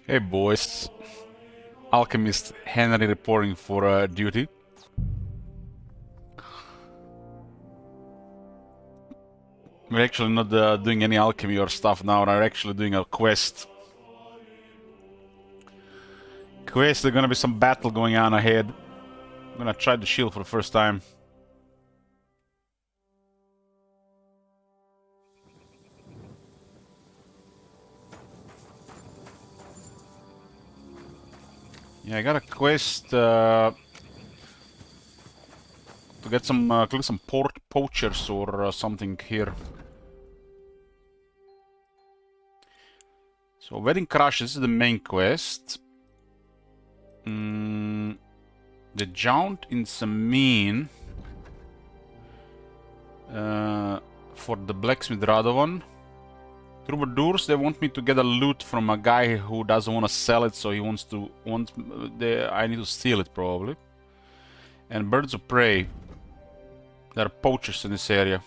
Hey boys, Alchemist Henry reporting for duty. We're actually not doing any alchemy or stuff now, we're actually doing a quest. There's gonna be some battle going on ahead. I'm gonna try the shield for the first time. Yeah, I got a quest to get some kill some poachers or something here. So Wedding Crash, this is the main quest. The Jaunt in Samin for the Blacksmith Radovan. Troubadours, they want me to get a loot from a guy who doesn't want to sell it, so he wants to I need to steal it probably. And Birds of Prey, there are poachers in this area.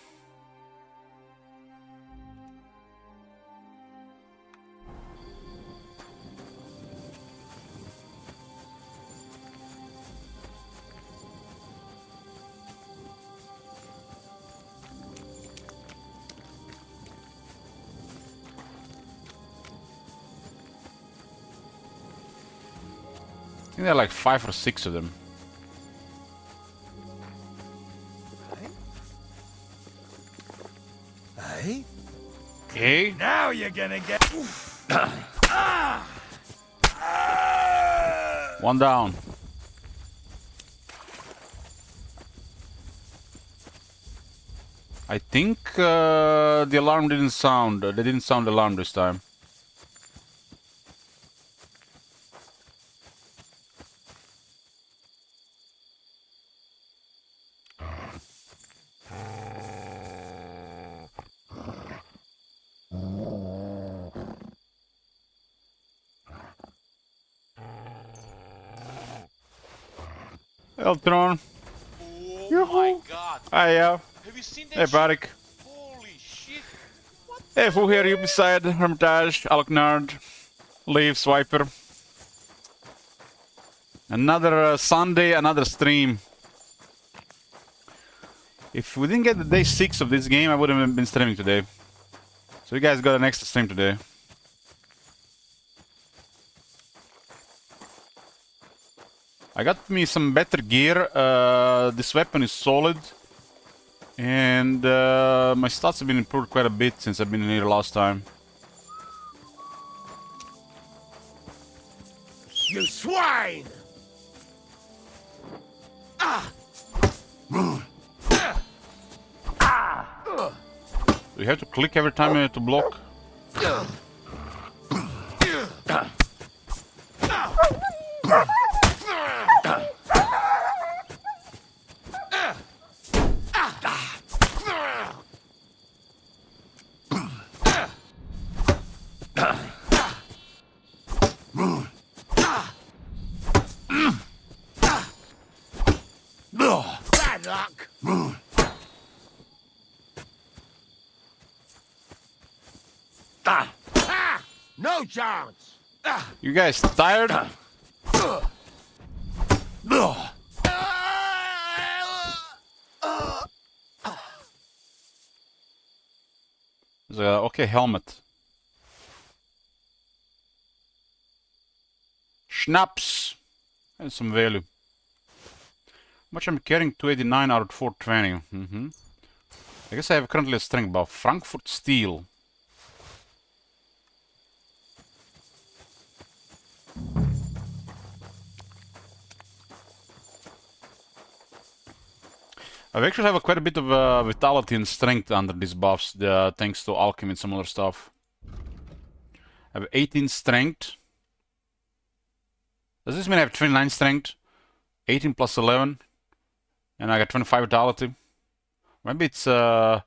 I think there are like 5 or 6 of them. Hey? Hey? Now you're gonna get... One down. I think the alarm didn't sound. They didn't sound the alarm this time. Eltron. Oh my god! Hiya. Have you seen that Hey, shit? Barik. Holy shit! Hey, who here? You beside Hermitage, Alknard, Leaf, Swiper. Another Sunday, another stream. If we didn't get the day 6 of this game, I would have been streaming today. So you guys got an extra stream today. I got me some better gear. This weapon is solid. And my stats have been improved quite a bit since I've been here last time. You swine! Do you have to click every time to block? Bad luck! No chance! You guys tired? Okay, helmet. Schnapps! And some value. How much I'm carrying? 289 out of 420. I guess I have currently a strength buff. Frankfurt Steel. I actually have quite a bit of vitality and strength under these buffs, thanks to alchemy and some other stuff. I have 18 strength. Does this mean I have 29 strength? 18 plus 11. And I got 25 vitality. Maybe it's, I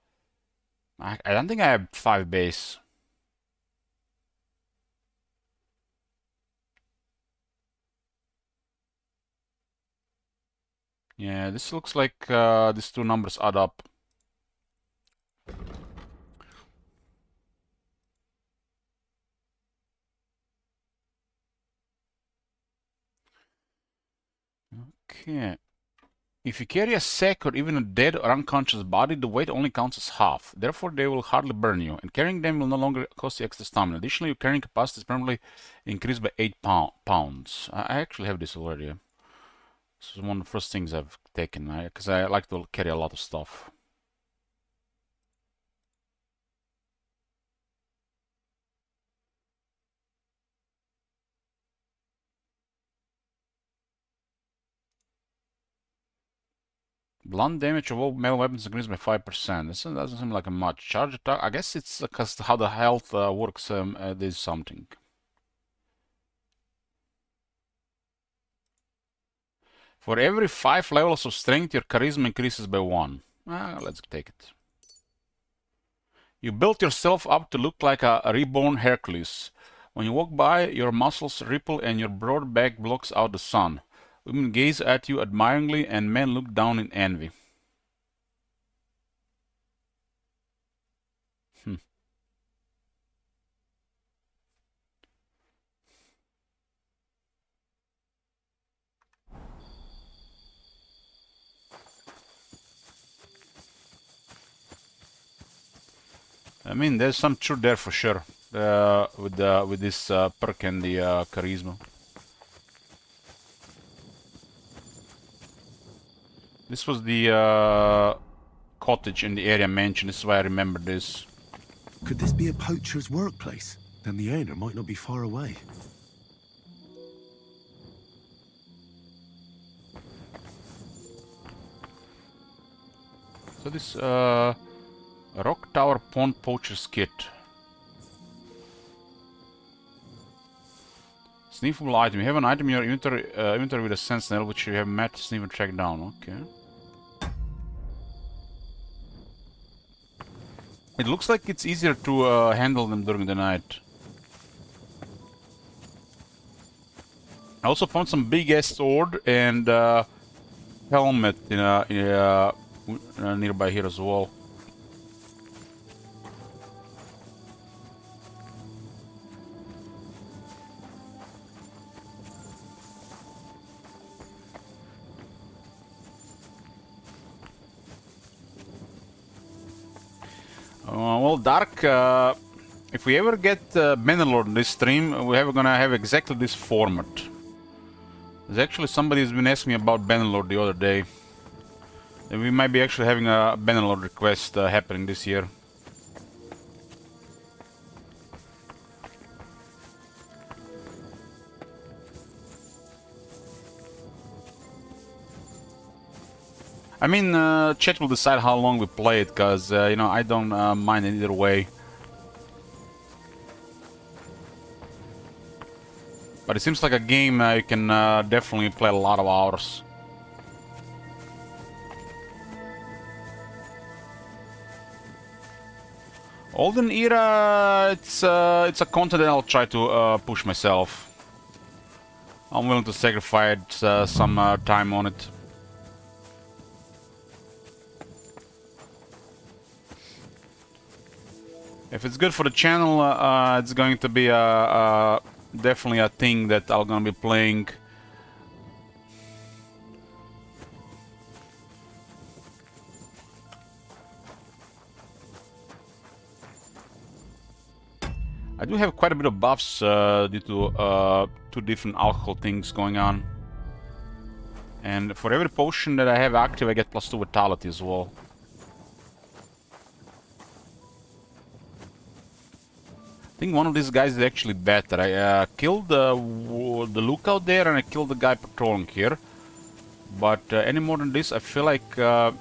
don't think I have 5 base. Yeah, this looks like these two numbers add up. Okay. If you carry a sack or even a dead or unconscious body, the weight only counts as half. Therefore, they will hardly burn you, and carrying them will no longer cost you extra stamina. Additionally, your carrying capacity is permanently increased by 8 pounds. I actually have this already. This is one of the first things I've taken, because I like to carry a lot of stuff. Blunt damage of all melee weapons increased by 5%. This doesn't seem like a much. Charge attack, I guess it's because how the health works, there's something. For every 5 levels of strength, your charisma increases by 1. Let's take it. You built yourself up to look like a reborn Hercules. When you walk by, your muscles ripple and your broad back blocks out the sun. Women gaze at you admiringly and men look down in envy. I mean, there's some truth there for sure, with this perk and the charisma. This was the cottage in the area mentioned. This is why I remember this. Could this be a poacher's workplace? Then the owner might not be far away. So this Rock Tower Pond Poacher's Kit. Sniffable item. You have an item in your inventory with a sentinel, which you have met, sniff, and track down. Okay. It looks like it's easier to handle them during the night. I also found some big-ass sword and helmet in nearby here as well. Well, Dark, if we ever get Bannerlord in this stream, we're gonna have exactly this format. There's actually somebody who's been asking me about Bannerlord the other day. And we might be actually having a Bannerlord request happening this year. I mean, chat will decide how long we play it, because, you know, I don't mind either way. But it seems like a game you can definitely play a lot of hours. Olden Era, it's a content that I'll try to push myself. I'm willing to sacrifice some time on it. If it's good for the channel, it's going to be definitely a thing that I'm gonna be playing. I do have quite a bit of buffs due to 2 different alcohol things going on. And for every potion that I have active, I get +2 vitality as well. I think one of these guys is actually better. I killed the lookout there, and I killed the guy patrolling here. But any more than this, I feel like I'm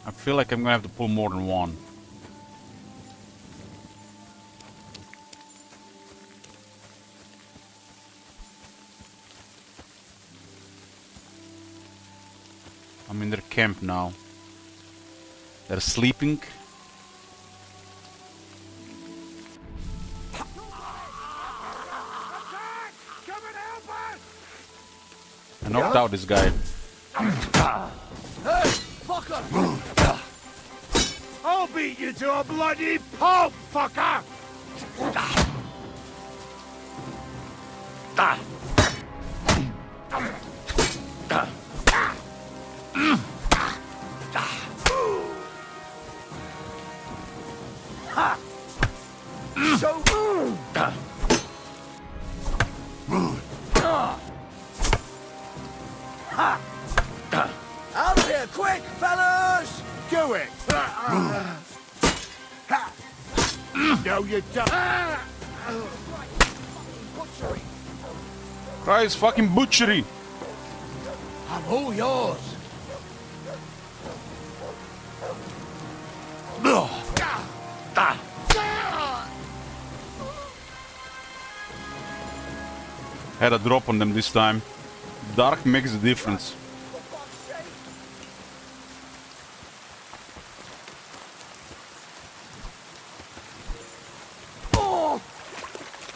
gonna have to pull more than one. I'm in their camp now. They're sleeping. I knocked out this guy. Hey, fucker! I'll beat you to a bloody pulp, fucker! So... Out of here, quick, fellas! Do it! No, you don't. Christ, fucking butchery! I'm all yours. Had a drop on them this time. Dark makes the difference. Oh!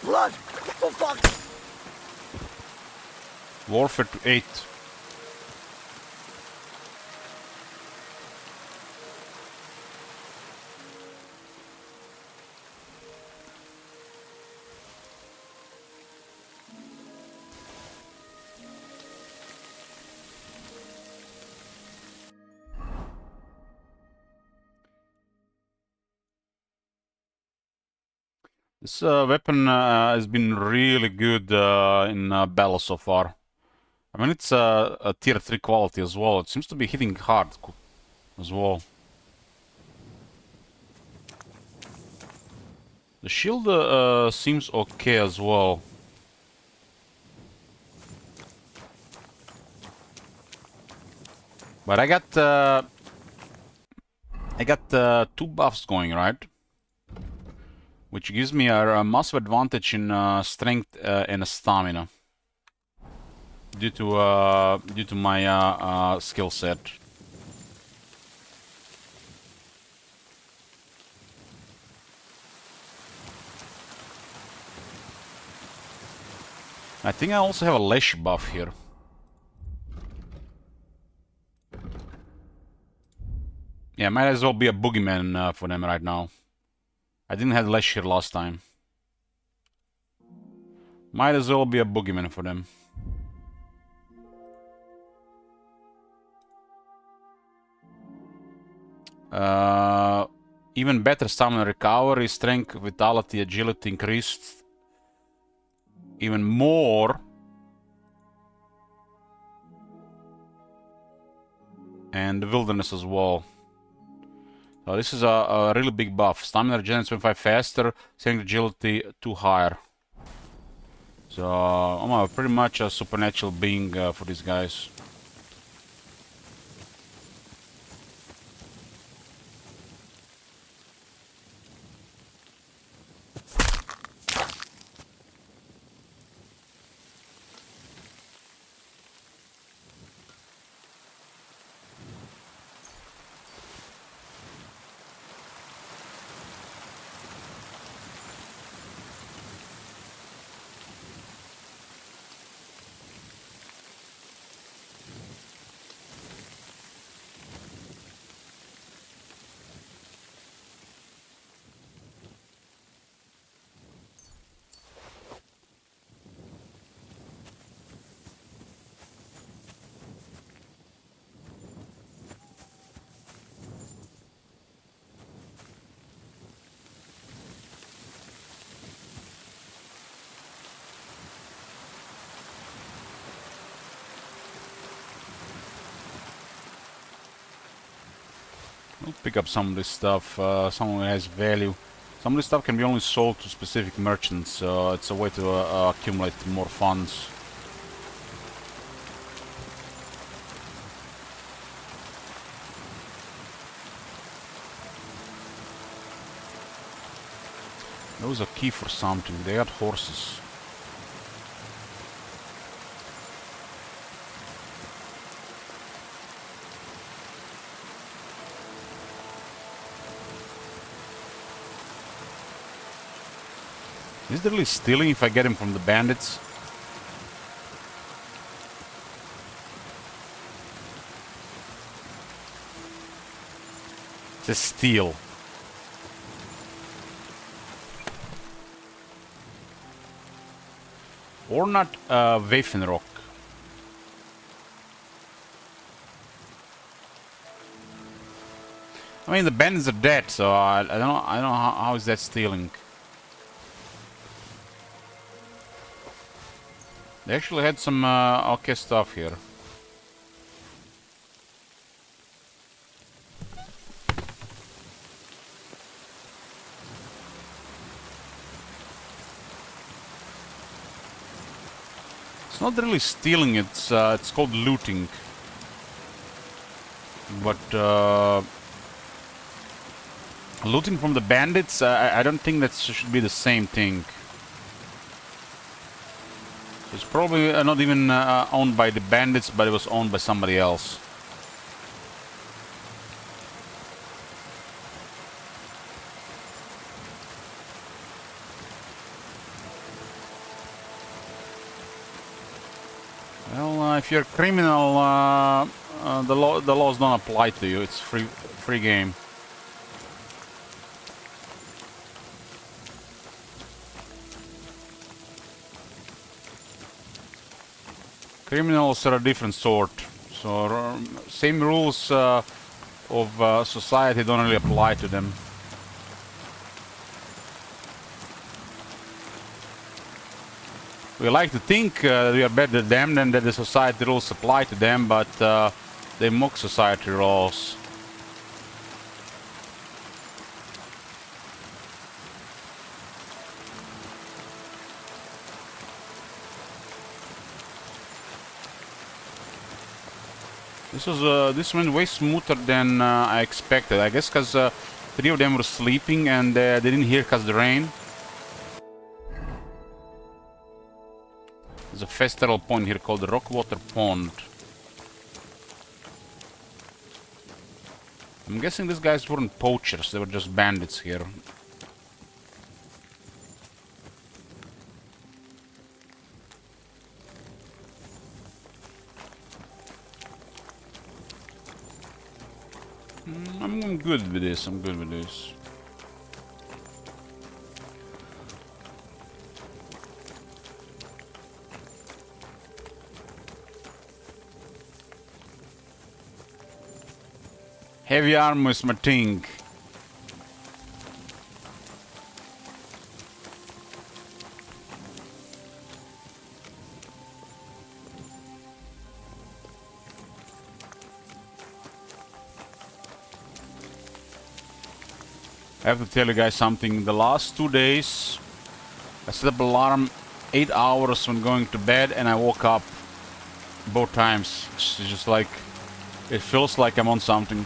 Blood! For fuck's... Warfare to 8. This weapon has been really good in battle so far. I mean, it's a tier 3 quality as well. It seems to be hitting hard as well. The shield seems okay as well. But I got 2 buffs going, right? Which gives me a massive advantage in strength and stamina due to my skill set. I think I also have a leash buff here. Yeah, might as well be a boogeyman for them right now. I didn't have leash here last time. Might as well be a boogeyman for them. Even better stamina recovery, strength, vitality, agility increased. Even more. And the wilderness as well. So this is a really big buff. Stamina regenerates 25 faster, strength agility 2 higher. So I'm pretty much a supernatural being for these guys. I'll pick up some of this stuff, some of it has value. Some of this stuff can be only sold to specific merchants, so it's a way to accumulate more funds. That was a key for something. They had horses. Is it really stealing if I get him from the bandits? It's a steal. Or not Waffenrock. I mean, the bandits are dead, so I don't know how is that stealing. They actually had some okay stuff here. It's not really stealing, it's called looting. But looting from the bandits, I don't think that should be the same thing. It's probably not even owned by the bandits, but it was owned by somebody else. Well, if you're a criminal, the laws don't apply to you. It's free game. Criminals are a different sort. So same rules of society don't really apply to them. We like to think we are better than them, and that the society rules apply to them, but they mock society laws. This went way smoother than I expected. I guess because 3 of them were sleeping and they didn't hear because of the rain. There's a festival point here called the Rockwater Pond. I'm guessing these guys weren't poachers, they were just bandits here. I'm good with this, I'm good with this. Heavy armor is my thing. I have to tell you guys something. The last 2 days, I set up alarm 8 hours when going to bed, and I woke up both times. It's just like, it feels like I'm on something.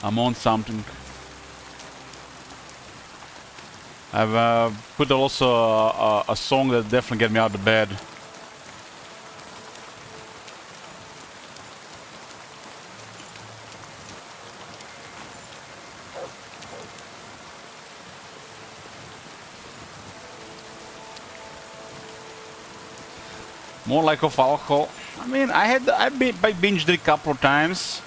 I'm on something. I've put also a song that definitely get me out of bed. More like of alcohol. I mean, I binged it a couple of times.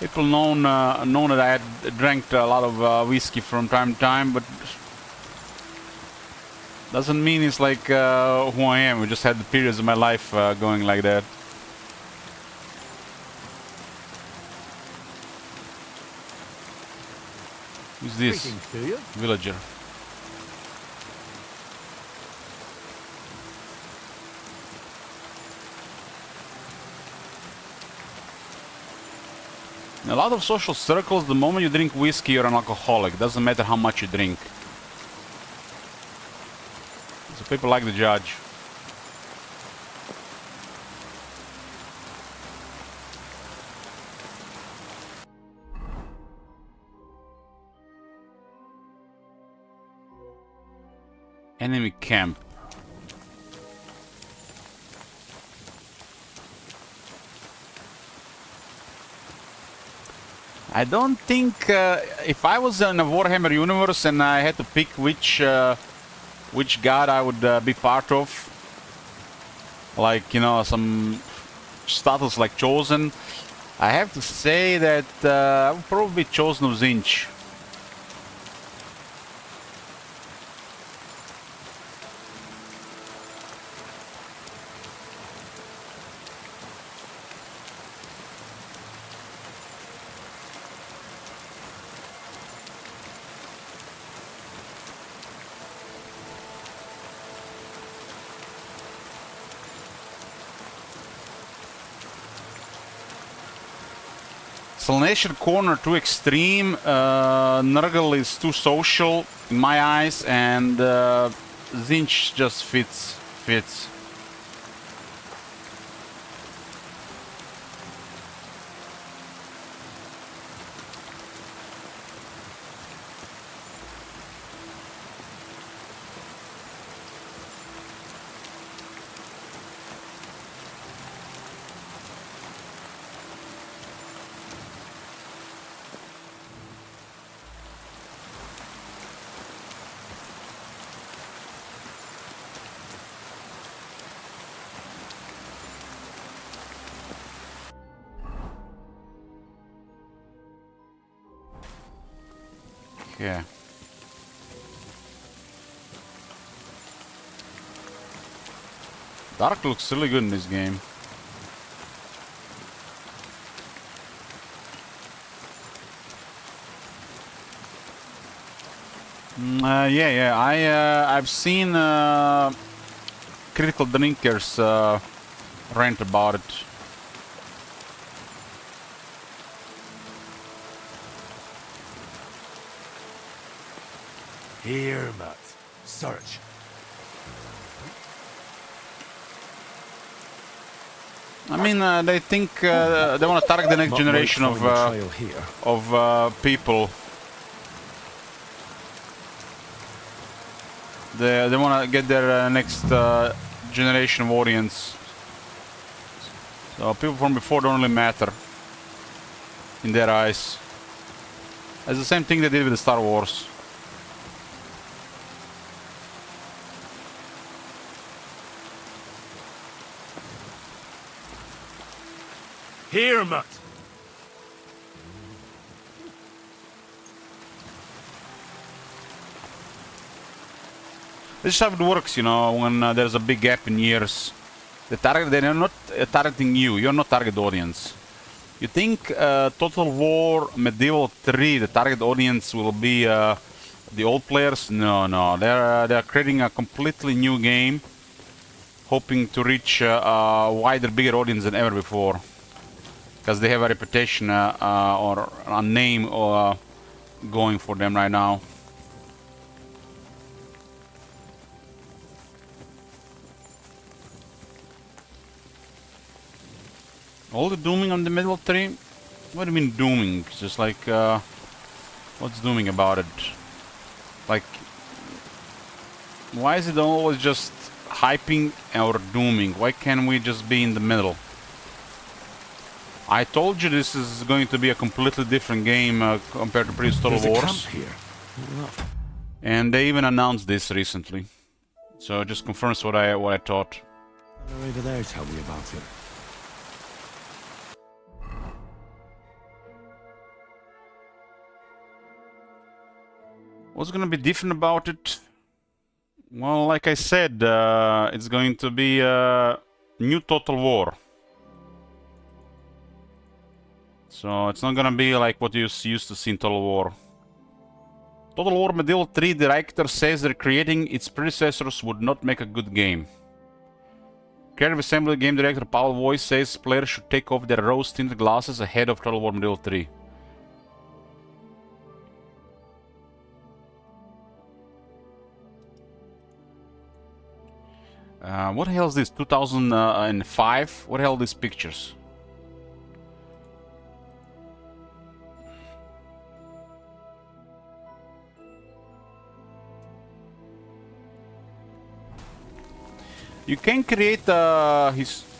People know that I had drank a lot of whiskey from time to time, but doesn't mean it's like who I am. We just had the periods of my life going like that. Who's this? Greetings to you. Villager. In a lot of social circles, the moment you drink whiskey, you're an alcoholic. Doesn't matter how much you drink. So people like the judge. Enemy camp. I don't think if I was in a Warhammer universe and I had to pick which god I would be part of, like, you know, some status like Chosen, I have to say that I would probably be Chosen of Zinch. Salnation Corner too extreme, Nurgle is too social in my eyes, and Zinch just fits. Yeah. Dark looks really good in this game. I've seen Critical Drinkers rant about it. Here, Matt. Search. I mean, they think they want to target the next generation of people. They want to get their next generation of audience. So people from before don't really matter in their eyes. It's the same thing they did with the Star Wars. Here, Matt. This is how it works, you know, when there's a big gap in years. They're not targeting you, you're not target audience. You think Total War Medieval 3, the target audience will be the old players? No, they're creating a completely new game, hoping to reach a wider, bigger audience than ever before. Because they have a reputation or a name going for them right now. All the dooming on the Medieval 3? What do you mean dooming? It's just like, what's dooming about it? Like, why is it always just hyping or dooming? Why can't we just be in the middle? I told you this is going to be a completely different game compared to previous Total Wars. And they even announced this recently. So it just confirms what I thought. Over there, tell me about it. What's gonna be different about it? Well, like I said, it's going to be a new Total War. So it's not gonna be like what you used to see in Total War. Total War Medieval 3 director says that creating its predecessors would not make a good game. Creative Assembly game director Paul Voice says players should take off their rose-tinted glasses ahead of Total War Medieval 3. What the hell is this? 2005? What the hell are these pictures? You can create a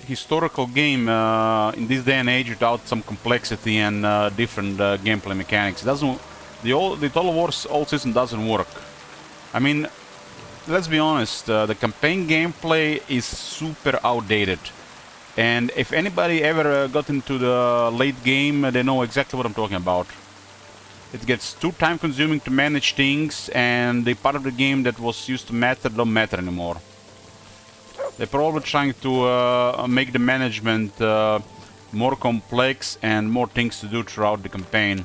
historical game in this day and age without some complexity and different gameplay mechanics. It doesn't. The Total War's old system doesn't work. I mean, let's be honest. The campaign gameplay is super outdated, and if anybody ever got into the late game, they know exactly what I'm talking about. It gets too time-consuming to manage things, and the part of the game that was used to matter don't matter anymore. They're probably trying to make the management more complex and more things to do throughout the campaign,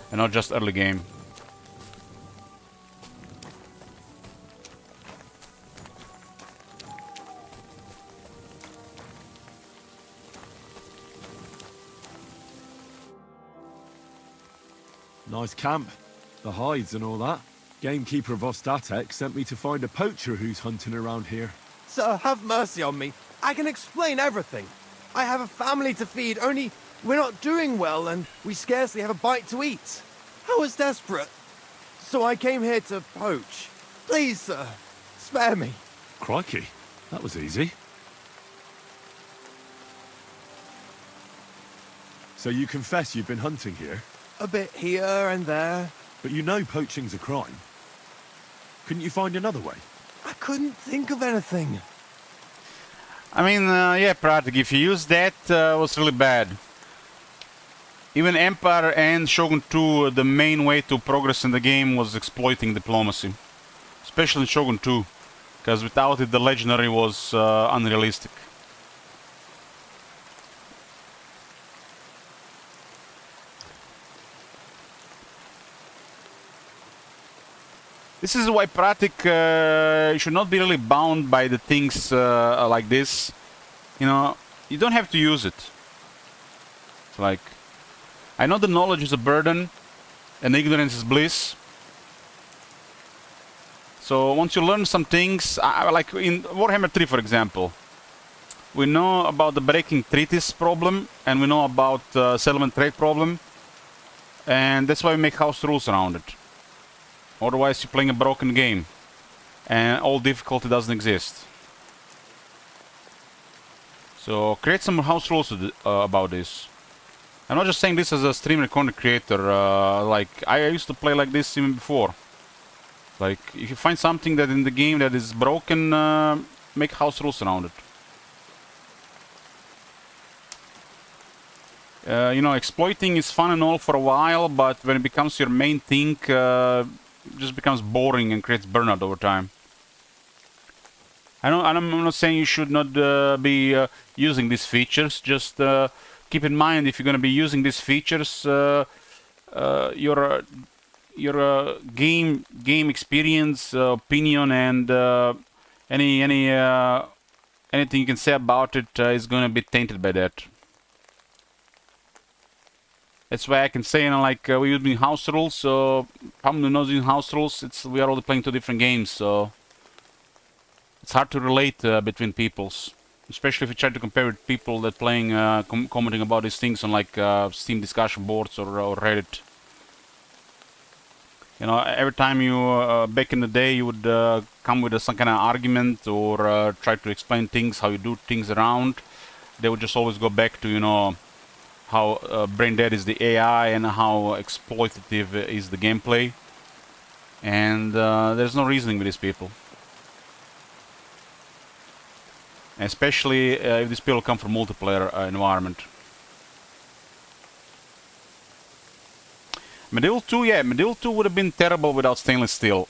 and not just early game. Nice camp. The hides and all that. Gamekeeper of Ostatek sent me to find a poacher who's hunting around here. Sir, have mercy on me. I can explain everything. I have a family to feed, only we're not doing well and we scarcely have a bite to eat. I was desperate. So I came here to poach. Please, sir, spare me. Crikey, that was easy. So you confess you've been hunting here? A bit here and there. But you know poaching's a crime. Couldn't you find another way? I couldn't think of anything. I mean, yeah, Pratik, if you use that, was really bad. Even Empire and Shogun 2, the main way to progress in the game was exploiting diplomacy. Especially in Shogun 2, because without it the legendary was unrealistic. This is why Pratik should not be really bound by the things like this. You know, you don't have to use it. It's like, I know the knowledge is a burden and ignorance is bliss. So once you learn some things, like in Warhammer 3 for example, we know about the breaking treaties problem and we know about settlement trade problem, and that's why we make house rules around it. Otherwise you're playing a broken game and all difficulty doesn't exist. So create some house rules about this. I'm not just saying this as a streamer content creator, like I used to play like this even before. Like if you find something that in the game that is broken, make house rules around it. You know, exploiting is fun and all for a while, but when it becomes your main thing, just becomes boring and creates burnout over time. I'm not saying you should not be using these features. Just keep in mind, if you're going to be using these features, your game experience, opinion, and anything you can say about it is going to be tainted by that. That's why I can say, you know, like we're using house rules. So, someone who knows using house rules, we are all playing two different games. So, it's hard to relate between peoples, especially if you try to compare with people that playing, commenting about these things on like Steam discussion boards or Reddit. You know, every time you back in the day, you would come with some kind of argument or try to explain things, how you do things around. They would just always go back to, you know, how brain dead is the AI and how exploitative is the gameplay. And there's no reasoning with these people. Especially if these people come from multiplayer environment. Medieval 2, yeah, Medieval 2 would have been terrible without stainless steel.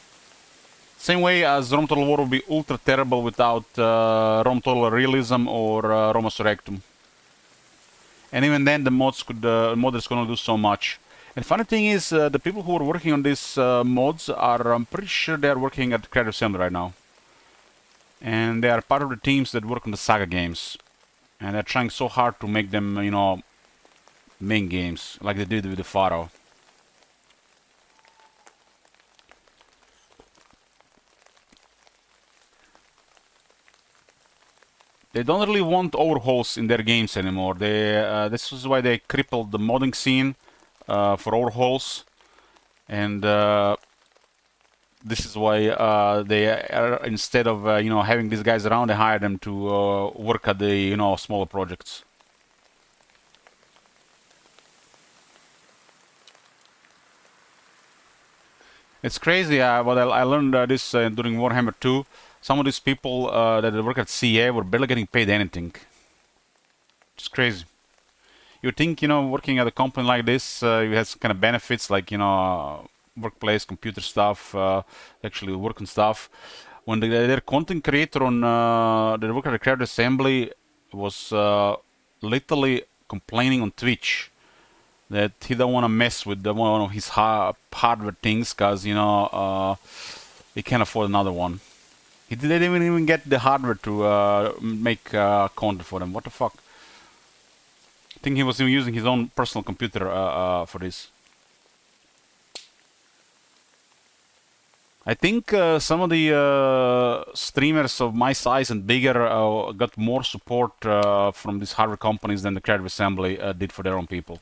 Same way as Rome Total War would be ultra terrible without Rome Total Realism or Roma Surrectum. And even then, the modders could only do so much. And funny thing is, the people who are working on these mods are, I'm pretty sure they are working at Creative Assembly right now. And they are part of the teams that work on the Saga games. And they're trying so hard to make them, you know, main games, like they did with the Pharaoh. They don't really want overhauls in their games anymore. This is why they crippled the modding scene for overhauls, and this is why they are, instead of you know, having these guys around, they hire them to work at the, you know, smaller projects. It's crazy. But I learned this during Warhammer 2. Some of these people that work at CA were barely getting paid anything. It's crazy. You think, you know, working at a company like this, you have some kind of benefits like, you know, workplace, computer stuff, actually working stuff. When their content creator on their work at the Creative Assembly was literally complaining on Twitch that he don't want to mess with one of his hardware things because, you know, he can't afford another one. They didn't even get the hardware to make content for them. What the fuck? I think he was even using his own personal computer for this. I think some of the streamers of my size and bigger got more support from these hardware companies than the Creative Assembly did for their own people.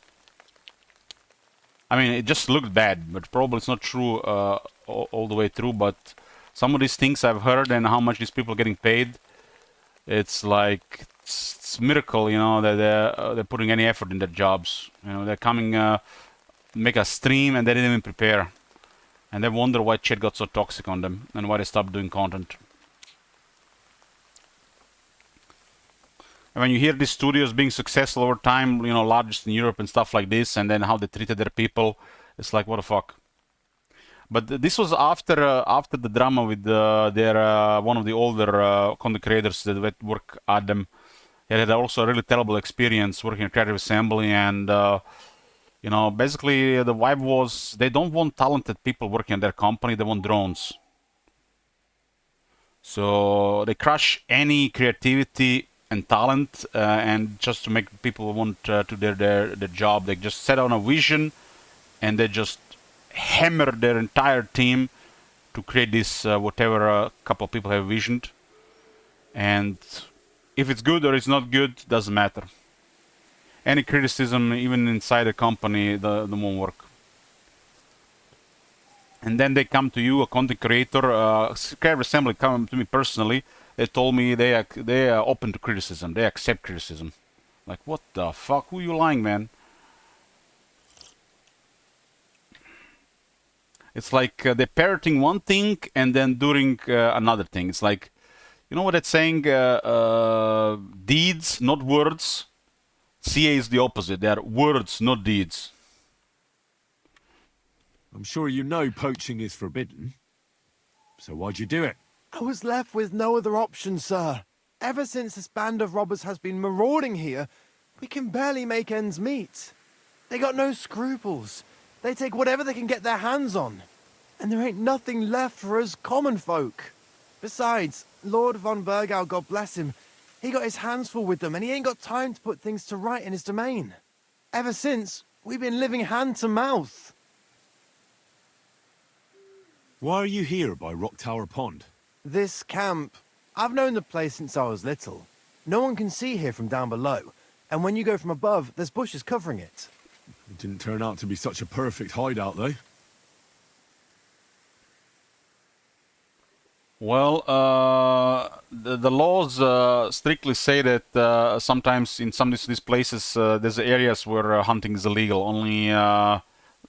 I mean, it just looked bad, but probably it's not true all the way through. But some of these things I've heard and how much these people are getting paid, it's like it's a miracle, you know, that they're putting any effort in their jobs. You know, they're coming make a stream and they didn't even prepare. And they wonder why chat got so toxic on them and why they stopped doing content. And when you hear these studios being successful over time, you know, largest in Europe and stuff like this, and then how they treated their people, it's like, what the fuck. But this was after the drama with their one of the older content creators that went work at them. He had also a really terrible experience working at Creative Assembly, and you know, basically the vibe was they don't want talented people working in their company, they want drones. So they crush any creativity and talent, and just to make people want to do their job, they just set on a vision, and they just hammer their entire team to create this whatever a couple of people have visioned. And if it's good or it's not good, doesn't matter. Any criticism, even inside a company, the won't work. And then they come to you, a content creator. Creative Assembly come to me personally. They told me they are open to criticism. They accept criticism. Like, what the fuck? Who are you lying, man? It's like they're parroting one thing and then doing another thing. It's like, you know what it's saying? Deeds, not words. CA is the opposite. They are words, not deeds. I'm sure you know poaching is forbidden. So why'd you do it? I was left with no other option, sir. Ever since this band of robbers has been marauding here, we can barely make ends meet. They got no scruples. They take whatever they can get their hands on. And there ain't nothing left for us common folk. Besides, Lord von Burgau, God bless him, he got his hands full with them and he ain't got time to put things to right in his domain. Ever since, we've been living hand to mouth. Why are you here by Rock Tower Pond? This camp, I've known the place since I was little. No one can see here from down below, and when you go from above, there's bushes covering it. It didn't turn out to be such a perfect hideout, though. Well, the laws strictly say that sometimes in some of these places there's areas where hunting is illegal. Only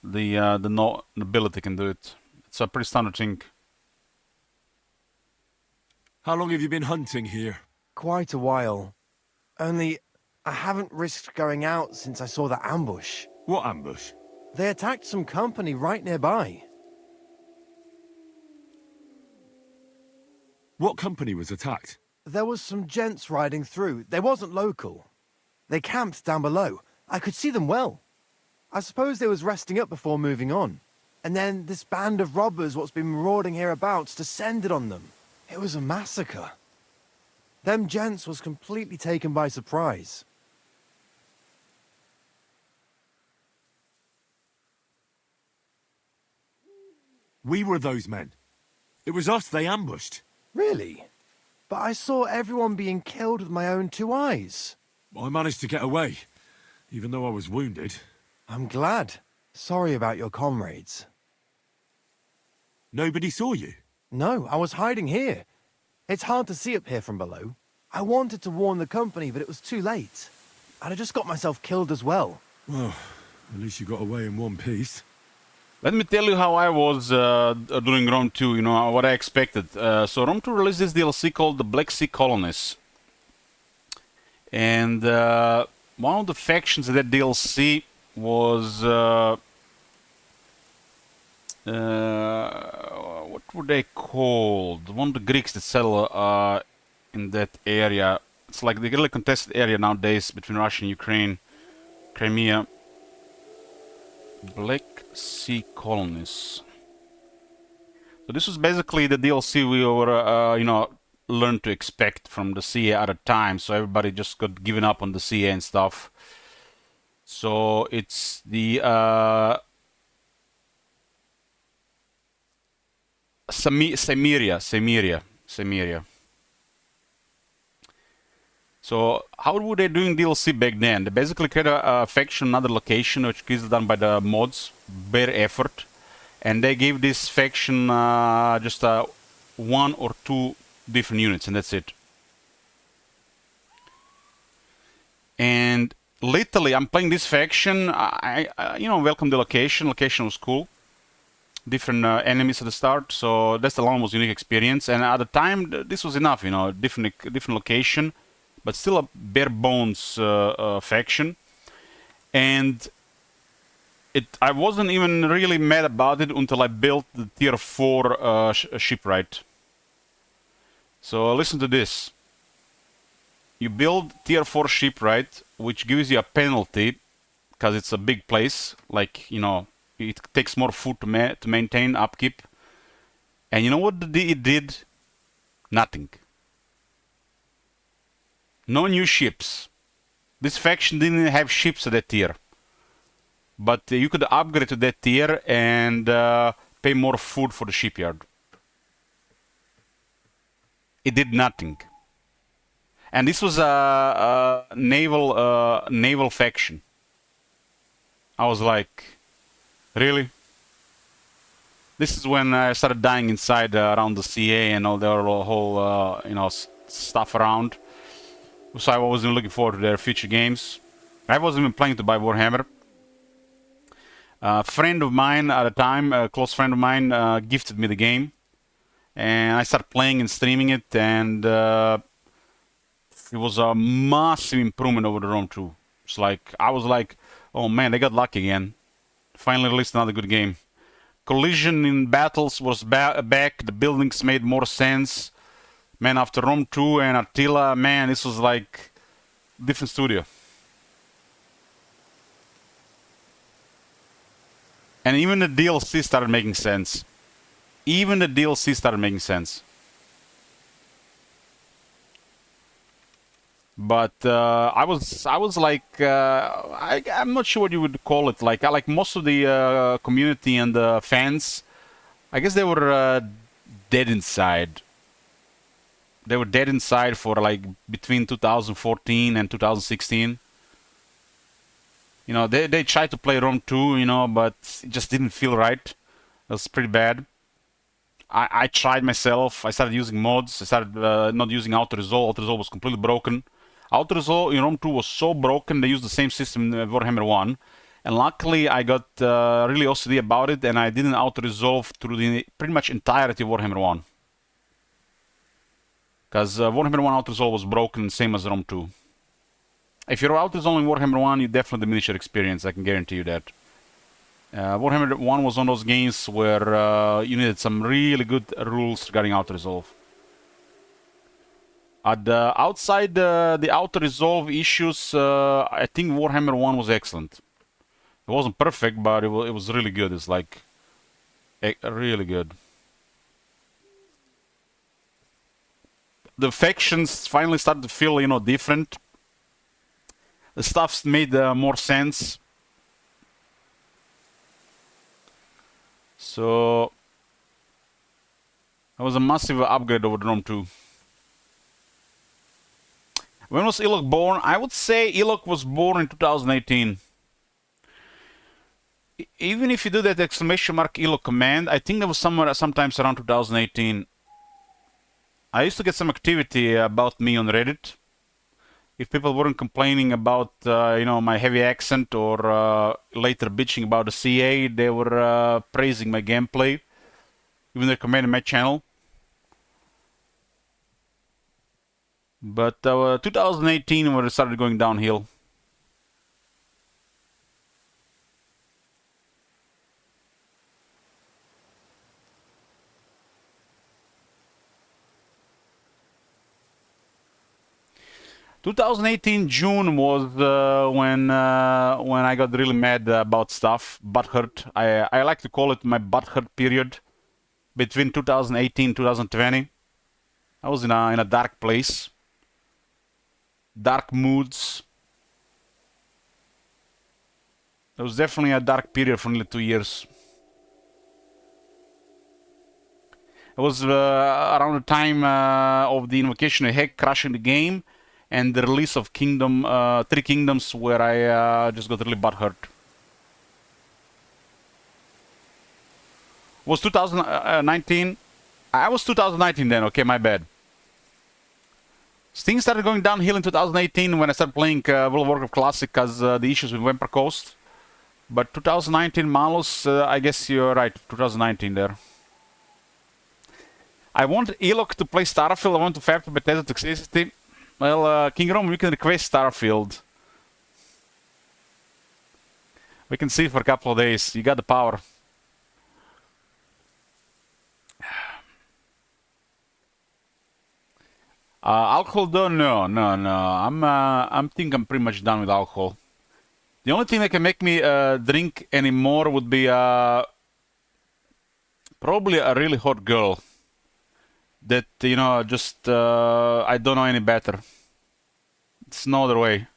the nobility can do it. It's a pretty standard thing. How long have you been hunting here? Quite a while. Only, I haven't risked going out since I saw that ambush. What ambush? They attacked some company right nearby. What company was attacked? There was some gents riding through. They wasn't local. They camped down below. I could see them well. I suppose they was resting up before moving on. And then this band of robbers what's been marauding hereabouts descended on them. It was a massacre. Them gents was completely taken by surprise. We were those men. It was us they ambushed. Really? But I saw everyone being killed with my own two eyes. I managed to get away, even though I was wounded. I'm glad. Sorry about your comrades. Nobody saw you? No, I was hiding here. It's hard to see up here from below. I wanted to warn the company, but it was too late. And I just got myself killed as well. Well, at least you got away in one piece. Let me tell you how I was doing Rome 2, you know, what I expected. So Rome 2 released this DLC called the Black Sea Colonies. And one of the factions of that DLC was... what were they called? One of the Greeks that settle in that area. It's like the really contested area nowadays between Russia and Ukraine. Crimea. Black Sea Colonies. So this was basically the DLC we were, you know, learned to expect from the CA at a time. So everybody just got given up on the CA and stuff. So it's the Semiria. So how were they doing DLC back then? They basically created a faction, another location, which is done by the mods, bare effort, and they gave this faction just one or two different units, and that's it. And literally, I'm playing this faction. I welcome the location. Location was cool. Different enemies at the start, so that's the alone was unique experience. And at the time, this was enough. Different location, but still a bare bones faction. And I wasn't even really mad about it until I built the tier 4 shipwright. So listen to this. You build tier 4 shipwright, which gives you a penalty because it's a big place. Like, it takes more food to maintain upkeep. And you know what it did? Nothing. No new ships. This faction didn't have ships at that tier. But you could upgrade to that tier and pay more food for the shipyard. It did nothing. And this was a naval faction. I was like, really? This is when I started dying inside around the CA and all the whole stuff around. So I wasn't looking forward to their future games. I wasn't even planning to buy Warhammer. A friend of mine at the time, a close friend of mine, gifted me the game, and I started playing and streaming it, and it was a massive improvement over the Rome 2. It's like, I was like, oh man, they got lucky again. Finally released another good game. Collision in battles was back, the buildings made more sense. Man, after Rome 2 and Attila, man, this was like different studio. And even the DLC started making sense. But I was like, I'm not sure what you would call it. Like, I like most of the community and the fans. I guess they were dead inside. They were dead inside for like between 2014 and 2016. They tried to play Rome 2, but it just didn't feel right. It was pretty bad. I tried myself. I started using mods. I started not using auto-resolve. Auto-resolve was completely broken. Auto-resolve in Rome 2 was so broken, they used the same system in Warhammer 1. And luckily, I got really OCD about it, and I didn't auto-resolve through the pretty much entirety of Warhammer 1. Because Warhammer 1 auto-resolve was broken, same as Rome 2. If you're auto-resolving Warhammer 1, you definitely diminish your experience, I can guarantee you that. Warhammer 1 was one of those games where you needed some really good rules regarding auto-resolve. Outside the auto-resolve issues, I think Warhammer 1 was excellent. It wasn't perfect, but it was really good. It's like, really good. The factions finally started to feel, different. The stuff made more sense. So it was a massive upgrade over the Rome 2. When was Ilok born? I would say Ilok was born in 2018. Even if you do that exclamation mark Ilok command, I think that was sometimes around 2018. I used to get some activity about me on Reddit. If people weren't complaining about, my heavy accent or later bitching about the CA, they were praising my gameplay. Even they commented my channel. But 2018 when it started going downhill. June was when I got really mad about stuff, butthurt. I like to call it my butthurt period between 2018 2020. I was in a dark place. Dark moods. It was definitely a dark period for nearly 2 years. It was around the time of the invocation of Heck crashing the game and the release of Three Kingdoms, where I just got really butthurt. Was 2019? I was 2019 then. Okay, my bad. Things started going downhill in 2018 when I started playing World of Warcraft Classic because the issues with Vampire Coast. But 2019, Malus, I guess you're right. 2019 there. I want Elok to play Starfield. I want to fab to Bethesda toxicity. Well, King Rome, you can request Starfield. We can see it for a couple of days. You got the power. Alcohol though, no. I'm think I'm pretty much done with alcohol. The only thing that can make me drink anymore would be probably a really hot girl. That, you know, just I don't know any better. It's no other way.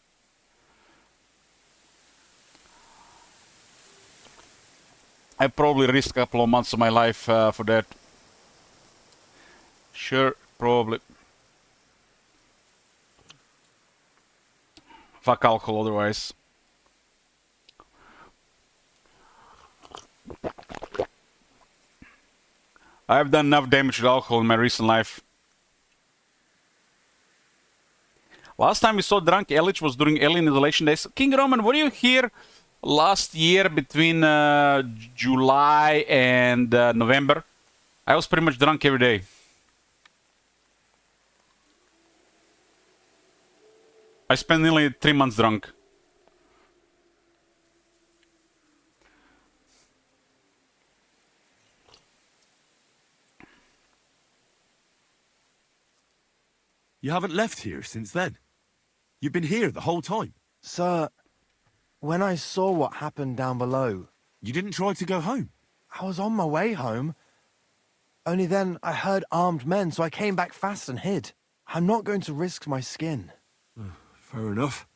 I probably risk a couple of months of my life for that. Sure, probably. Fuck alcohol otherwise. I've done enough damage with alcohol in my recent life. Last time we saw Drunk Elich was during Alien Isolation Days. King Roman, were you here last year between July and November? I was pretty much drunk every day. I spent nearly 3 months drunk. You haven't left here since then. You've been here the whole time. Sir, when I saw what happened down below, You didn't try to go home. I was on my way home. Only then I heard armed men, so I came back fast and hid. I'm not going to risk my skin. Fair enough.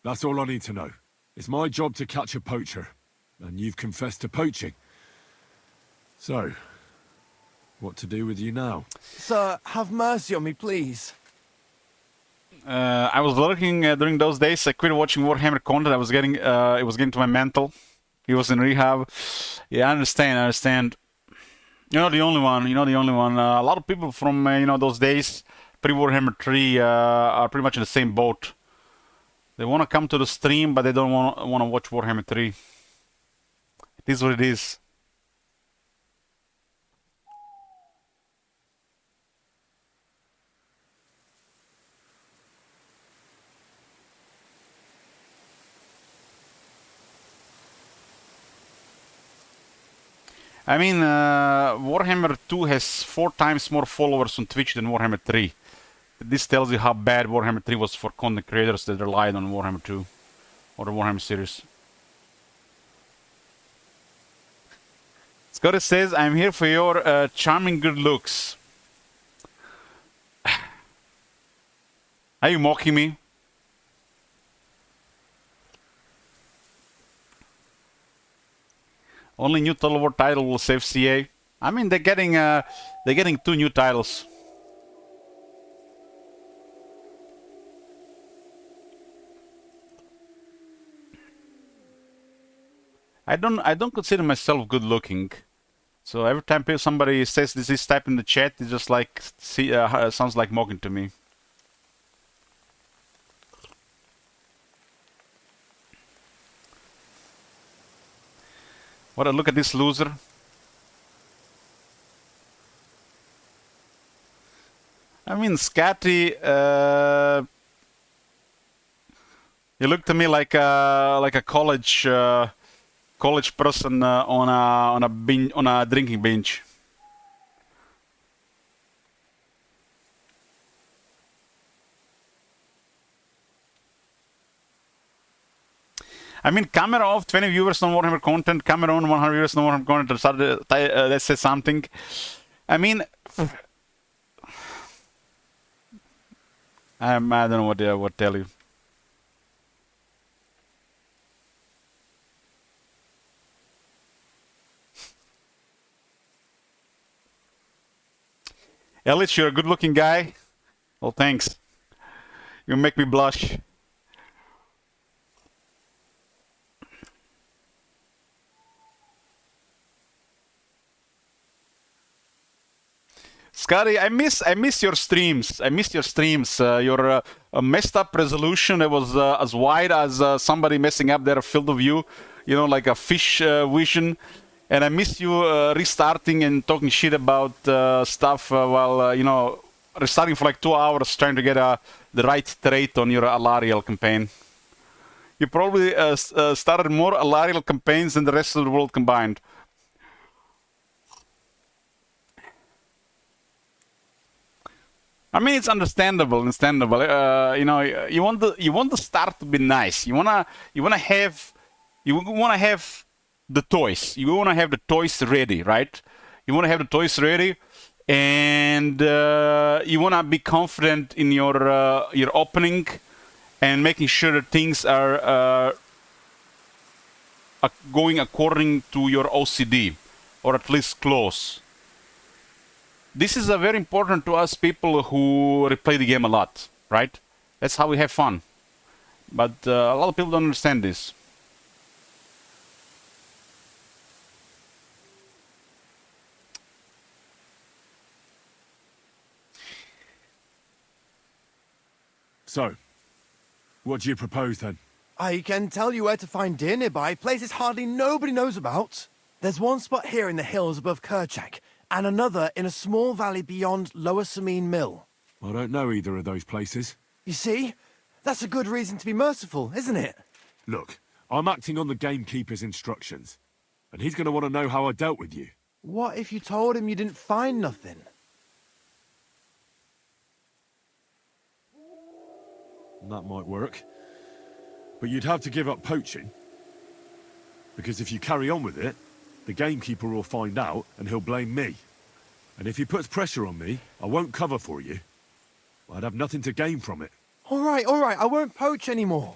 That's all I need to know. It's my job to catch a poacher, and you've confessed to poaching. So, what to do with you now? Sir, have mercy on me, please. I was lurking during those days. I quit watching Warhammer content. I was getting, it was getting to my mental. He was in rehab. Yeah, I understand. You're not the only one. A lot of people from, those days, pre-Warhammer 3, are pretty much in the same boat. They want to come to the stream, but they don't want to watch Warhammer 3. It is what it is. I mean, Warhammer 2 has 4 times more followers on Twitch than Warhammer 3. This tells you how bad Warhammer 3 was for content creators that relied on Warhammer 2 or the Warhammer series. Scotty says, I'm here for your charming good looks. Are you mocking me? Only new Total War title will save CA. I mean, they're getting 2 new titles. I don't consider myself good looking. So every time somebody says this type in the chat, it's just like sounds like mocking to me. What a look at this loser. I mean, Scatty, you look to me like a college person on a drinking bench. I mean, camera off, 20 viewers on Warhammer content, camera on, 100 viewers on Warhammer content, that says something. I mean, I don't know what to tell you. Ellich, you're a good-looking guy. Well, thanks. You make me blush. Scotty, I miss your streams. I miss your streams. Your messed up resolution. It was as wide as somebody messing up their field of view. You know, like a fish vision. And I miss you restarting and talking shit about stuff while you know, restarting for like 2 hours trying to get the right trait on your Alariel campaign. You probably started more Alariel campaigns than the rest of the world combined. I mean, it's understandable. You know, you want the start to be nice. You wanna have the toys. You wanna have the toys ready, right? You wanna have the toys ready, and you wanna be confident in your opening, and making sure that things are going according to your OCD, or at least close. This is very important to us people who replay the game a lot, right? That's how we have fun. But a lot of people don't understand this. So, what do you propose then? I can tell you where to find deer nearby, places hardly nobody knows about. There's one spot here in the hills above Kerchak, and another in a small valley beyond Lower Samine Mill. I don't know either of those places. You see? That's a good reason to be merciful, isn't it? Look, I'm acting on the gamekeeper's instructions, and he's going to want to know how I dealt with you. What if you told him you didn't find nothing? That might work. But you'd have to give up poaching. Because if you carry on with it, the gamekeeper will find out and he'll blame me. And if he puts pressure on me, I won't cover for you. I'd have nothing to gain from it. All right, I won't poach anymore.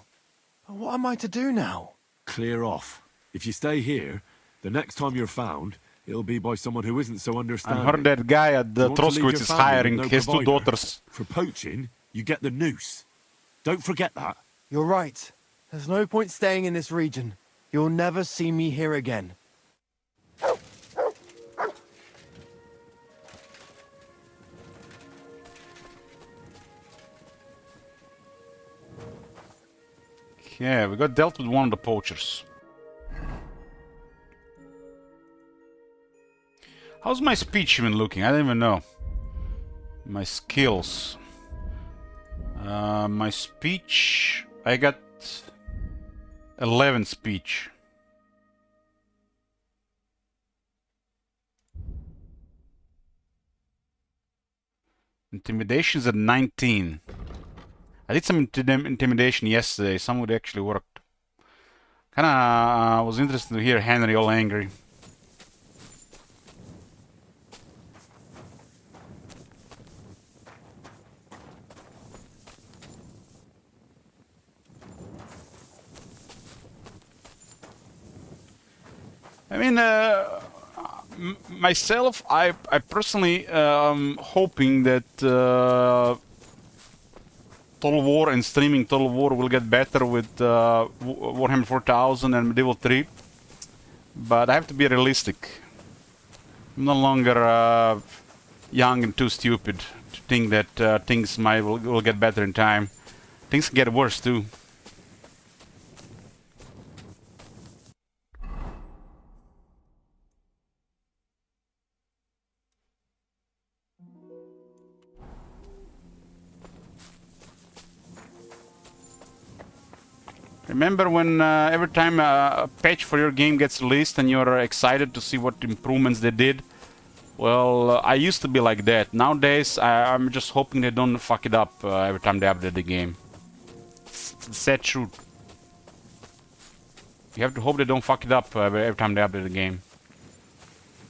But what am I to do now? Clear off. If you stay here, the next time you're found, it'll be by someone who isn't so I understanding. heard that guy at the You want to leave Troskowitz your is family with hiring no his 2 provider? daughters. For poaching, you get the noose. Don't forget that. You're right. There's no point staying in this region. You'll never see me here again. Yeah, we got dealt with one of the poachers. How's my speech even looking? I don't even know. My skills. My speech... I got 11 speech. Intimidation's at 19. I did some intimidation yesterday. Some of it actually worked. Kinda was interested to hear Henry all angry. I mean, myself, I personally hoping that Total War and streaming Total War will get better with Warhammer 4000 and Medieval 3. But I have to be realistic. I'm no longer young and too stupid to think that things will get better in time. Things can get worse too. Remember when every time a patch for your game gets released and you're excited to see what improvements they did? Well, I used to be like that. Nowadays, I'm just hoping they don't fuck it up every time they update the game. It's the sad truth. You have to hope they don't fuck it up every time they update the game.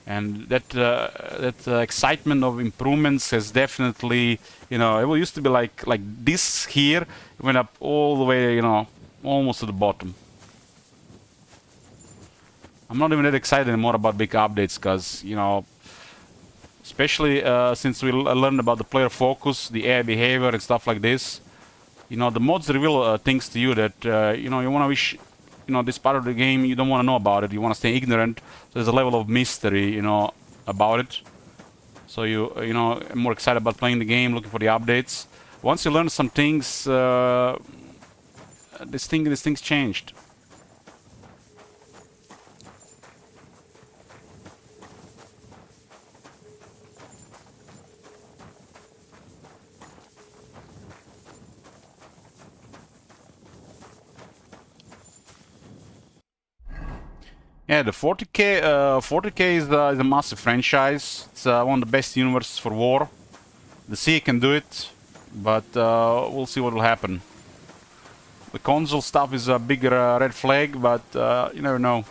And that excitement of improvements has definitely, you know, it used to be like this here, it went up all the way, you know, almost to the bottom. I'm not even that excited anymore about big updates because, you know, Especially since we learned about the player focus, the AI behavior and stuff like this. You know, the mods reveal things to you that, you know, you want to wish, you know, this part of the game, you don't want to know about it. You want to stay ignorant. So there's a level of mystery, you know, about it. So you know, I'm more excited about playing the game, looking for the updates. Once you learn some things, this thing's changed. Yeah, the 40K is a massive franchise. It's one of the best universes for war. The sea can do it, but we'll see what will happen. The console stuff is a bigger red flag, but you never know.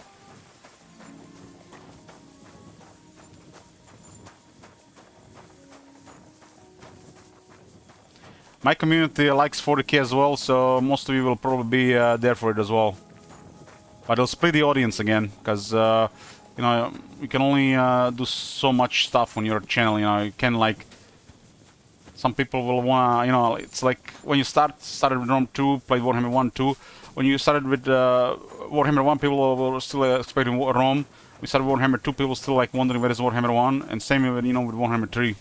My community likes 40K as well, so most of you will probably be there for it as well. But I'll split the audience again, because you know, you can only do so much stuff on your channel. You know, you can, like, some people will wanna, you know, it's like when you started with Rome 2, played Warhammer 1, 2. When you started with Warhammer 1, people were still expecting Rome. We started Warhammer 2, people still like wondering where is Warhammer 1, and same with, you know, with Warhammer 3.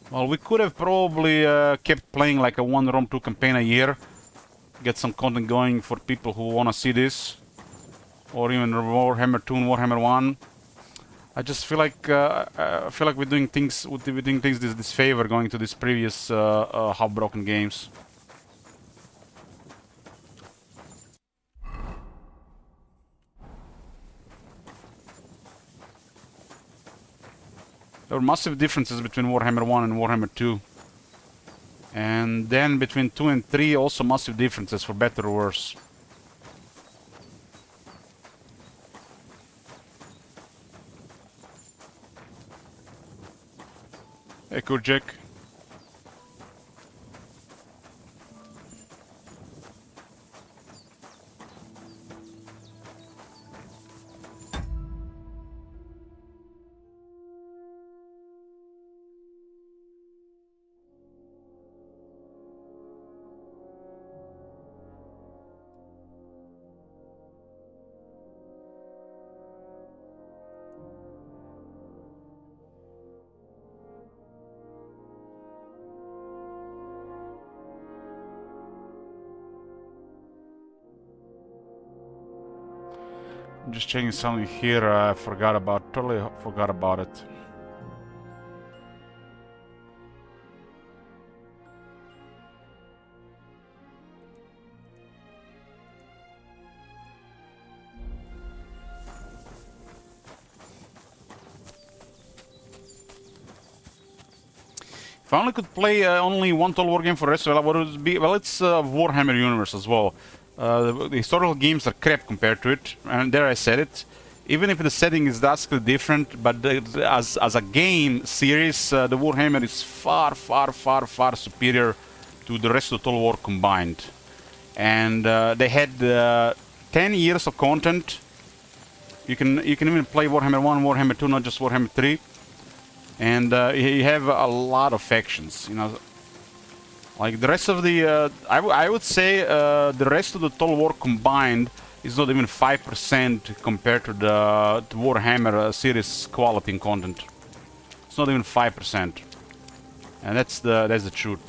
Well, we could have probably kept playing like a one Rome 2 campaign a year, get some content going for people who want to see this, or even Warhammer 2 and Warhammer 1. I just feel like we're doing things this favor going to these previous half-broken games. There were massive differences between Warhammer 1 and Warhammer 2. And then between 2 and 3 also massive differences, for better or worse. Hey, Kurjek. I'm just checking something here. I totally forgot about it. If I only could play only one Total War game for the rest of my life, what would it be? Well, it's Warhammer universe as well. The historical games are crap compared to it, and there I said it. Even if the setting is drastically different, but as a game series, the Warhammer is far superior to the rest of the Total War combined. And they had 10 years of content. You can even play Warhammer 1, Warhammer 2, not just Warhammer 3. And you have a lot of factions, you know. Like the rest of the, I would say the rest of the Total War combined is not even 5% compared to the Warhammer series quality and content. It's not even 5%, and that's the truth.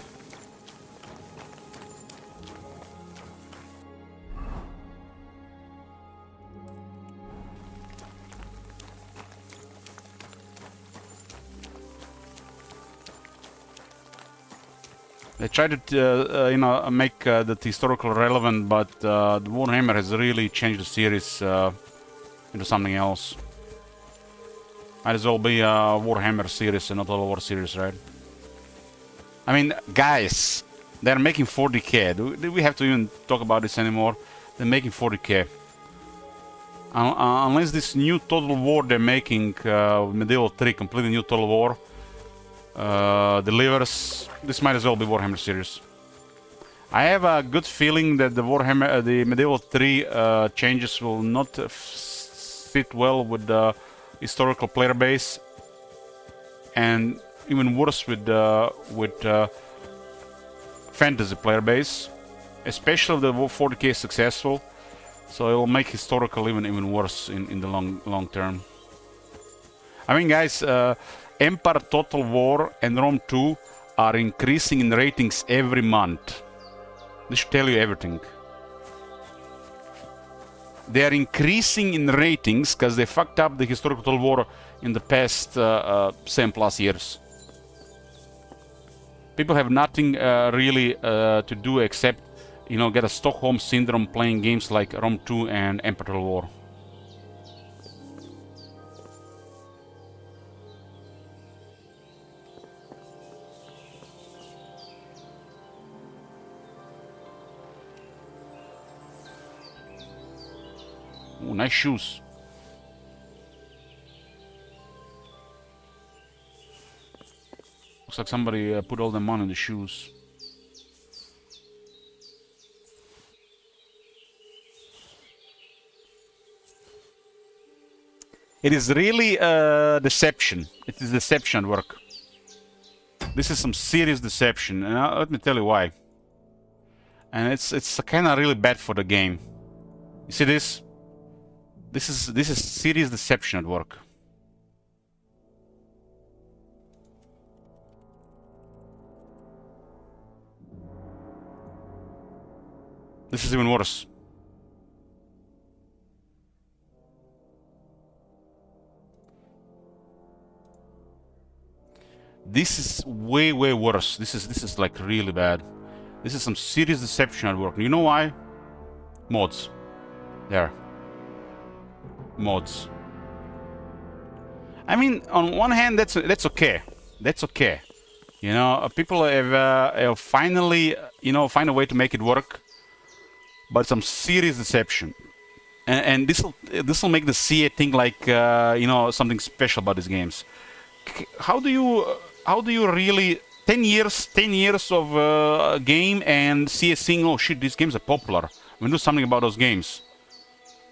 They tried to, you know, make that historical relevant, but the Warhammer has really changed the series into something else. Might as well be a Warhammer series and not a War series, right? I mean, guys, they're making 40K. Do we have to even talk about this anymore? They're making 40K. Unless this new Total War they're making, Medieval 3, completely new Total War, delivers, this might as well be Warhammer series. I have a good feeling that the Warhammer, the Medieval 3 changes will not fit well with the historical player base, and even worse with fantasy player base, especially if the 40k is successful. So it will make historical even worse in the long term. I mean, guys, Empire Total War and Rome 2 are increasing in ratings every month. This should tell you everything. They are increasing in ratings because they fucked up the historical Total War in the past 7+ years. People have nothing really to do except, you know, get a Stockholm syndrome playing games like Rome 2 and Empire Total War. Ooh, nice shoes. Looks like somebody put all the money in the shoes. It is really deception. It is deception at work. This is some serious deception, and let me tell you why. And it's kind of really bad for the game. You see this? This is serious deception at work. This is even worse. This is way worse. This is like really bad. This is some serious deception at work. You know why? Mods. There. Mods. I mean, on one hand, that's okay. That's okay. You know, people have finally, you know, find a way to make it work. But some serious deception, and this will make the CA think like you know, something special about these games. How do you really 10 years of game and CA saying, oh shit, these games are popular, we do something about those games,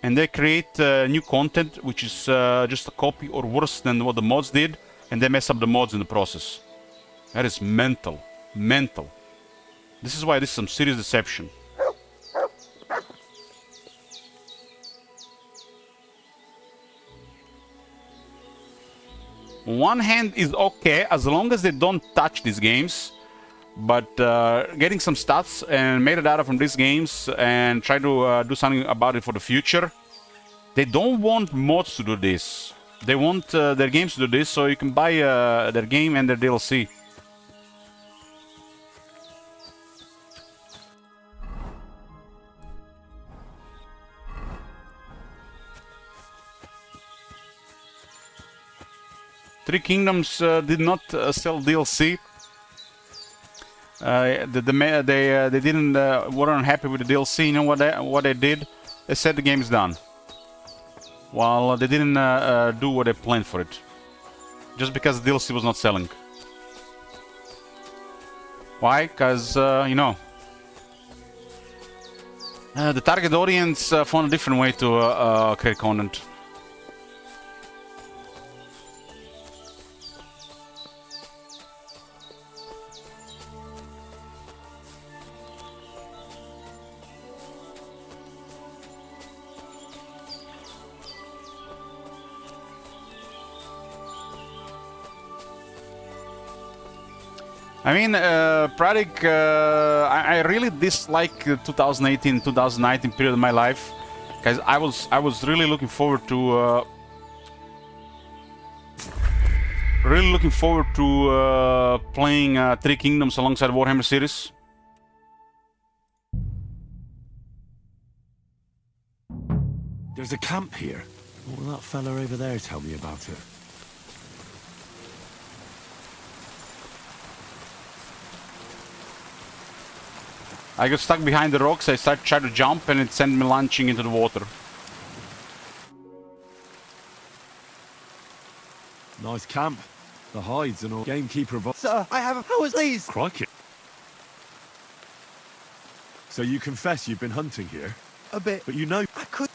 and they create new content which is just a copy or worse than what the mods did, and they mess up the mods in the process. That is mental. This is why this is some serious deception. On one hand is okay as long as they don't touch these games, but getting some stats and metadata from these games and try to do something about it for the future. They don't want mods to do this. They want their games to do this, so you can buy their game and their DLC. Three Kingdoms did not sell DLC. They didn't weren't happy with the DLC. You know what they did? They said the game is done. While they didn't do what they planned for it, just because the DLC was not selling. Why? Because you know, the target audience found a different way to create content. I mean, Pradik, I really dislike 2018-2019 period of my life, because I was really looking forward to playing Three Kingdoms alongside Warhammer series. There's a camp here. What will that fella over there tell me about it? I got stuck behind the rocks, I tried to jump and it sent me launching into the water. Nice camp. The hides and all. Gamekeeper of... Sir, I have a... How is these? Crikey. So you confess you've been hunting here, A bit. but you know... I could.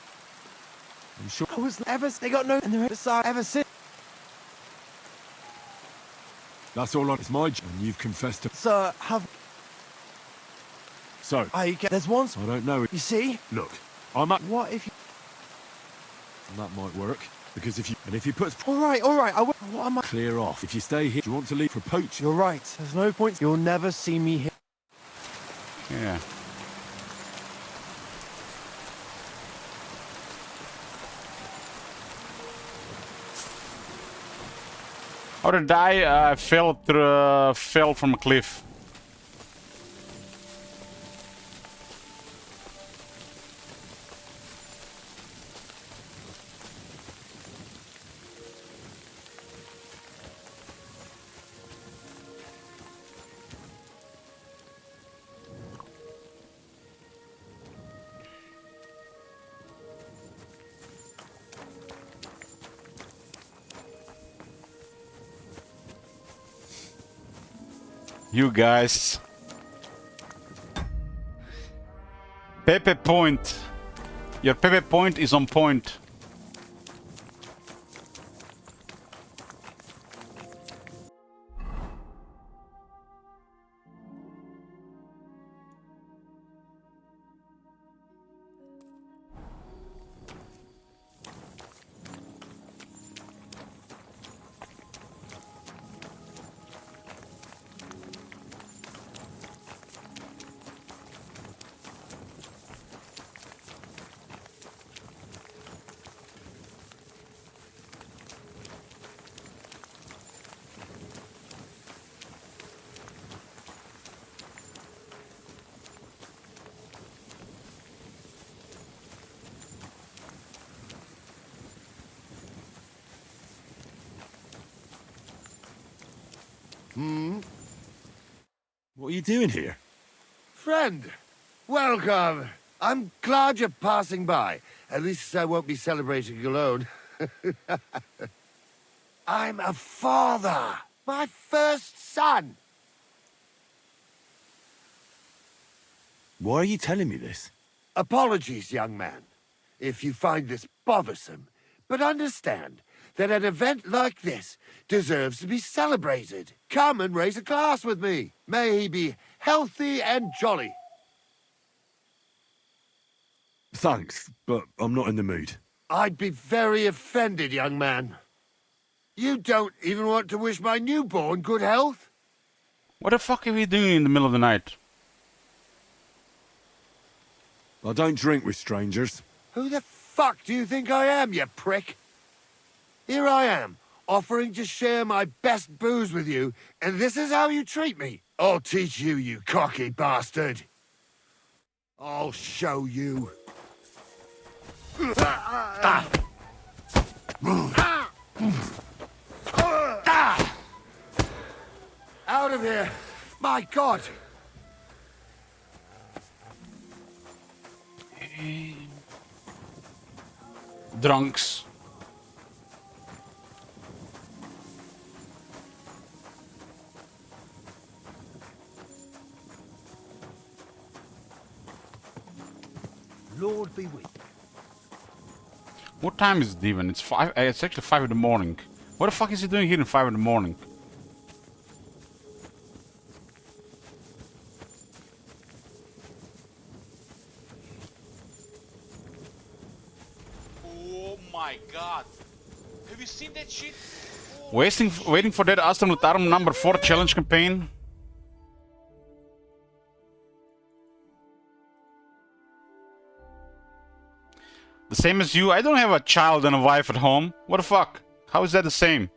I'm sure... I was ever. They got no. And they're bizarre ever since. That's all it's my job, and you've confessed to... Sir, have. So, I get. There's one. I don't know... You see? Look, I'm at... What if you. That might work, because if you... And if he puts... All right, all right. I will. What am I? Clear off. If you stay here, do you want to leave for poaching? You're right. There's no point. You'll never see me here. Yeah. How did I die? I fell from a cliff. You guys. Pepe point. Your Pepe point is on point. What are you doing here? Friend, welcome. I'm glad you're passing by. At least I won't be celebrating alone. I'm a father. My first son. Why are you telling me this? Apologies, young man, if you find this bothersome. But understand that an event like this deserves to be celebrated. Come and raise a glass with me. May he be healthy and jolly. Thanks, but I'm not in the mood. I'd be very offended, young man. You don't even want to wish my newborn good health? What the fuck are we doing in the middle of the night? I don't drink with strangers. Who the fuck do you think I am, you prick? Here I am, offering to share my best booze with you, and this is how you treat me. I'll teach you, you cocky bastard. I'll show you. Out of here! My God! Drunks. Lord be with you. What time is it even? It's 5. It's actually 5 in the morning. What the fuck is he doing here in 5 in the morning? Oh my god. Have you seen that shit? Oh, Waiting for that Astra Militarum number 4 challenge campaign. The same as you. I don't have a child and a wife at home. What the fuck? How is that the same?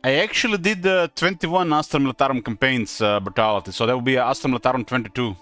I actually did the 21 Astra Militarum campaigns, Brutality, so that will be Astra Militarum 22.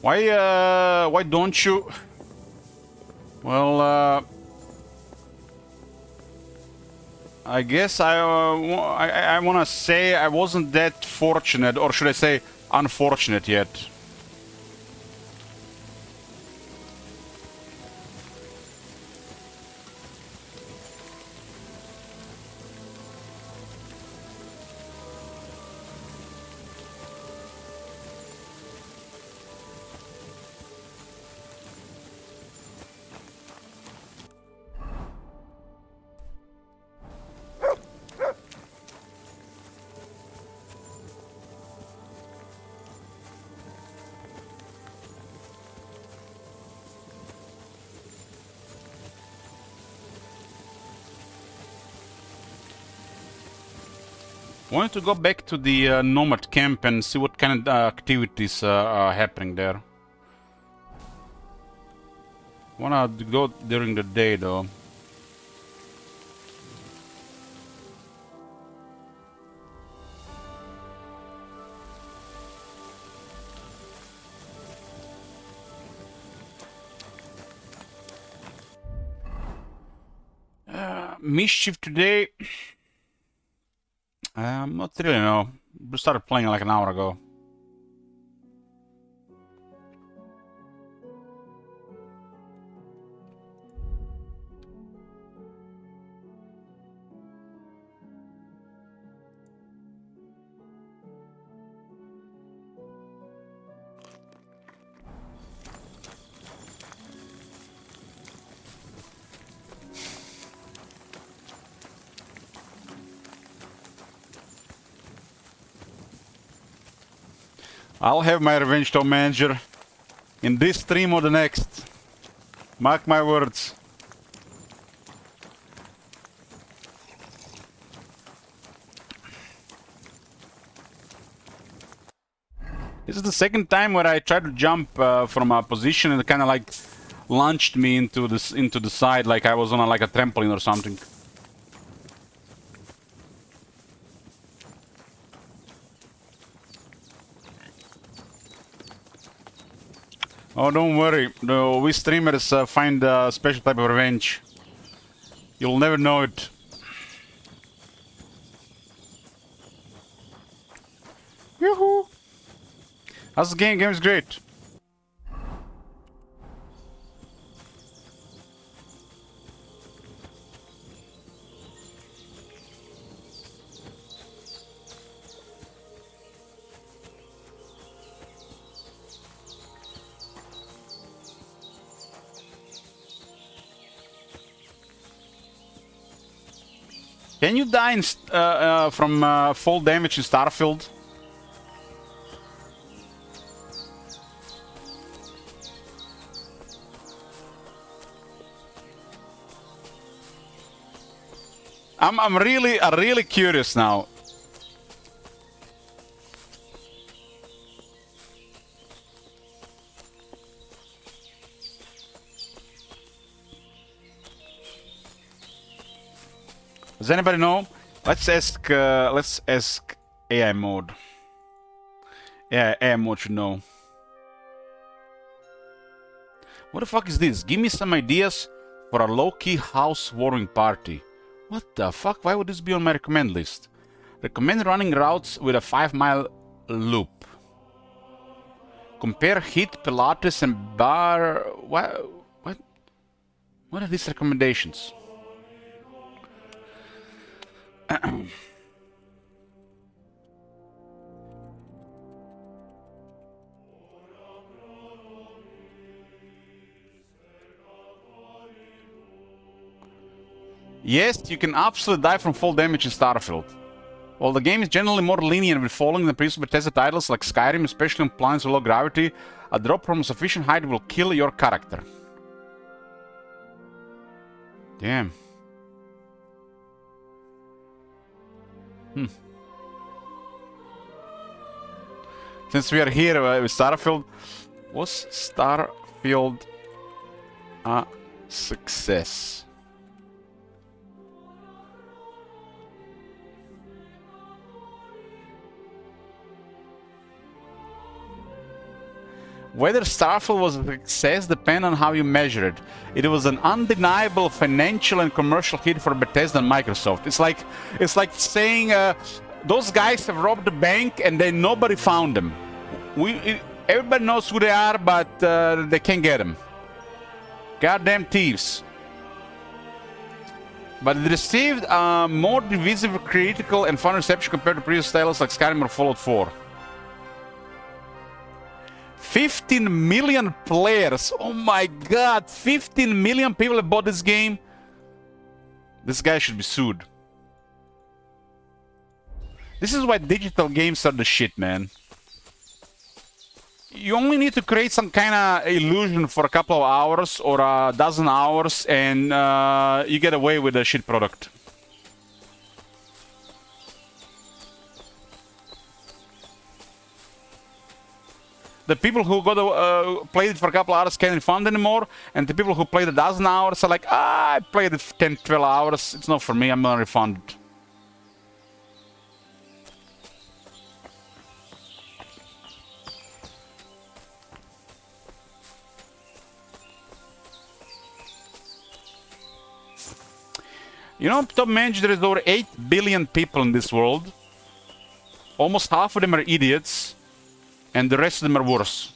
Why don't you? Well, I guess I want to say I wasn't that fortunate, or should I say unfortunate yet. Wanted to go back to the nomad camp and see what kind of activities are happening there. Wanna go during the day though. Mischief today. Not really, no. We started playing like an hour ago. I'll have my revenge, Tom Manager. In this stream or the next. Mark my words. This is the second time where I tried to jump from a position and it kind of like launched me into the side like I was on like a trampoline or something. Oh, don't worry. We streamers find a special type of revenge. You'll never know it. Yoo-hoo! How's the game? Game is great. Can you die from fall damage in Starfield? I'm really curious now. Does anybody know? Let's ask AI mode. Yeah, AI mode should know. What the fuck is this? Give me some ideas for a low-key housewarming party. What the fuck? Why would this be on my recommend list? Recommend running routes with a 5-mile loop. Compare HIIT, Pilates, and bar. What? What are these recommendations? Yes, you can absolutely die from fall damage in Starfield. While the game is generally more lenient with falling than previous Bethesda titles like Skyrim, especially on planets with low gravity, a drop from a sufficient height will kill your character. Damn. Since we are here with Starfield, was Starfield a success? Whether Starfield was a success depends on how you measure it. It was an undeniable financial and commercial hit for Bethesda and Microsoft. It's like saying those guys have robbed the bank and then nobody found them. Everybody knows who they are, but they can't get them. Goddamn thieves. But it received more divisive critical and fun reception compared to previous titles like Skyrim or Fallout 4. 15 million players. Oh my god, 15 million people have bought this game. This guy should be sued. This is why digital games are the shit, man. You only need to create some kind of illusion for a couple of hours or a dozen hours and you get away with a shit product. The people who played it for a couple of hours can't fund anymore, and the people who played a dozen hours are like, I played it 10, 12 hours, it's not for me, I'm not refunded. You know, top manager, there is over 8 billion people in this world. Almost half of them are idiots, and the rest of them are worse.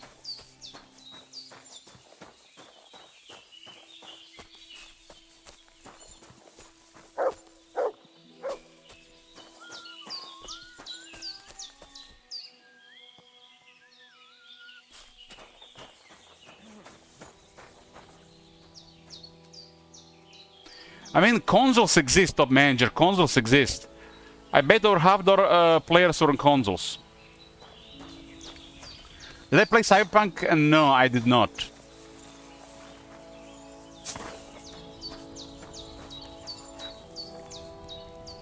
I mean, consoles exist, top manager, consoles exist. I bet over half the players are on consoles. Did I play Cyberpunk? No, I did not.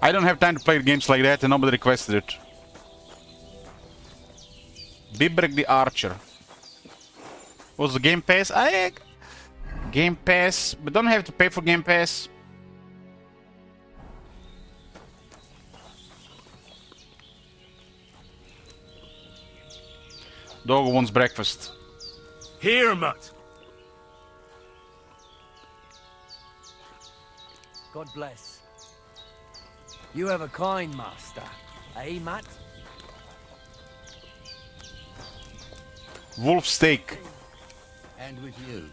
I don't have time to play games like that and nobody requested it. Bibrek the Archer. Was the Game Pass? Game Pass, but don't have to pay for Game Pass. Dog wants breakfast. Here, Mutt. God bless. You have a kind master, eh, Matt? Wolf steak. And with you.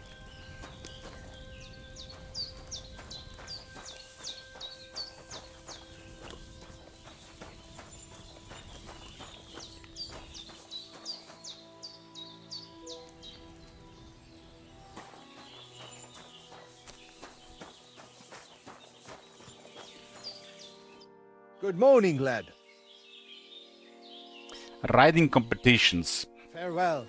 Good morning, lad. Riding competitions. Farewell.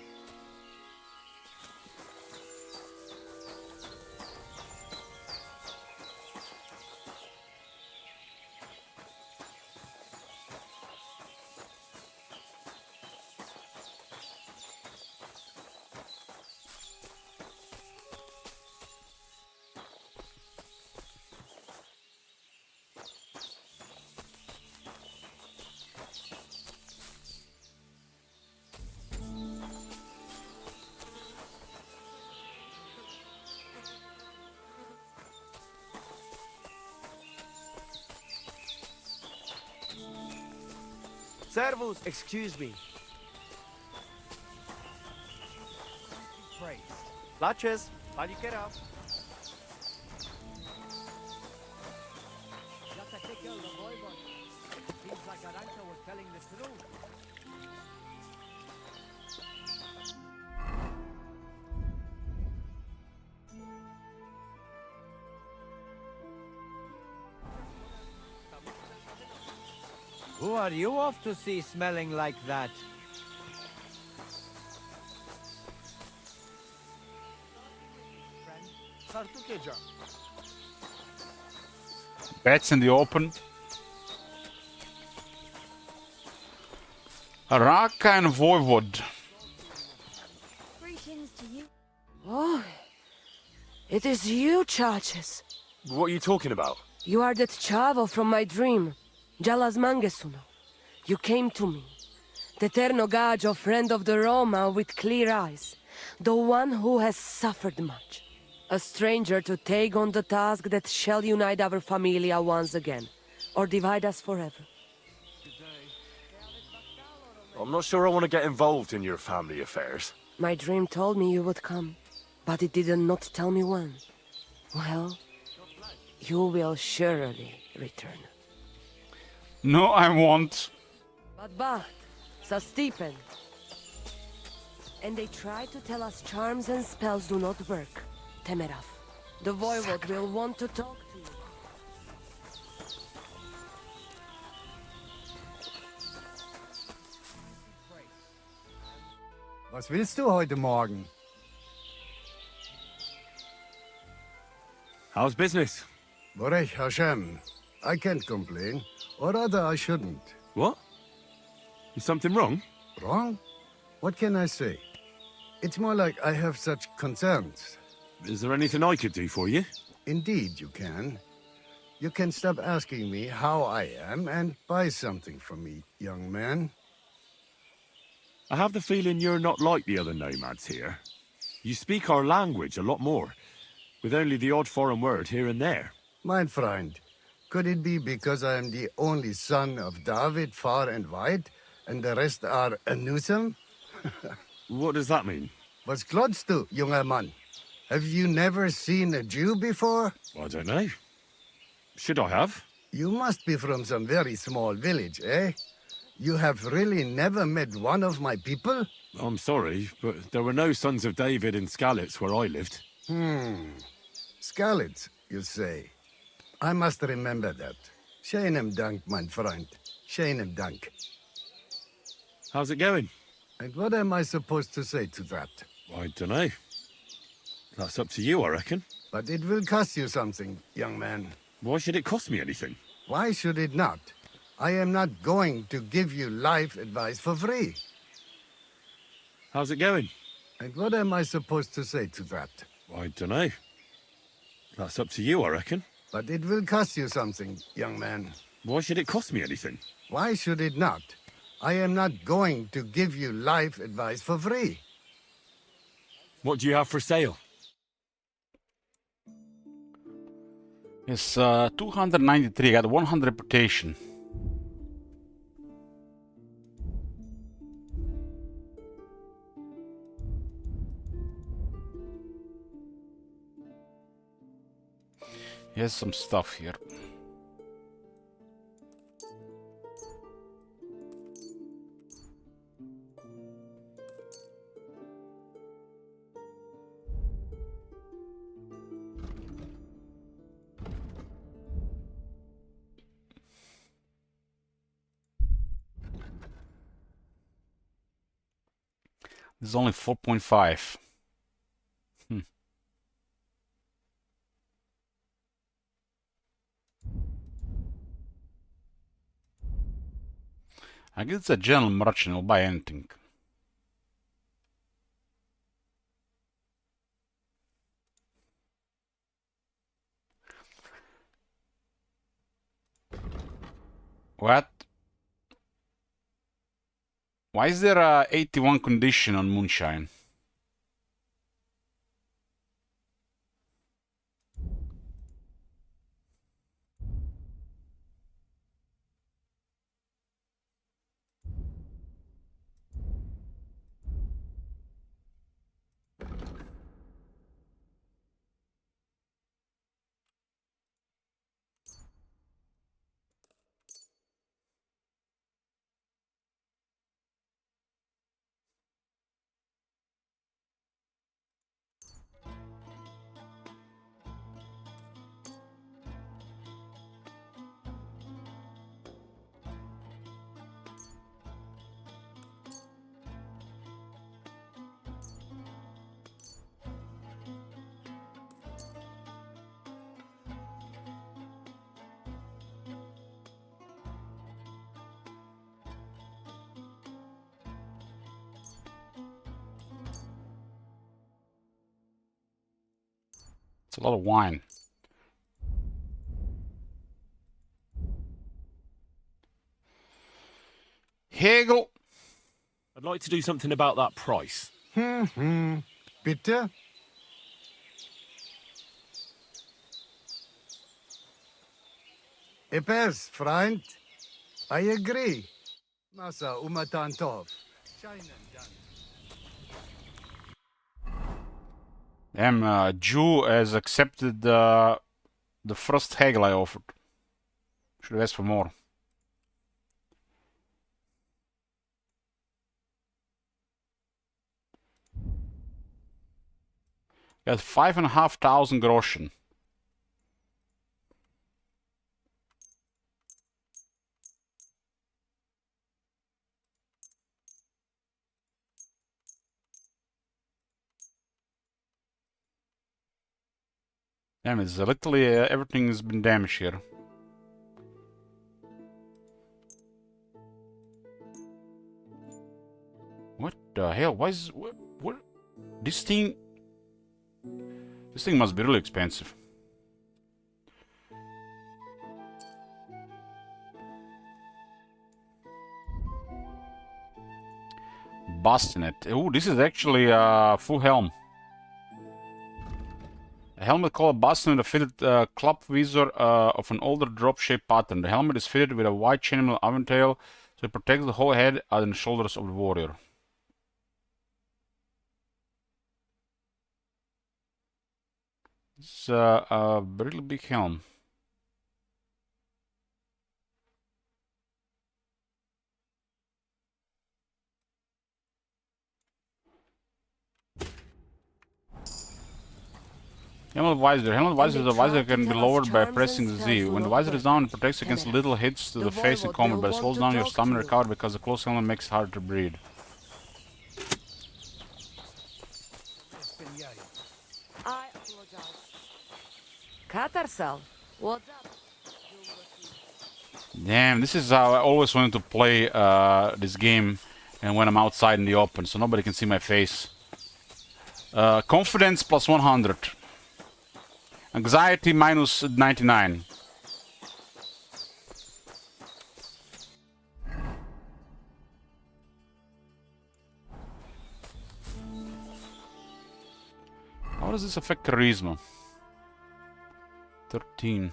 Servus, excuse me. Praise. Latches, while you get up. Seems like Aranta was telling the truth. Who are you off to see smelling like that? Bats in the open. Raka and Voivod. Greetings to you. Oh, it is you, Charges. What are you talking about? You are that Chavo from my dream, Jalas Mangesuno. You came to me, the Ternogagio friend of the Roma with clear eyes, The one who has suffered much. A stranger to take on the task that shall unite our familia once again, or divide us forever. I'm not sure I want to get involved in your family affairs. My dream told me you would come, but it did not tell me when. Well, you will surely return. No, I won't. But, Sir Stephen. And they try to tell us charms and spells do not work. Temeraf, the voivode will want to talk to you. Was willst du heute Morgen? How's business? Borech Hashem. I can't complain. Or rather, I shouldn't. What? Is something wrong? Wrong? What can I say? It's more like I have such concerns. Is there anything I could do for you? Indeed, you can. You can stop asking me how I am and buy something from me, young man. I have the feeling you're not like the other nomads here. You speak our language a lot more, with only the odd foreign word here and there. My friend, could it be because I am the only son of David far and wide, and the rest are Anusam? What does that mean? Was klotzt du, junger Mann? Have you never seen a Jew before? I don't know. Should I have? You must be from some very small village, eh? You have really never met one of my people? I'm sorry, but there were no sons of David in Skalitz where I lived. Skalitz, you say? I must remember that. Sheinem Dank, mein Freund. Sheinem Dank. How's it going? And what am I supposed to say to that? I don't know. That's up to you, I reckon. But it will cost you something, young man. Why should it cost me anything? Why should it not? I am not going to give you life advice for free. How's it going? And what am I supposed to say to that? I don't know. That's up to you, I reckon. But it will cost you something, young man. Why should it cost me anything? Why should it not? I am not going to give you life advice for free. What do you have for sale? It's 293, I got 100 reputation. Here's some stuff here. This is only 4.5. I guess it's a general merchant, will buy anything. What? Why is there a 81 condition on moonshine? It's a lot of wine. Hegel. I'd like to do something about that price. Bitte? Epes, Freund. I agree. Masa umatantov. Damn, Jew has accepted the first haggle I offered. Should have asked for more. Got 5,500 groschen. Damn, it's literally everything has been damaged here. What the hell? Why is what? This thing must be really expensive. Bastinet. Oh, this is actually a full helm. A helmet called a bastinet, a fitted club visor of an older drop-shaped pattern. The helmet is fitted with a wide chainmail aventail, so it protects the whole head and shoulders of the warrior. It's a really big helm. Helmet visor. Helmet visor is a visor that can be lowered by pressing Z. When the visor is down, it protects against little hits to the face in combat, but it slows down your stamina recovery because the close helmet makes it harder to breathe. I apologize. Katarsal, what's up? Damn, this is how I always wanted to play this game, and when I'm outside in the open, so nobody can see my face. Confidence plus 100. Anxiety minus 99. How does this affect charisma? 13.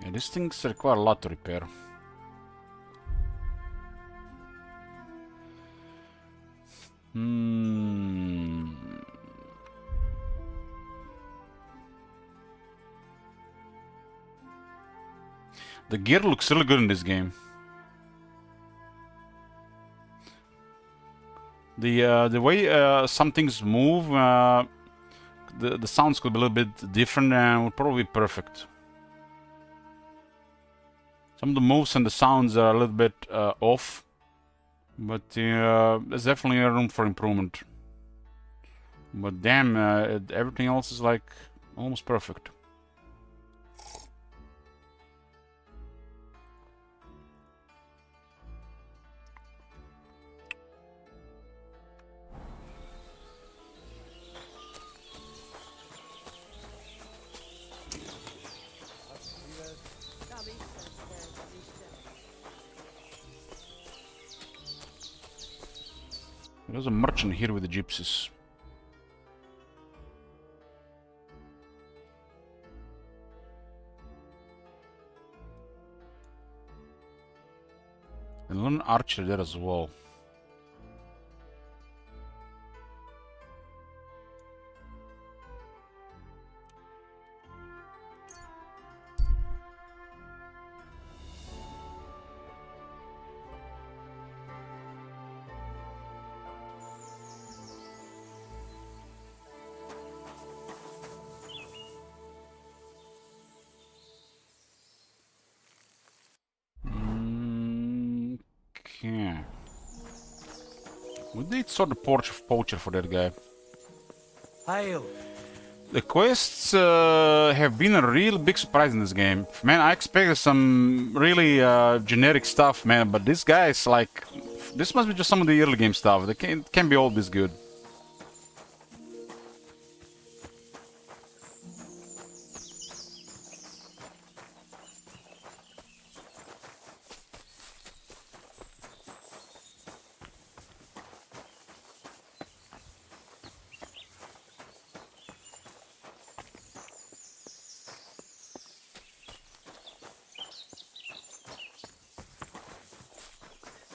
Yeah, these things require a lot to repair. The gear looks really good in this game. The way some things move, the sounds could be a little bit different and would probably be perfect. Some of the moves and the sounds are a little bit off, but there's definitely room for improvement. But damn, everything else is like almost perfect. There's a merchant here with the gypsies. And one archer there as well. Okay. We did sort of poacher for that guy. Hail. The quests have been a real big surprise in this game. Man, I expected some really generic stuff, man, but this guy is like... This must be just some of the early game stuff. They can't be all this good.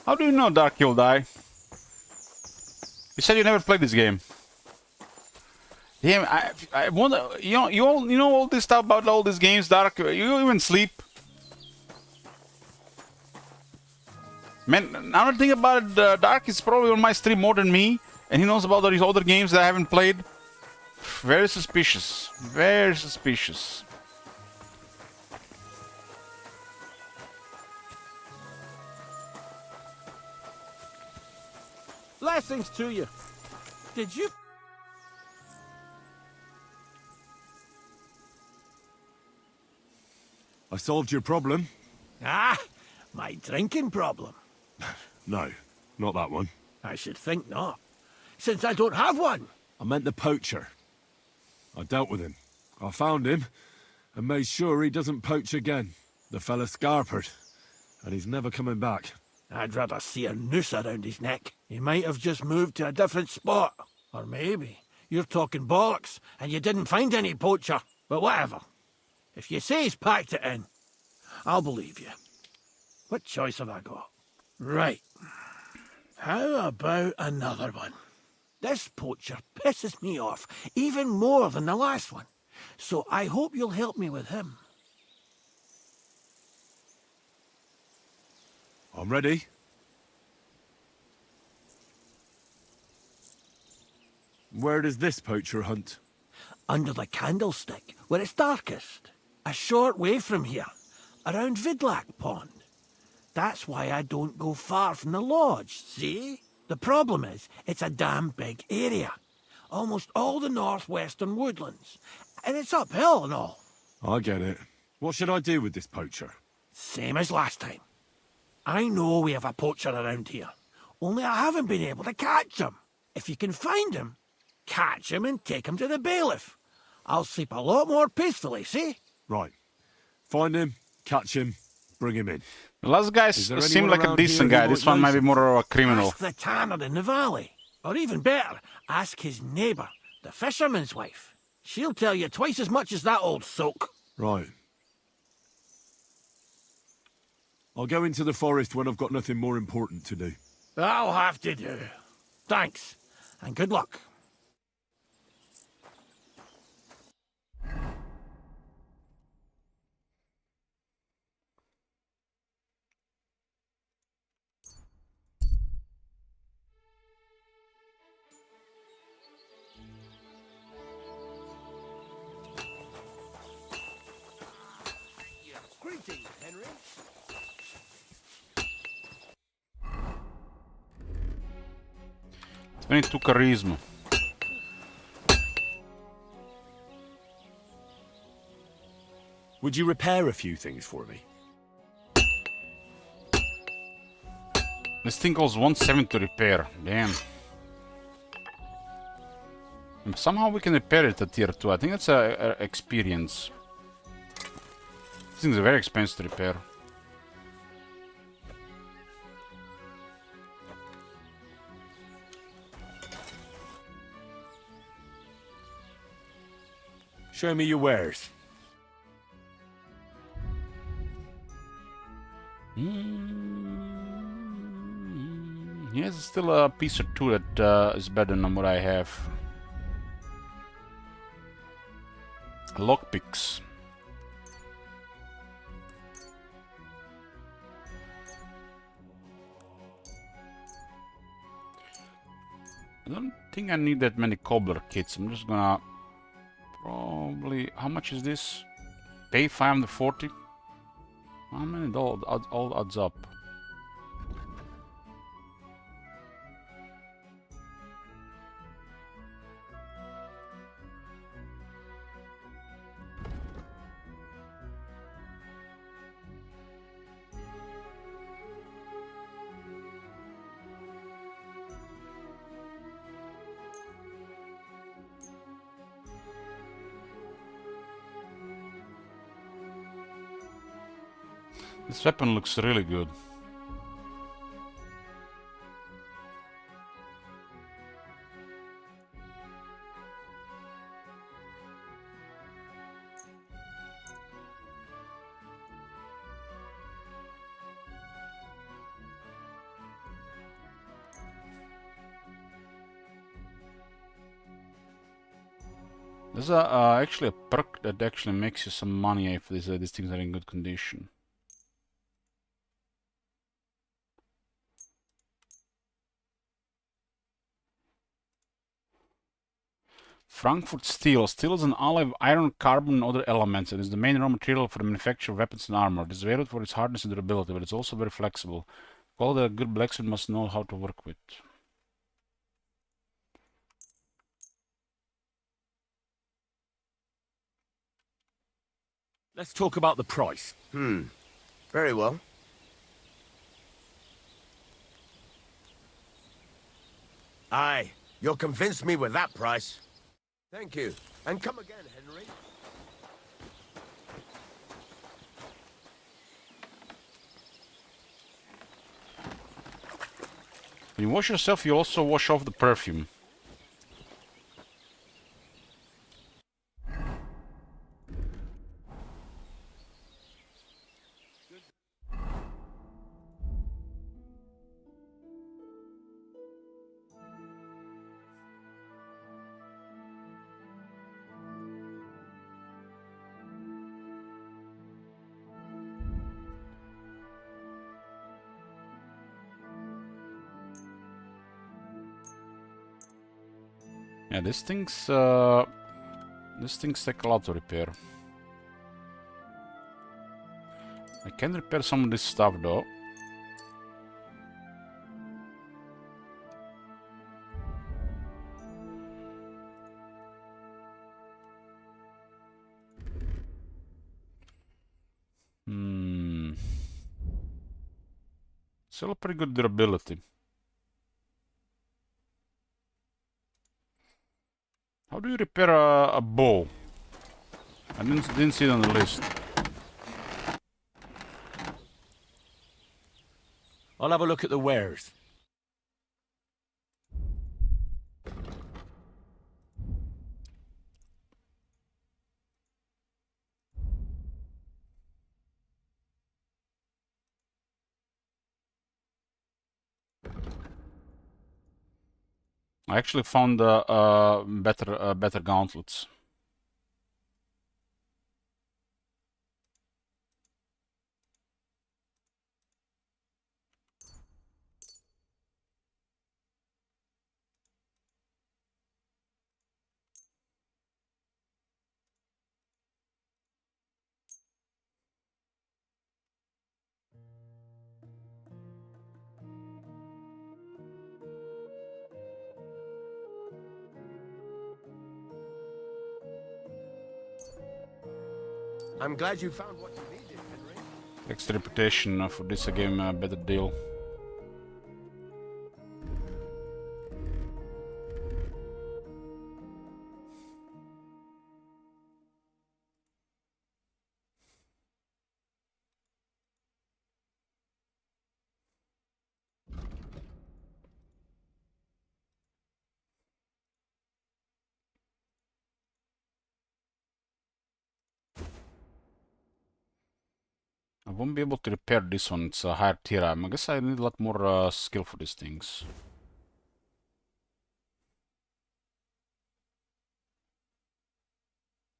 How do you know Dark will die? You said you never played this game. Damn, I wonder. You know all this stuff about all these games, Dark. You even sleep. Man, now that I think about it, Dark is probably on my stream more than me, and he knows about all these other games that I haven't played. Very suspicious. Very suspicious. Blessings to you. Did you... I solved your problem. Ah, my drinking problem. No, not that one. I should think not, since I don't have one. I meant the poacher. I dealt with him. I found him and made sure he doesn't poach again. The fella scarpered, and he's never coming back. I'd rather see a noose around his neck. He might have just moved to a different spot. Or maybe you're talking bollocks and you didn't find any poacher. But whatever. If you say he's packed it in, I'll believe you. What choice have I got? Right. How about another one? This poacher pisses me off even more than the last one. So I hope you'll help me with him. I'm ready. Where does this poacher hunt? Under the candlestick, where it's darkest. A short way from here, around Vidlac Pond. That's why I don't go far from the lodge, see? The problem is, it's a damn big area. Almost all the northwestern woodlands. And it's uphill and all. I get it. What should I do with this poacher? Same as last time. I know we have a poacher around here. Only I haven't been able to catch him. If you can find him, catch him and take him to the bailiff. I'll sleep a lot more peacefully, see? Right. Find him, catch him, bring him in. The last guy Is there seemed anyone like a around decent here who guy. This might one know might be more of a criminal. Ask the tanner in the valley. Or even better, ask his neighbour, the fisherman's wife. She'll tell you twice as much as that old soak. Right. I'll go into the forest when I've got nothing more important to do. That'll have to do. Thanks, and good luck. Greetings, Henry. 22 charisma. Would you repair a few things for me? This thing costs 170 to repair. Damn. And somehow we can repair it at tier 2. I think that's a experience. These things are very expensive to repair. Show me your wares. Yes, still a piece or two that is better than what I have. Lockpicks. I don't think I need that many cobbler kits. I'm just gonna probably... How much is this? Pay 540? How many? It all adds up. This weapon looks really good. There's actually a perk that actually makes you some money if these things are in good condition. Frankfurt steel. Steel is an alloy of iron, carbon, and other elements, and is the main raw material for the manufacture of weapons and armor. It is valued for its hardness and durability, but it's also very flexible. Quality a good blacksmith must know how to work with. Let's talk about the price. Very well. Aye, you'll convince me with that price. Thank you. And come again, Henry. When you wash yourself, you also wash off the perfume. Yeah, these things take a lot to repair. I can repair some of this stuff though. Still a pretty good durability. How do you repair a bow? I didn't see it on the list. I'll have a look at the wares. I actually found better gauntlets. I'm glad you found what you needed, Henry. Extra reputation for this game, a better deal. I won't be able to repair this one, it's a higher tier. I guess I need a lot more skill for these things.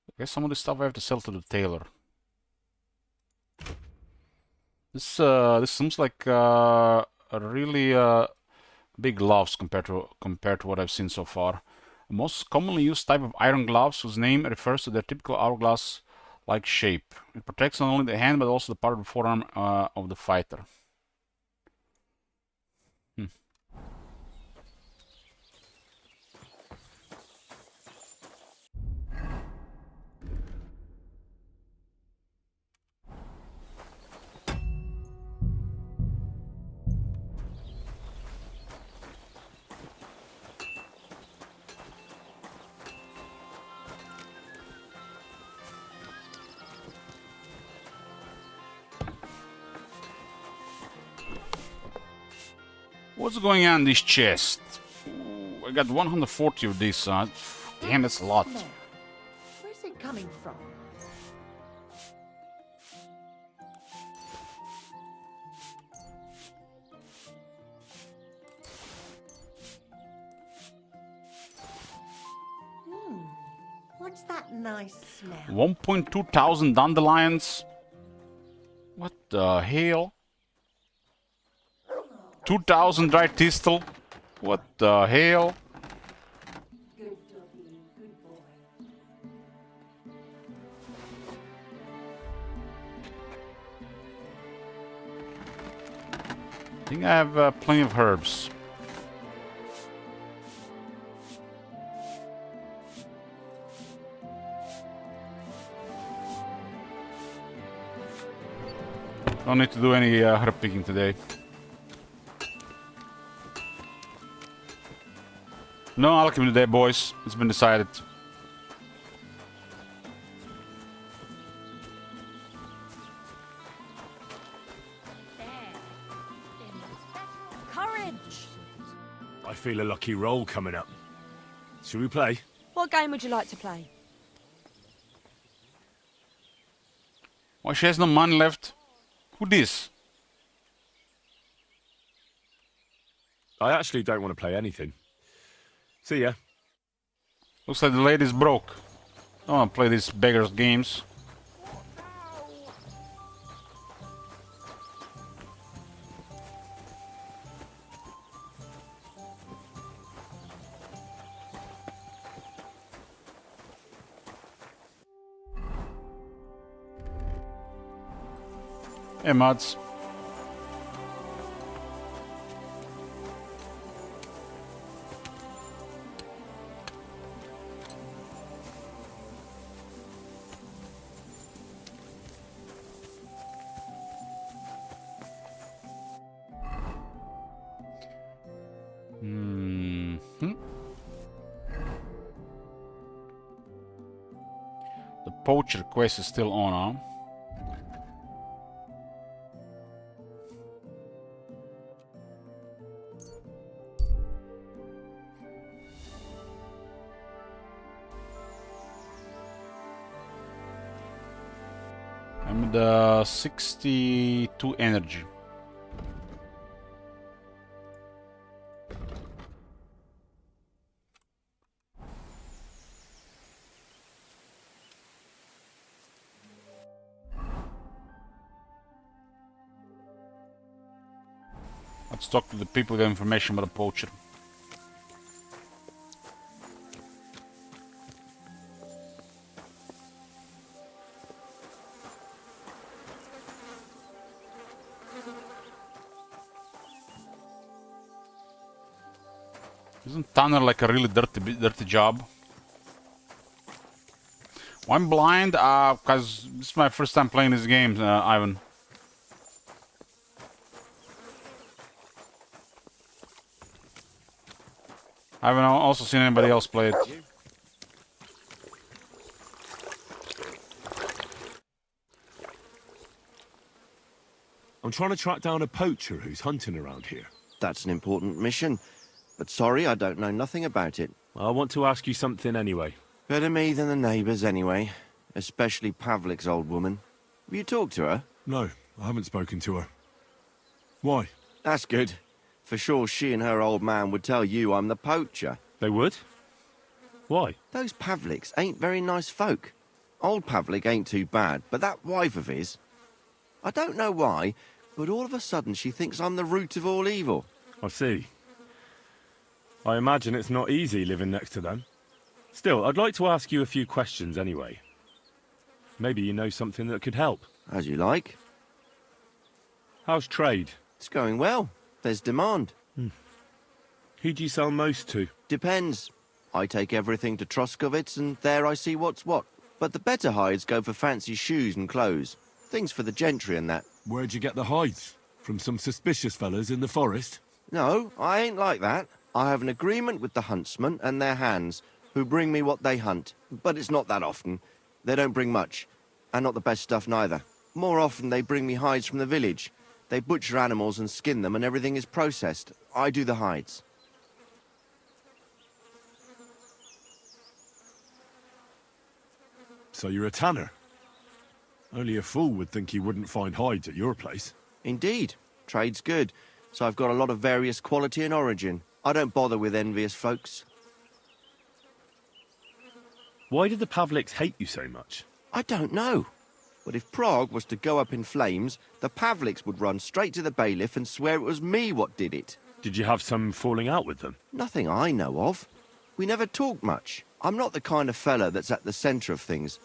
I guess some of this stuff I have to sell to the tailor. This seems like a really big gloves compared to what I've seen so far. The most commonly used type of iron gloves, whose name refers to their typical hourglass-like shape. It protects not only the hand but also the part of the forearm of the fighter. What's going on in this chest? Ooh, I got 140 of this. Damn, that's a lot. Now, where's it coming from? What's that nice smell? 1.2 thousand dandelions. What the hell? 2,000 dry thistle. What the hell? Good doggy, good boy. I think I have plenty of herbs. Don't need to do any herb picking today. No alchemy today, boys. It's been decided. Courage! I feel a lucky roll coming up. Shall we play? What game would you like to play? Why she has no money left? Who this? I actually don't want to play anything. See ya. Looks like the lady's broke. I don't want to play these beggars' games. Hey, mods. The poacher quest is still on, huh? I'm at 62 energy. Let's talk to the people who have information about the poacher. Isn't Tanner like a really dirty job? Well, I'm blind because this is my first time playing this game, Ivan. I haven't also seen anybody else play it. I'm trying to track down a poacher who's hunting around here. That's an important mission. But sorry, I don't know nothing about it. I want to ask you something anyway. Better me than the neighbours anyway. Especially Pavlik's old woman. Have you talked to her? No, I haven't spoken to her. Why? That's good. For sure she and her old man would tell you I'm the poacher. They would? Why? Those Pavliks ain't very nice folk. Old Pavlik ain't too bad, but that wife of his... I don't know why, but all of a sudden she thinks I'm the root of all evil. I see. I imagine it's not easy living next to them. Still, I'd like to ask you a few questions anyway. Maybe you know something that could help. As you like. How's trade? It's going well. There's demand. Who do you sell most to? Depends. I take everything to Troskovitz and there I see what's what. But the better hides go for fancy shoes and clothes. Things for the gentry and that. Where'd you get the hides? From some suspicious fellas in the forest? No, I ain't like that. I have an agreement with the huntsmen and their hands, who bring me what they hunt. But it's not that often. They don't bring much. And not the best stuff neither. More often they bring me hides from the village. They butcher animals and skin them and everything is processed. I do the hides. So you're a tanner? Only a fool would think you wouldn't find hides at your place. Indeed. Trade's good. So I've got a lot of various quality and origin. I don't bother with envious folks. Why did the Pavliks hate you so much? I don't know. But if Prague was to go up in flames, the Pavliks would run straight to the bailiff and swear it was me what did it. Did you have some falling out with them? Nothing I know of. We never talk much. I'm not the kind of fella that's at the centre of things.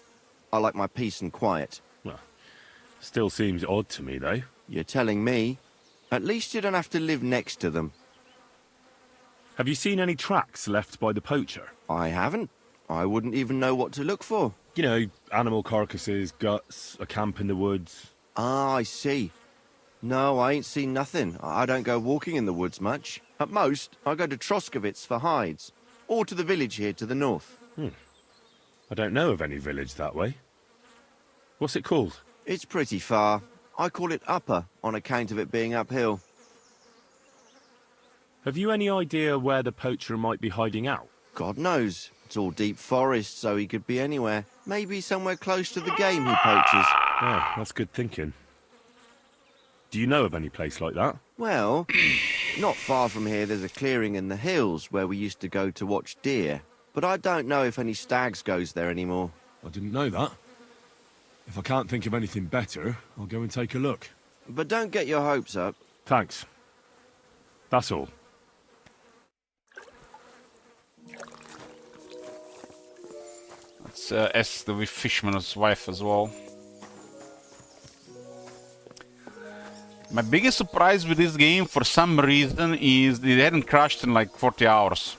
I like my peace and quiet. Well, still seems odd to me, though. You're telling me? At least you don't have to live next to them. Have you seen any tracks left by the poacher? I haven't. I wouldn't even know what to look for. You know, animal carcasses, guts, a camp in the woods. Ah, I see. No, I ain't seen nothing. I don't go walking in the woods much. At most, I go to Troskovitz for hides. Or to the village here to the north. I don't know of any village that way. What's it called? It's pretty far. I call it Upper, on account of it being uphill. Have you any idea where the poacher might be hiding out? God knows. It's all deep forest, so he could be anywhere. Maybe somewhere close to the game he poaches. Yeah, that's good thinking. Do you know of any place like that? Well, not far from here there's a clearing in the hills where we used to go to watch deer. But I don't know if any stags goes there anymore. I didn't know that. If I can't think of anything better, I'll go and take a look. But don't get your hopes up. Thanks. That's all. Let's ask the fisherman's wife as well. My biggest surprise with this game, for some reason, is it hadn't crashed in like 40 hours.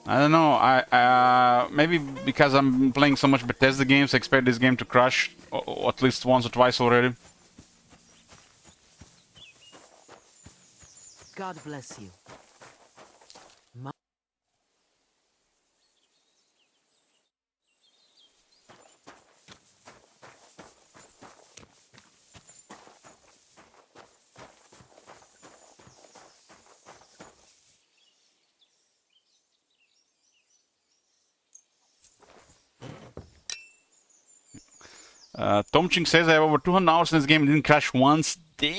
I don't know, maybe because I'm playing so much Bethesda games, I expect this game to crash at least once or twice already. God bless you. Tomching says I have over 200 hours in this game, it didn't crash once. Damn!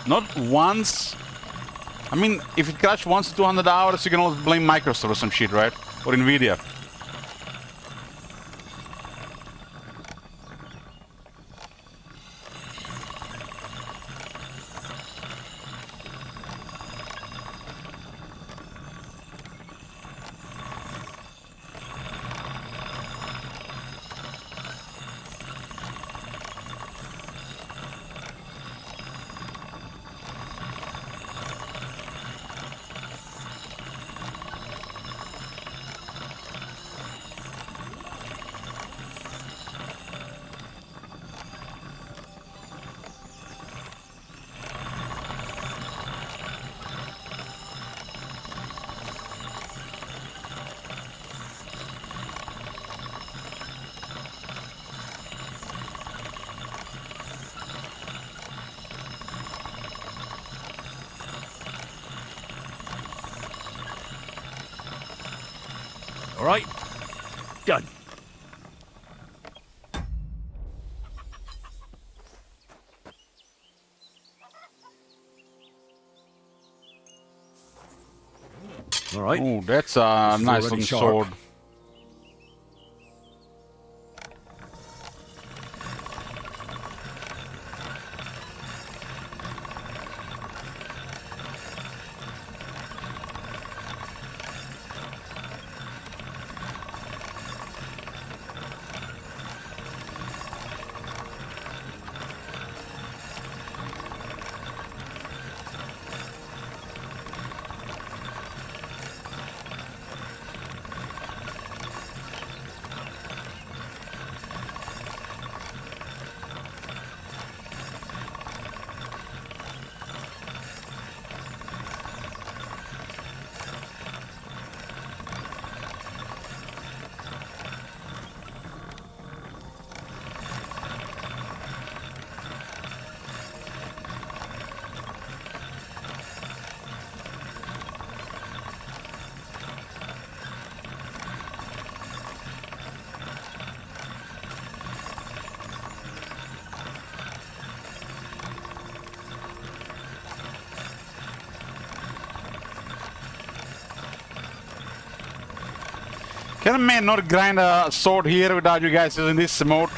Not once. I mean, if it crashed once in 200 hours, you can always blame Microsoft or some shit, right? Or Nvidia. All right, done. All right. Oh, that's a nice looking sword. Can a man not grind a sword here without you guys using this mode?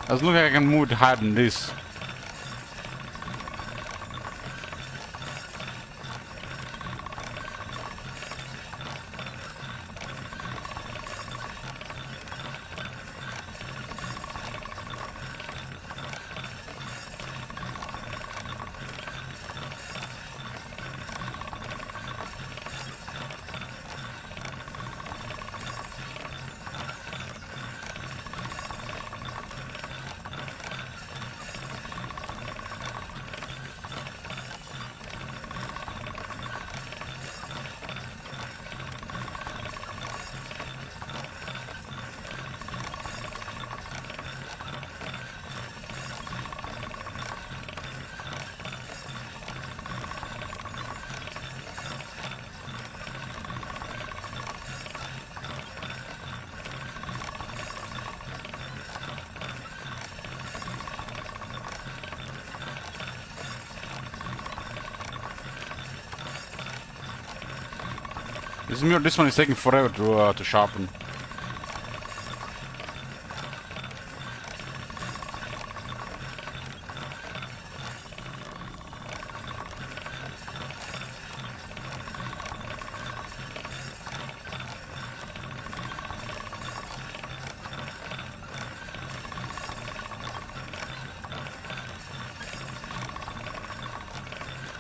Doesn't look like I can move it higher than this. This one is taking forever to sharpen.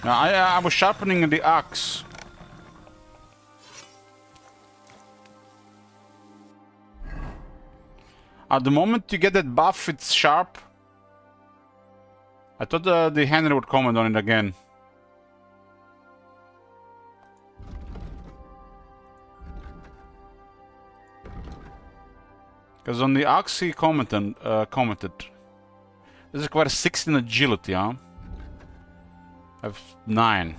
Now I was sharpening the axe. At the moment you get that buff, it's sharp. I thought the handler would comment on it again. Because on the axe he commented. This requires 16 agility, huh? I have 9.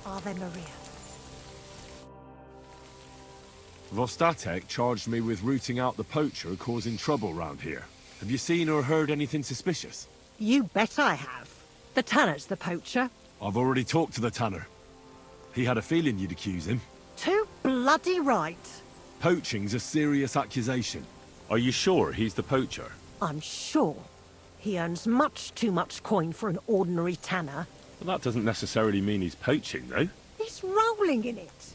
Ave Maria. Vostatek charged me with rooting out the poacher causing trouble round here. Have you seen or heard anything suspicious? You bet I have. The tanner's the poacher. I've already talked to the tanner. He had a feeling you'd accuse him. Too bloody right. Poaching's a serious accusation. Are you sure he's the poacher? I'm sure. He earns much too much coin for an ordinary tanner. Well, that doesn't necessarily mean he's poaching, though. He's rolling in it.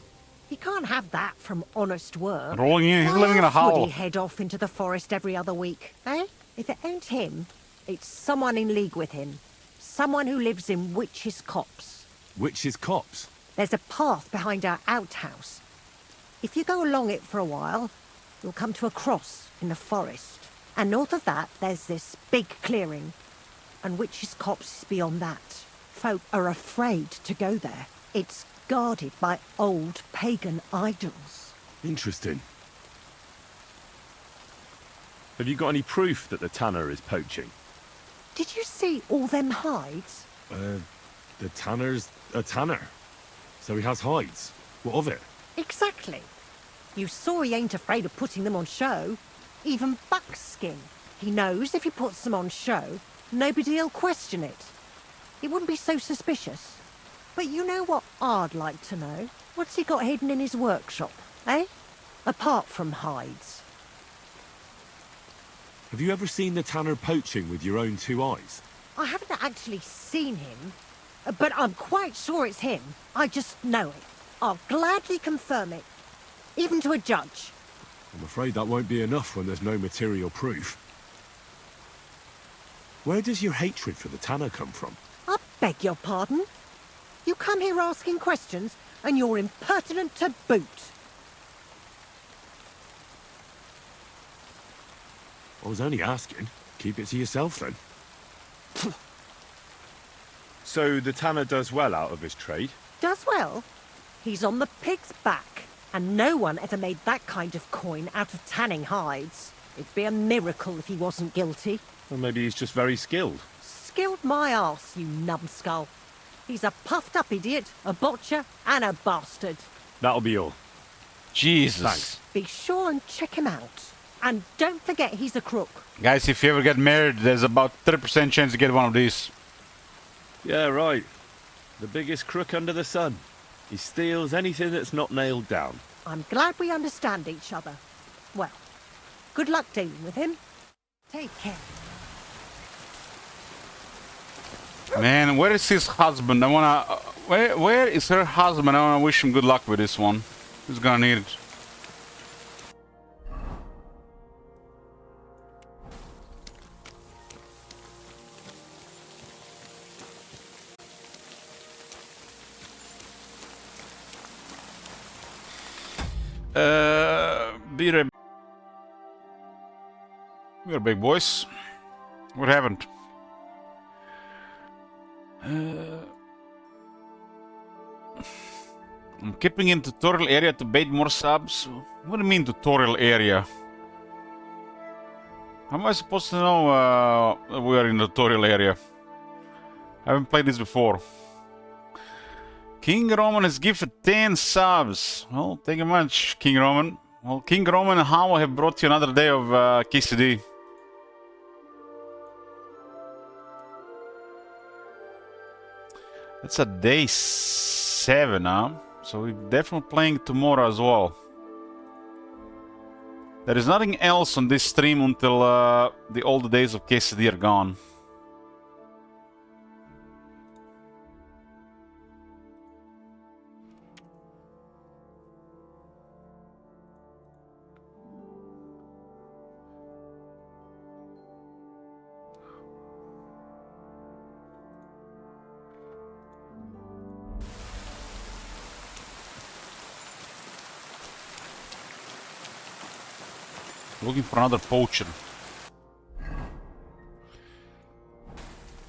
He can't have that from honest work. Rolling in, he's Why living in a else would hovel. he head off into the forest every other week, eh? If it ain't him, it's someone in league with him. Someone who lives in Witch's Copse. Witch's Copse? There's a path behind our outhouse. If you go along it for a while, you'll come to a cross in the forest. And north of that, there's this big clearing. And Witch's Copse is beyond that. Folk are afraid to go there. It's guarded by old pagan idols. Interesting. Have you got any proof that the tanner is poaching? Did you see all them hides? The tanner's a tanner. So he has hides. What of it? Exactly. You saw he ain't afraid of putting them on show. Even buckskin. He knows if he puts them on show, nobody'll question it. He wouldn't be so suspicious. But you know what I'd like to know? What's he got hidden in his workshop, eh? Apart from hides. Have you ever seen the tanner poaching with your own two eyes? I haven't actually seen him, but I'm quite sure it's him. I just know it. I'll gladly confirm it, even to a judge. I'm afraid that won't be enough when there's no material proof. Where does your hatred for the tanner come from? I beg your pardon? You come here asking questions, and you're impertinent to boot. I was only asking. Keep it to yourself, then. So the tanner does well out of his trade? Does well. He's on the pig's back, and no one ever made that kind of coin out of tanning hides. It'd be a miracle if he wasn't guilty. Or maybe he's just very skilled. Skilled my arse, you numbskull. He's a puffed-up idiot, a botcher, and a bastard. That'll be all. Jesus. Thanks. Be sure and check him out. And don't forget he's a crook. Guys, if you ever get married, there's about 30% chance to get one of these. Yeah, right. The biggest crook under the sun. He steals anything that's not nailed down. I'm glad we understand each other. Well, good luck dealing with him. Take care. Man, where is his husband? I wanna... where is her husband? I wanna wish him good luck with this one. He's gonna need it. We're big boys. What happened? I'm keeping in tutorial area to bait more subs. What do you mean tutorial area? How am I supposed to know we are in the tutorial area? I haven't played this before. King Roman has gifted 10 subs. Well, thank you much, King Roman. Well, King Roman and Hao have brought you another day of KCD. That's a day 7, huh? So we're definitely playing tomorrow as well. There is nothing else on this stream until the old days of KCD are gone. Looking for another poacher.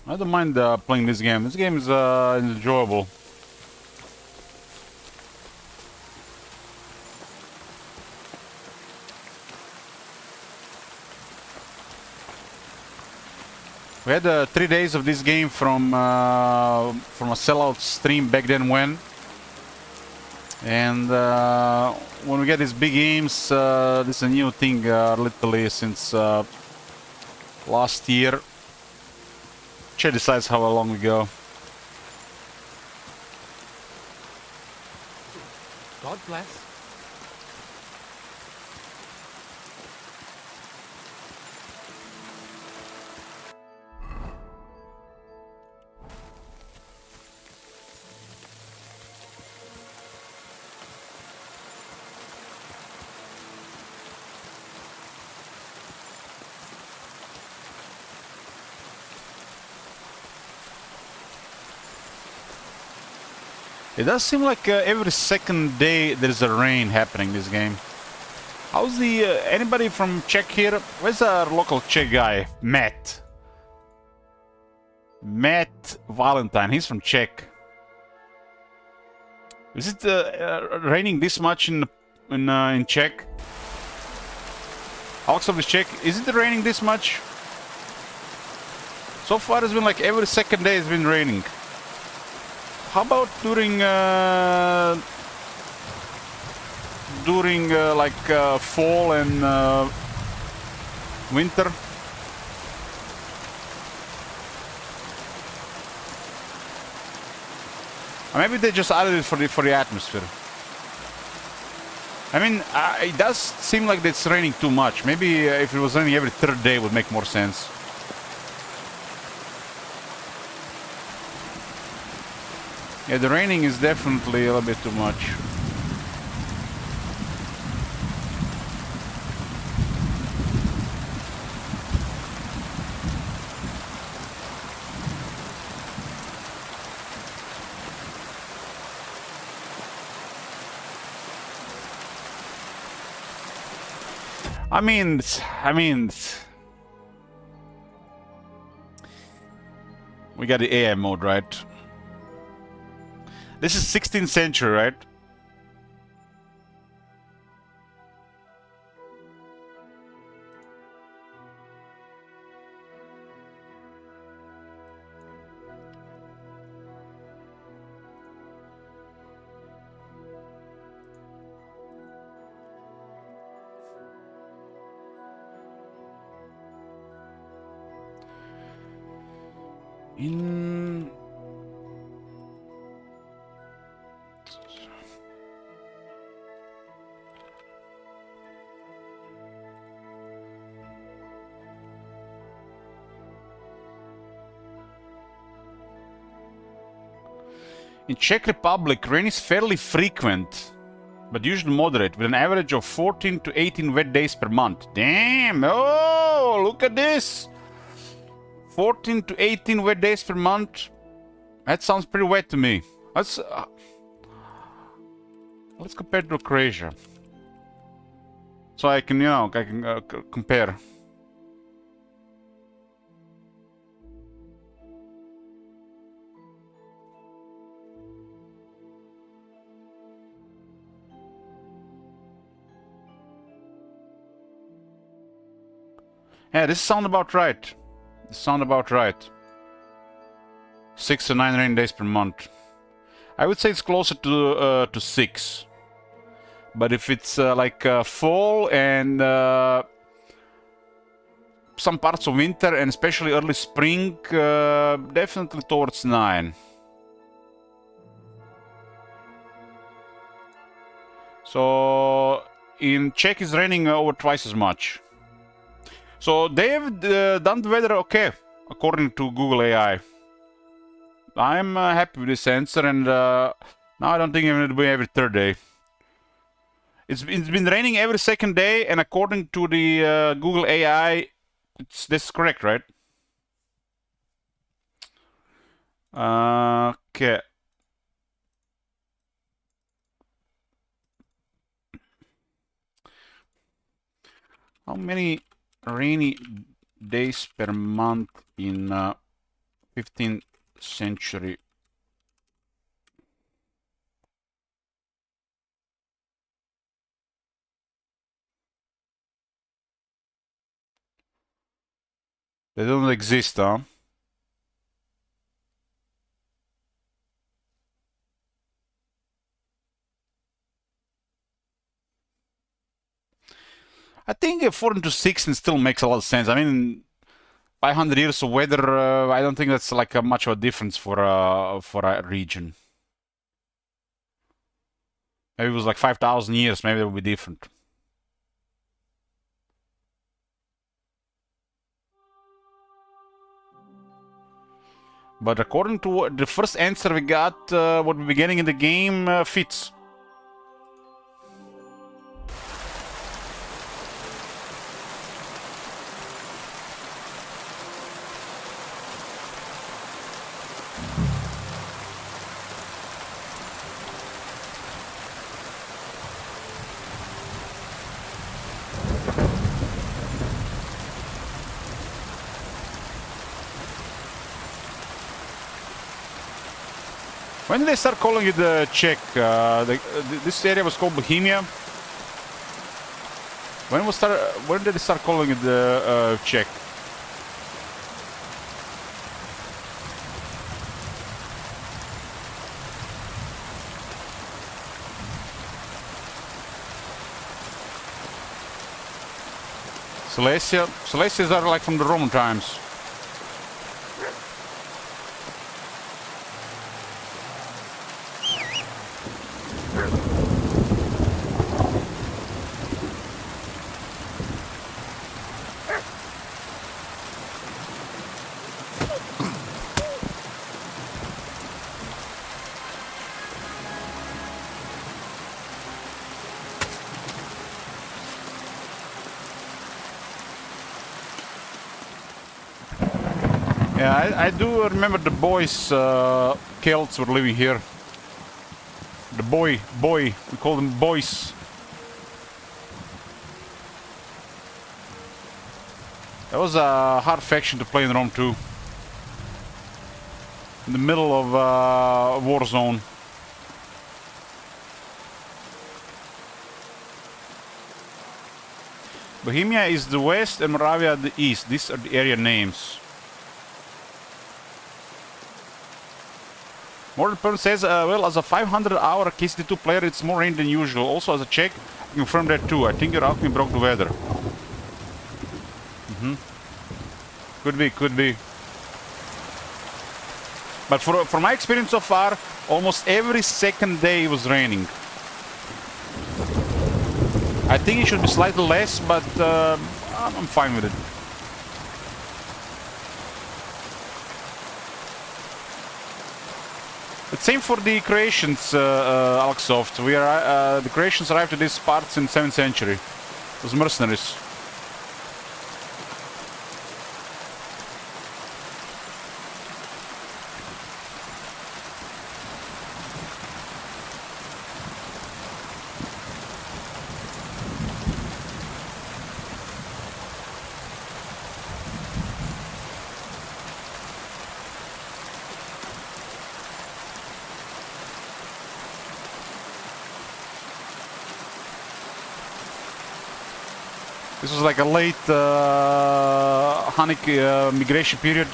I don't mind playing this game. This game is enjoyable. We had 3 days of this game from a sellout stream back then when. And when we get these big games, this is a new thing literally since last year. Chat decides how long we go. God bless. It does seem like every second day there's a rain happening in this game. How's the... anybody from Czech here? Where's our local Czech guy? Matt. Matt Valentine. He's from Czech. Is it raining this much in Czech? Alex of Czech, is it raining this much? So far it's been like every second day it's been raining. How about during fall and winter? Or maybe they just added it for the atmosphere. I mean, it does seem like it's raining too much. Maybe if it was raining every third day, it would make more sense. Yeah, the raining is definitely a little bit too much. I mean, we got the AI mode, right? This is 16th century, right? In Czech Republic, rain is fairly frequent, but usually moderate, with an average of 14 to 18 wet days per month. Damn! Oh, look at this! 14 to 18 wet days per month. That sounds pretty wet to me. Let's compare to Croatia, so I can, compare. Yeah, this sounds about right. This sounds about right. 6 to 9 rain days per month. I would say it's closer to 6. But if it's fall and some parts of winter and especially early spring, definitely towards 9. So in Czech it's raining over twice as much. So they've done the weather okay, according to Google AI. I'm happy with this answer, and now I don't think it'll be every third day. It's been raining every second day, and according to the Google AI, this is correct, right? Okay. How many rainy days per month in 15th century? They don't exist, huh? I think 4 into 16 still makes a lot of sense. I mean, 500 years of weather, I don't think that's like much of a difference for a region. Maybe it was like 5,000 years, maybe it would be different. But according to the first answer we got, what we're getting in the game fits. When did they start calling it Czech? This area was called Bohemia. When did they start calling it Czech? Silesia. Silesias are like from the Roman times. Yeah, I do remember the boys, Celts were living here. The boy, we call them boys. That was a hard faction to play in Rome too. In the middle of a war zone. Bohemia is the west and Moravia the east. These are the area names. Mortal Perm says, well, as a 500-hour KCT2 player, it's more rain than usual. Also, as a Czech, I confirm that too. I think your alchemy broke the weather. Could be. But for my experience so far, almost every second day it was raining. I think it should be slightly less, but I'm fine with it. But same for the Croatians, Alexsoft. The Croatians arrived to these parts in 7th century. Those mercenaries. This was like a late Hunnic migration period.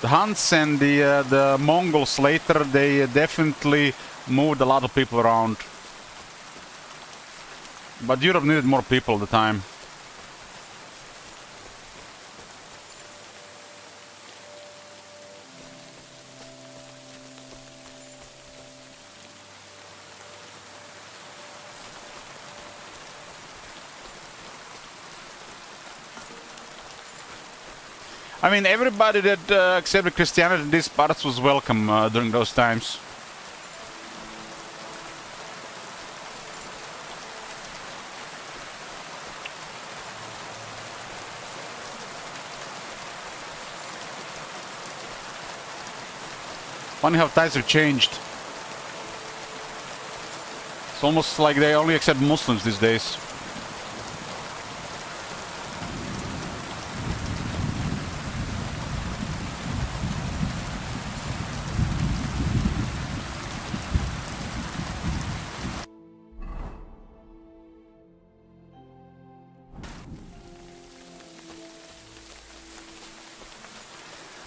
The Huns and the Mongols later, they definitely moved a lot of people around. But Europe needed more people at the time. I mean, everybody that accepted Christianity in these parts was welcome during those times. Funny how times have changed. It's almost like they only accept Muslims these days.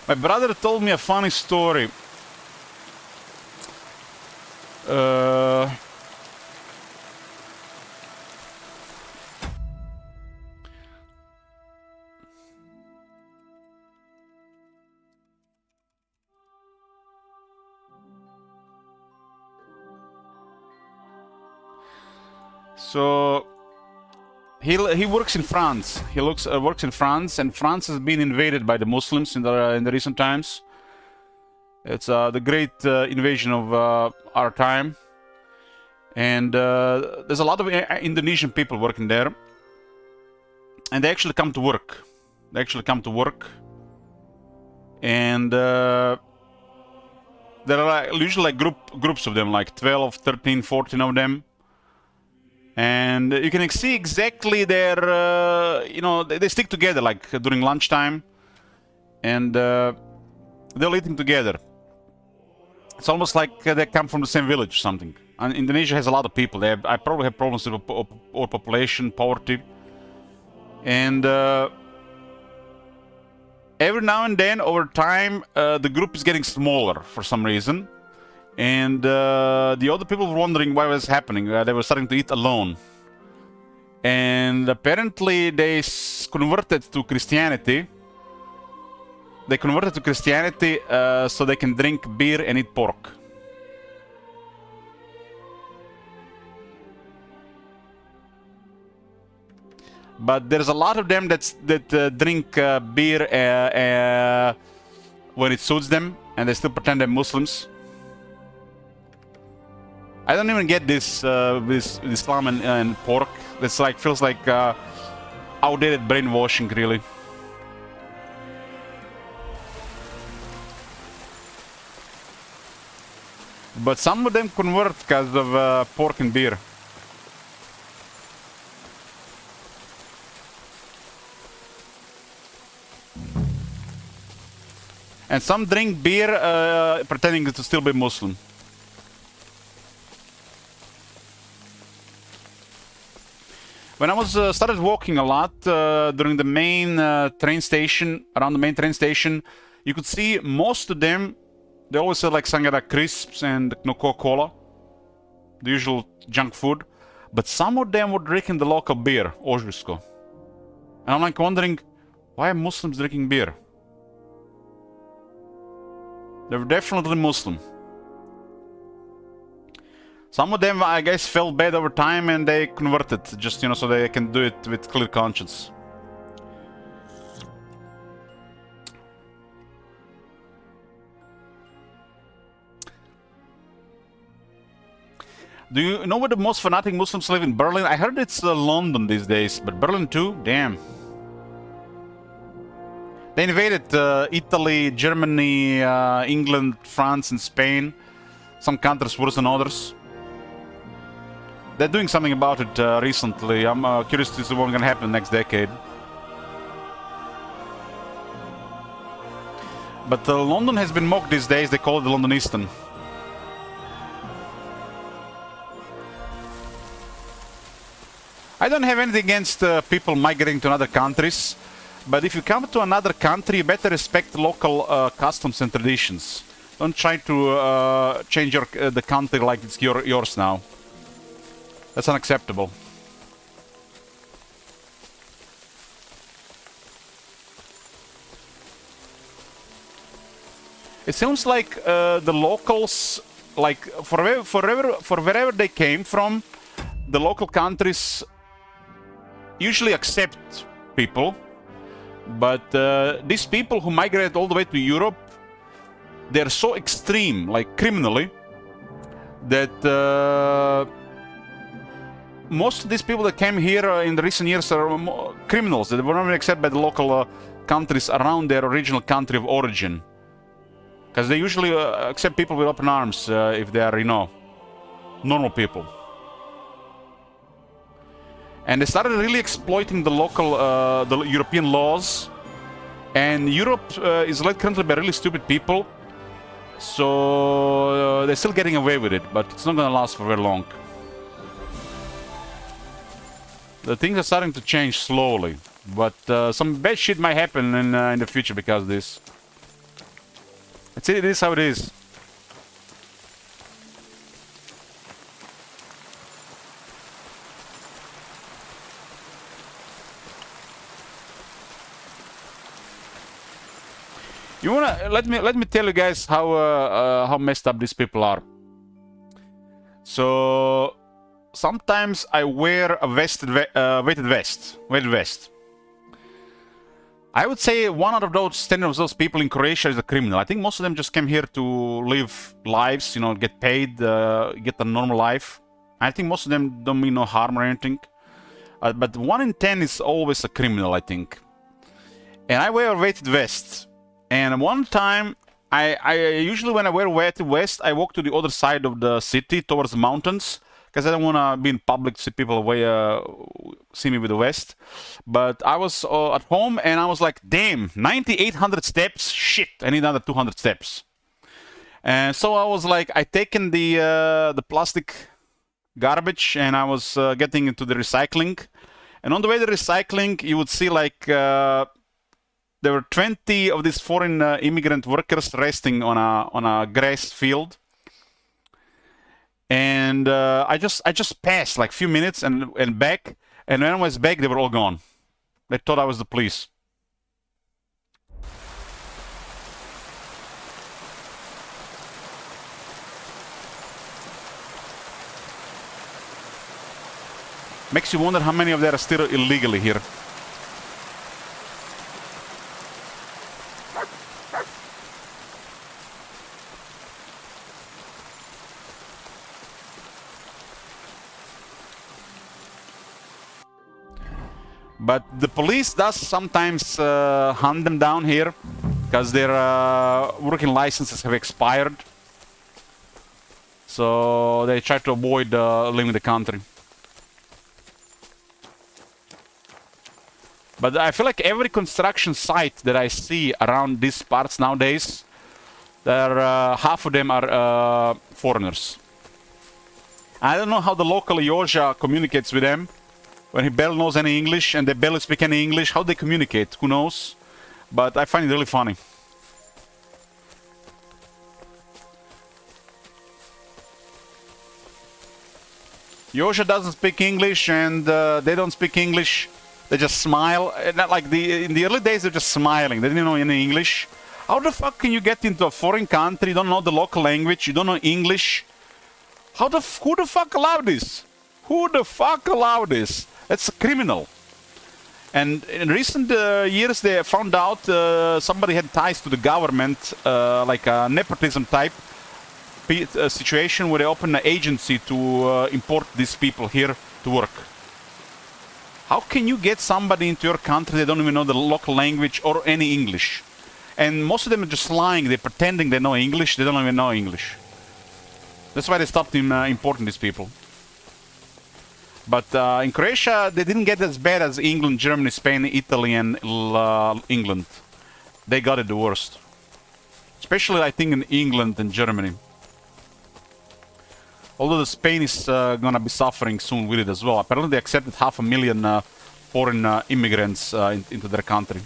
My brother told me a funny story. So he works in France. He works in France, and France has been invaded by the Muslims in the recent times. It's the great invasion of our time, And there's a lot of Indonesian people working there. And they actually come to work. They actually come to work. And there are usually like groups of them, like 12, 13, 14 of them. And you can see exactly their, you know, they stick together like during lunchtime. And they're eating together. It's almost like they come from the same village or something. And Indonesia has a lot of people. I probably have problems with overpopulation, poverty. And every now and then, over time, the group is getting smaller for some reason. And the other people were wondering why was happening. They were starting to eat alone. And apparently they converted to Christianity. They converted to Christianity so they can drink beer and eat pork. But there's a lot of them that drink beer when it suits them, and they still pretend they're Muslims. I don't even get this with Islam and pork. It's like feels like outdated brainwashing, really. But some of them convert because of pork and beer. And some drink beer pretending to still be Muslim. When I was started walking a lot during the main train station, around the main train station, you could see most of them, they always had like Sangara crisps and Coca-Cola, the usual junk food. But some of them were drinking the local beer, Ožujsko. And I'm like wondering, why are Muslims drinking beer? They were definitely Muslim. Some of them, I guess, felt bad over time and they converted, just, you know, so they can do it with clear conscience. Do you know where the most fanatic Muslims live in Berlin? I heard it's London these days, but Berlin too? Damn. They invaded Italy, Germany, England, France, and Spain. Some countries worse than others. They're doing something about it recently. I'm curious to see what's going to happen next decade. But London has been mocked these days. They call it the Londonistan. I don't have anything against people migrating to other countries. But if you come to another country, you better respect local customs and traditions. Don't try to change the country like it's yours now. That's unacceptable. It seems like the locals, like for wherever they came from, the local countries usually accept people. But these people who migrate all the way to Europe, they're so extreme, like criminally, that most of these people that came here in the recent years are criminals that were not accepted by the local countries around their original country of origin. Because they usually accept people with open arms if they are, you know, normal people. And they started really exploiting the local, the European laws. And Europe is led currently by really stupid people. So they're still getting away with it, but it's not going to last for very long. The things are starting to change slowly, but some bad shit might happen in the future because of this. It is how it is. You wanna let me tell you guys how messed up these people are. So sometimes I wear a weighted vest. I would say one out of those 10 of those people in Croatia is a criminal. I think most of them just came here to live lives, you know, get paid, get a normal life. I think most of them don't mean no harm or anything. But 1 in 10 is always a criminal, I think. And I wear weighted vest. And one time, I usually when I wear weighted vest, I walk to the other side of the city towards the mountains. Because I don't want to be in public, see people see me with the vest. But I was at home and I was like, damn, 9,800 steps? Shit, I need another 200 steps. And so I was like, I taken the plastic garbage and I was getting into the recycling. And on the way to recycling, you would see like there were 20 of these foreign immigrant workers resting on a grass field. And I just passed like a few minutes and back. And when I was back, they were all gone. They thought I was the police. Makes you wonder how many of them are still illegally here. But the police does sometimes hunt them down here because their working licenses have expired. So they try to avoid leaving the country. But I feel like every construction site that I see around these parts nowadays, half of them are foreigners. I don't know how the local Yoja communicates with them when he barely knows any English and they barely speak any English. How they communicate, who knows? But I find it really funny. Yoja doesn't speak English and they don't speak English. They just smile. Not like in the early days, they're just smiling. They didn't know any English. How the fuck can you get into a foreign country? You don't know the local language. You don't know English. Who the fuck allowed this? Who the fuck allowed this? That's a criminal. And in recent years, they found out somebody had ties to the government, like a nepotism type situation where they opened an agency to import these people here to work. How can you get somebody into your country that don't even know the local language or any English? And most of them are just lying. They're pretending they know English. They don't even know English. That's why they stopped importing these people. But in Croatia, they didn't get as bad as England, Germany, Spain, Italy, and England. They got it the worst. Especially, I think, in England and Germany. Although the Spain is gonna be suffering soon with it as well. Apparently they accepted 500,000 foreign immigrants into their country.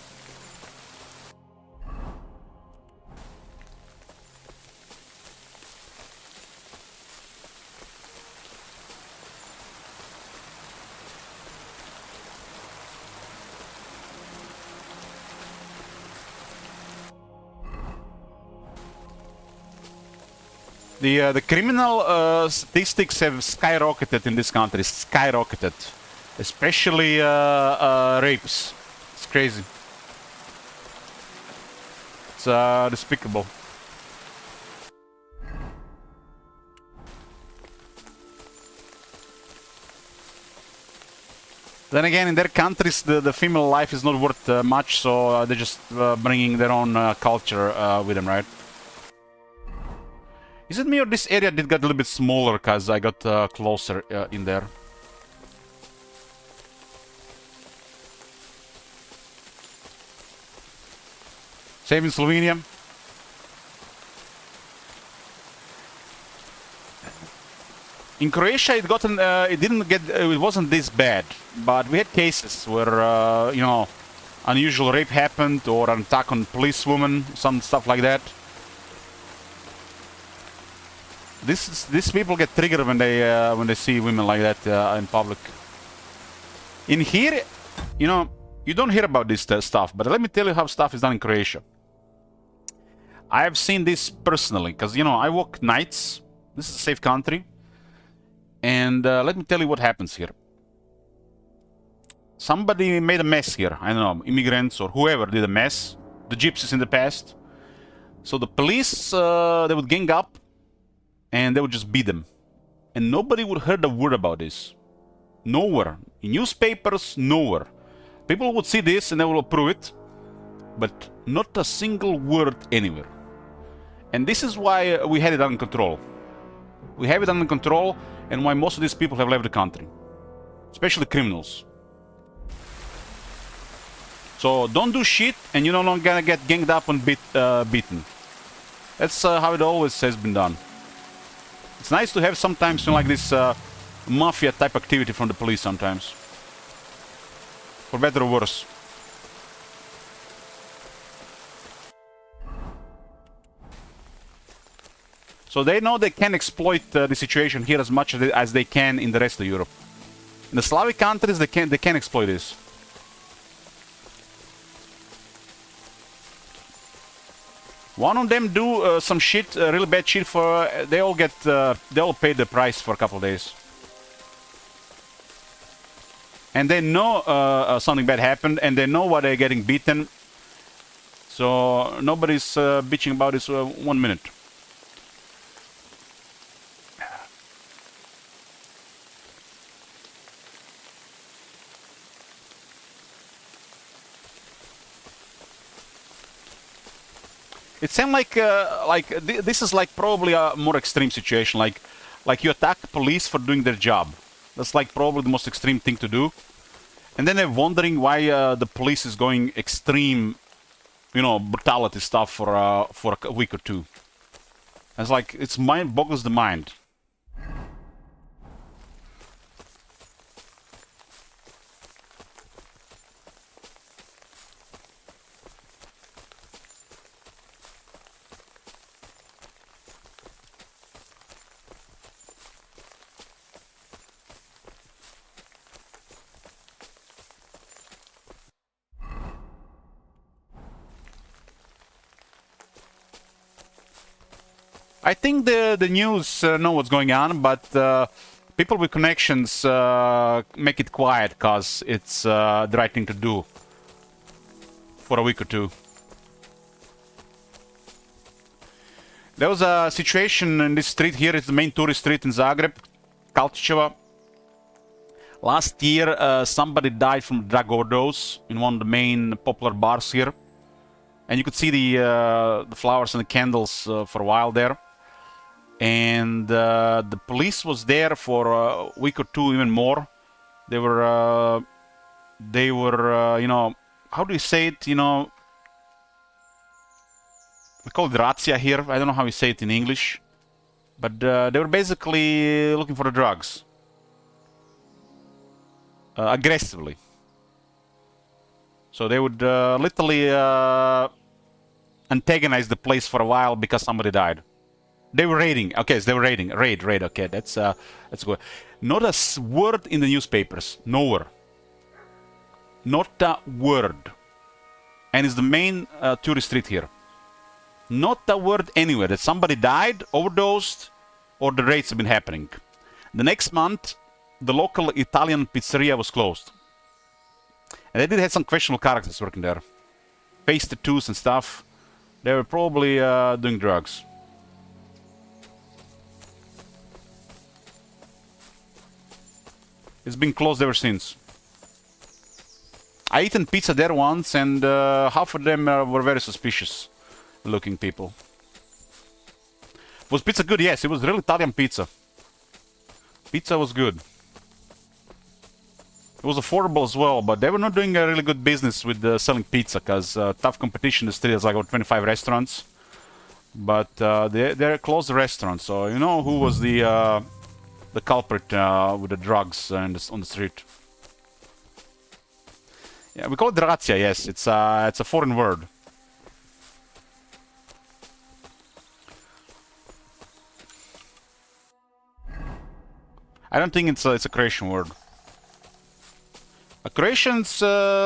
The criminal statistics have skyrocketed in this country, skyrocketed. Especially rapes. It's crazy. It's despicable. Then again, in their countries, the female life is not worth much, so they're just bringing their own culture with them, right? Is it me or this area did get a little bit smaller because I got closer in there? Same in Slovenia. In Croatia, it wasn't this bad, but we had cases where you know, unusual rape happened or an attack on policewoman, some stuff like that. These people get triggered when they see women like that in public. In here, you know, you don't hear about this stuff, but let me tell you how stuff is done in Croatia. I have seen this personally, because, you know, I work nights. This is a safe country. And let me tell you what happens here. Somebody made a mess here. I don't know, immigrants or whoever did a mess. The gypsies in the past. So the police, they would gang up and they would just beat them. and nobody would heard a word about this. Nowhere. In newspapers, nowhere. People would see this and they will approve it, but not a single word anywhere. And this is why we had it under control. We have it under control, and why most of these people have left the country. Especially criminals. So don't do shit, and you're not gonna get ganged up and beaten. That's how it always has been done. It's nice to have sometimes like this mafia type activity from the police sometimes. For better or worse. So they know they can exploit the situation here as much as they can in the rest of Europe. In the Slavic countries, they can exploit this. One of them do some shit, really bad shit for. They all pay the price for a couple of days. And they know something bad happened, and they know why they're getting beaten. So nobody's bitching about this 1 minute. It seemed like this is like probably a more extreme situation, like you attack police for doing their job. That's like probably the most extreme thing to do. And then they're wondering why the police is going extreme, you know, brutality stuff for a week or two. And it's like, it's boggles the mind. I think the news know what's going on, but people with connections make it quiet because it's the right thing to do for a week or two. There was a situation in this street here. It's the main tourist street in Zagreb, Kalticheva. Last year, somebody died from drug overdose in one of the main popular bars here, and you could see the flowers and the candles for a while there. And the police was there for a week or two, even more. They were, you know, how do you say it? You know, we call it razzia here. I don't know how you say it in English, but they were basically looking for the drugs aggressively. So they would literally antagonize the place for a while because somebody died. They were raiding. Okay, so they were raiding. Raid. Okay, that's good. Not a word in the newspapers. Nowhere. Not a word. And it's the main tourist street here. Not a word anywhere that somebody died, overdosed, or the raids have been happening. The next month, the local Italian pizzeria was closed. And they did have some questionable characters working there. Face tattoos and stuff. They were probably doing drugs. It's been closed ever since. I eaten pizza there once, and half of them were very suspicious looking people. Was pizza good? Yes, it was real Italian pizza. Pizza was good. It was affordable as well, but they were not doing a really good business with selling pizza, because tough competition in the street. There's like about 25 restaurants. But they're closed restaurants, so you know who was the culprit with the drugs on the street. Yeah, we call it razzia. Yes, it's a foreign word. I don't think it's a Croatian word. Croatians,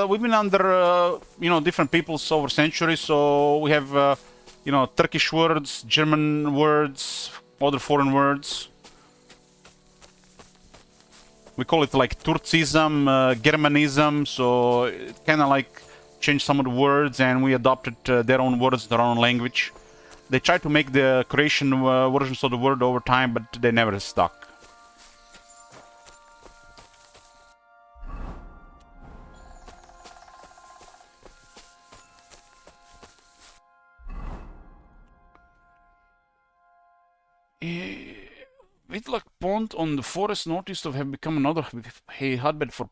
we've been under you know, different peoples over centuries, so we have you know, Turkish words, German words, other foreign words. We call it like Turcism, Germanism, so it kind of like changed some of the words, and we adopted their own words, their own language. They tried to make the Croatian versions of the word over time, but they never stuck. Whitlock Pond on the forest northeast of have become another hotbed for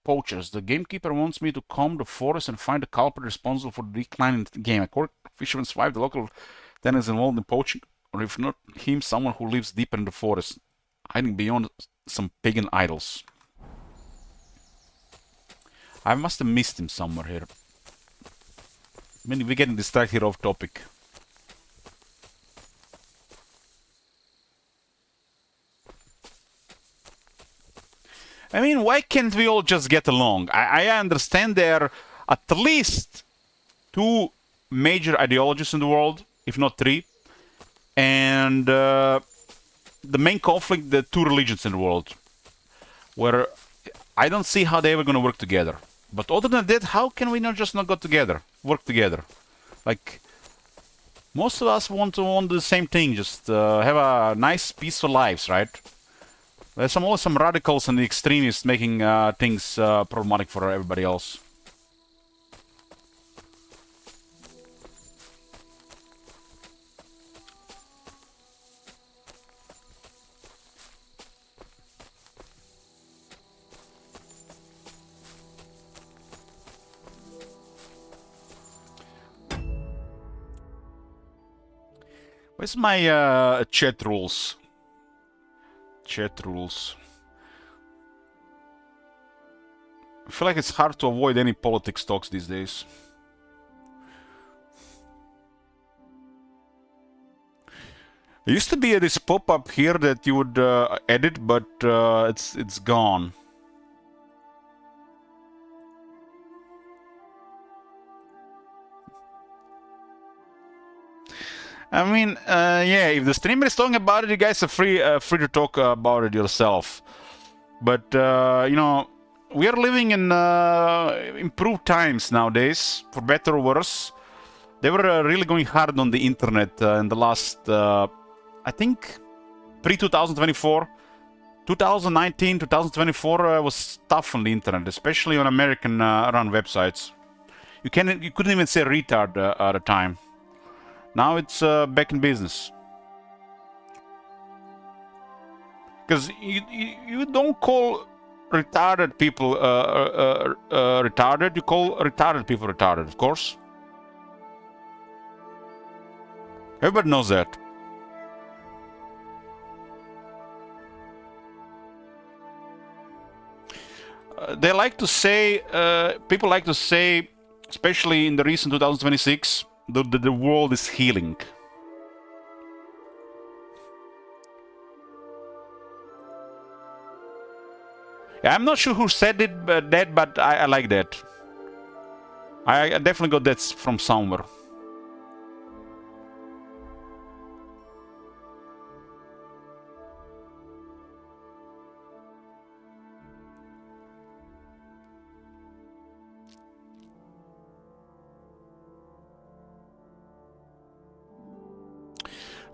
poachers. The gamekeeper wants me to comb the forest and find the culprit responsible for the decline in the game. According to fisherman's wife, the local then is involved in poaching, or if not him, someone who lives deeper in the forest, hiding beyond some pagan idols. I must have missed him somewhere here. I mean, we're getting distracted off topic. I mean, why can't we all just get along? I understand there are at least 2 major ideologies in the world, if not 3. And the main conflict, the 2 religions in the world. Where I don't see how they were going to work together. But other than that, how can we not just not go together, work together? Like, most of us want the same thing, just have a nice, peaceful lives, right? There's always some radicals and the extremists making things problematic for everybody else. Where's my chat rules? Chat rules. I feel like it's hard to avoid any politics talks these days. There used to be this pop-up here that you would edit, but it's gone. I mean, yeah, if the streamer is talking about it, you guys are free to talk about it yourself. But you know, we are living in improved times nowadays, for better or worse. They were really going hard on the internet in the last, I think, pre-2024. 2019, 2024 was tough on the internet, especially on American-run websites. You couldn't even say retard at the time. Now it's back in business. Because you don't call retarded people retarded, you call retarded people retarded, of course. Everybody knows that. They like to say, people like to say, especially in the recent 2026, the world is healing. Yeah, I'm not sure who said it, but I like that. I definitely got that from somewhere.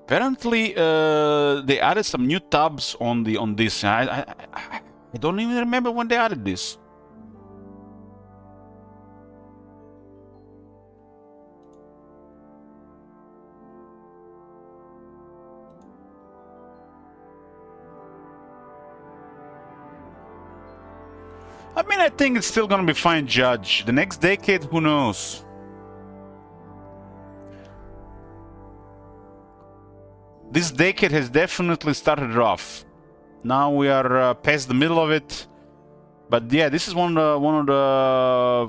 Apparently, they added some new tabs on this. I don't even remember when they added this. I mean, I think it's still gonna be fine, Judge. The next decade, who knows? This decade has definitely started rough. Now we are past the middle of it. But yeah, this is one of the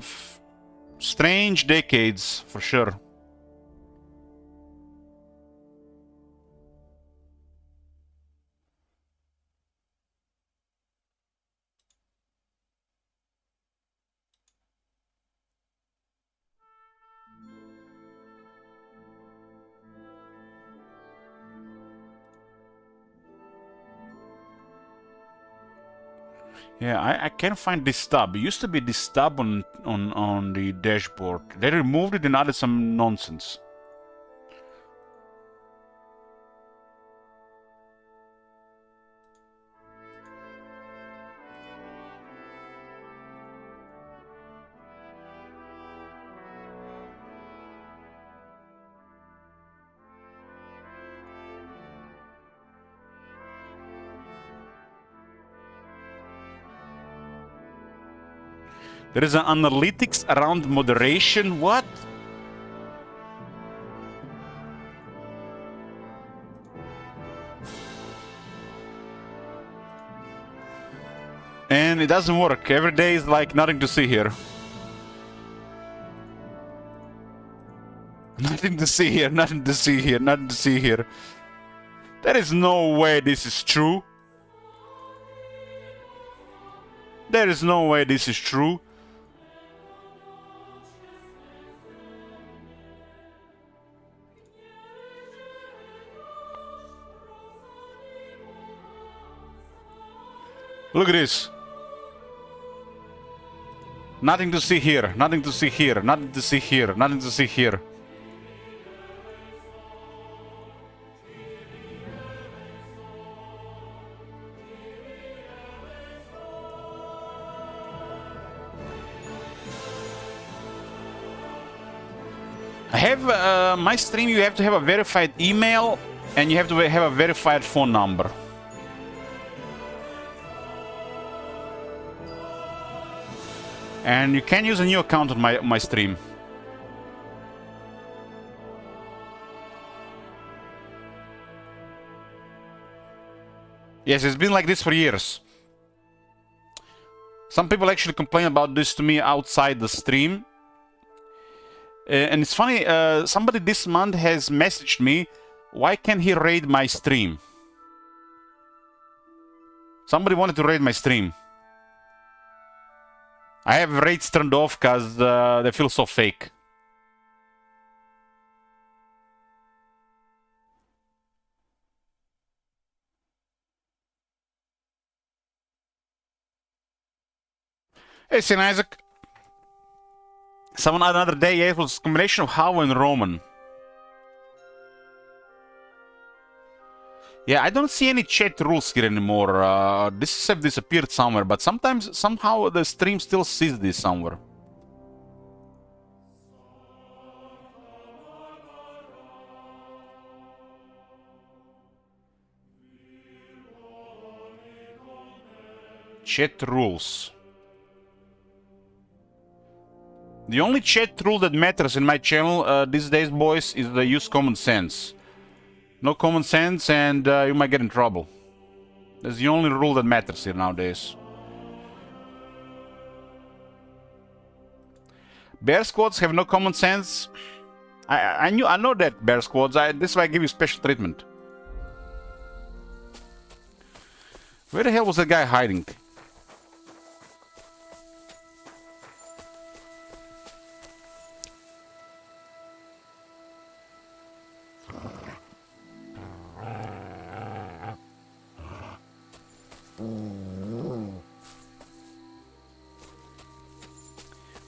strange decades, for sure. Yeah, I can't find this tab. It used to be this tab on the dashboard. They removed it and added some nonsense. There is an analytics around moderation. What? And it doesn't work. Every day is like nothing to see here. Nothing to see here, nothing to see here, nothing to see here. There is no way this is true. There is no way this is true. Look at this. Nothing to see here, nothing to see here, nothing to see here, nothing to see here. I have my stream, you have to have a verified email and you have to have a verified phone number. And you can use a new account on my stream. Yes, it's been like this for years. Some people actually complain about this to me outside the stream. And it's funny, somebody this month has messaged me, why can't he raid my stream? Somebody wanted to raid my stream. I have raids turned off because they feel so fake. Hey, St. Isaac. Someone another day, yeah, it was a combination of how and Roman. Yeah, I don't see any chat rules here anymore. This have disappeared somewhere, but sometimes, somehow, the stream still sees this somewhere. Chat rules. The only chat rule that matters in my channel these days, boys, is the use common sense. No common sense and you might get in trouble. That's the only rule that matters here nowadays. Bear squads have no common sense. I know that, bear squads. This is why I give you special treatment. Where the hell was that guy hiding?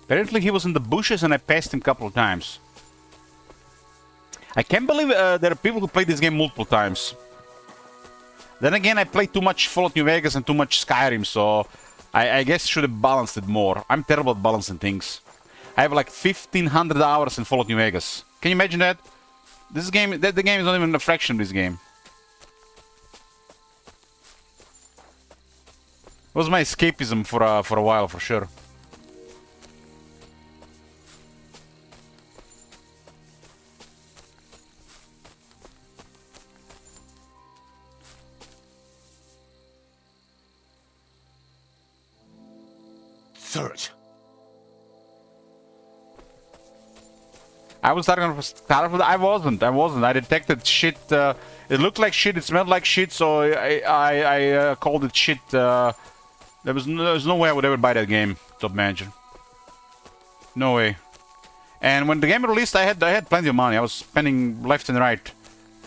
Apparently he was in the bushes and I passed him a couple of times. I can't believe there are people who play this game multiple times. Then again, I played too much Fallout New Vegas and too much Skyrim, so I guess should have balanced it more. I'm terrible at balancing things. I have like 1,500 hours in Fallout New Vegas. Can you imagine that? This game, the game is not even a fraction of this game. It was my escapism for a while, for sure. Search. I was starting to start with. I wasn't. I detected shit. It looked like shit. It smelled like shit. So I called it shit. There was no way I would ever buy that game, Top Manager. No way. And when the game released, I had plenty of money. I was spending left and right,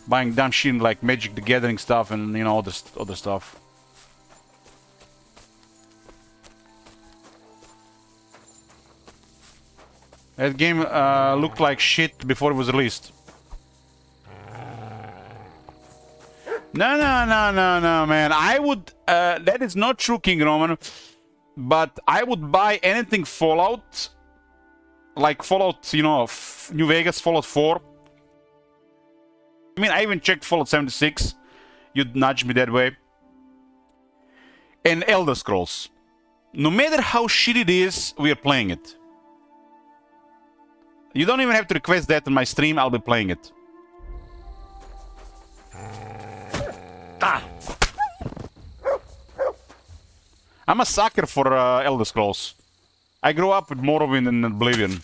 buying dumb shit like Magic the Gathering stuff and all this other stuff. That game looked like shit before it was released. No, man. I would... that is not true, King Roman. But I would buy anything Fallout. Like Fallout, New Vegas, Fallout 4. I mean, I even checked Fallout 76. You'd nudge me that way. And Elder Scrolls. No matter how shitty it is, we are playing it. You don't even have to request that in my stream, I'll be playing it. I'm a sucker for Elder Scrolls. I grew up with Morrowind and Oblivion.